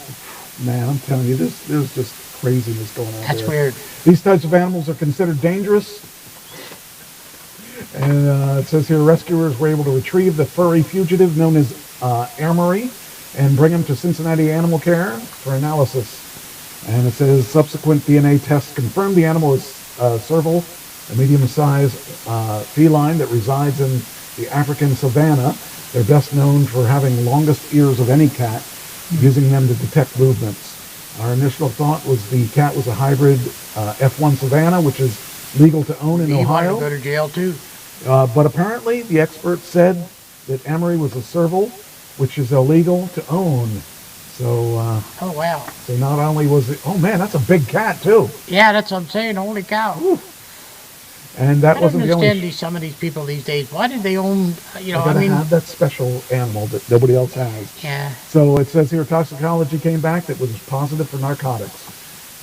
man, I'm telling you, there's just craziness going on That's there. weird. These types of animals are considered dangerous. And it says here, rescuers were able to retrieve the furry fugitive known as Amory and bring him to Cincinnati Animal Care for analysis. And it says subsequent DNA tests confirmed the animal is serval, a medium-sized feline that resides in the African savanna. They're best known for having longest ears of any cat, using them to detect movements. Our initial thought was the cat was a hybrid F1 Savannah, which is legal to own in He wanted Ohio. to go to jail too. But apparently, the experts said that Emery was a serval, which is illegal to own. So, Oh, wow. so not only was it, oh man, that's a big cat too. Yeah, that's what I'm saying. Holy cow. And that I don't wasn't the only. understand some of these people these days. Why did they own, They gotta have that special animal that nobody else has. yeah. So it says here, toxicology came back that was positive for narcotics,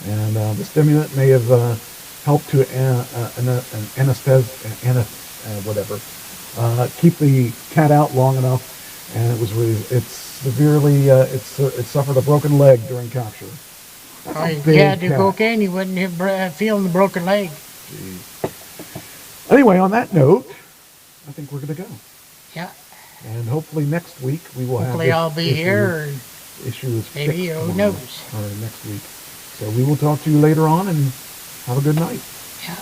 and the stimulant may have helped to keep the cat out long enough, and it suffered a broken leg during capture. That's a If big he had the cat. cocaine, he wouldn't have feeling the broken leg. Anyway, on that note, I think we're going to go. Yeah. And hopefully next week we will Hopefully have I'll be here. Or issue is maybe, fixed who tomorrow, knows? or next week. So we will talk to you later on, and have a good night. Yeah.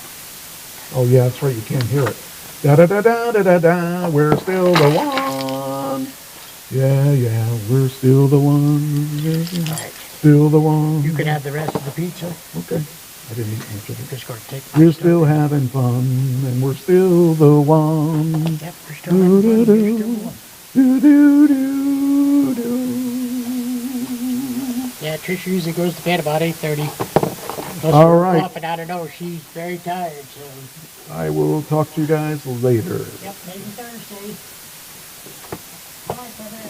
Oh yeah, that's right, you can't hear it. Da da da da da da da, we're still the one. Yeah, we're still the one. All right. Still the one. You can have the rest of the pizza. Okay. I didn't eat much of I'm it. just going to take my We're stuff. still having fun, and we're still the one. Yep, we're still having fun. We're still the one. Do do do do. Yeah, Trish usually goes to bed about 8:30. All right. Coughing, I don't know. She's very tired, so. I will talk to you guys later. Yep, maybe Thursday. Bye, brother.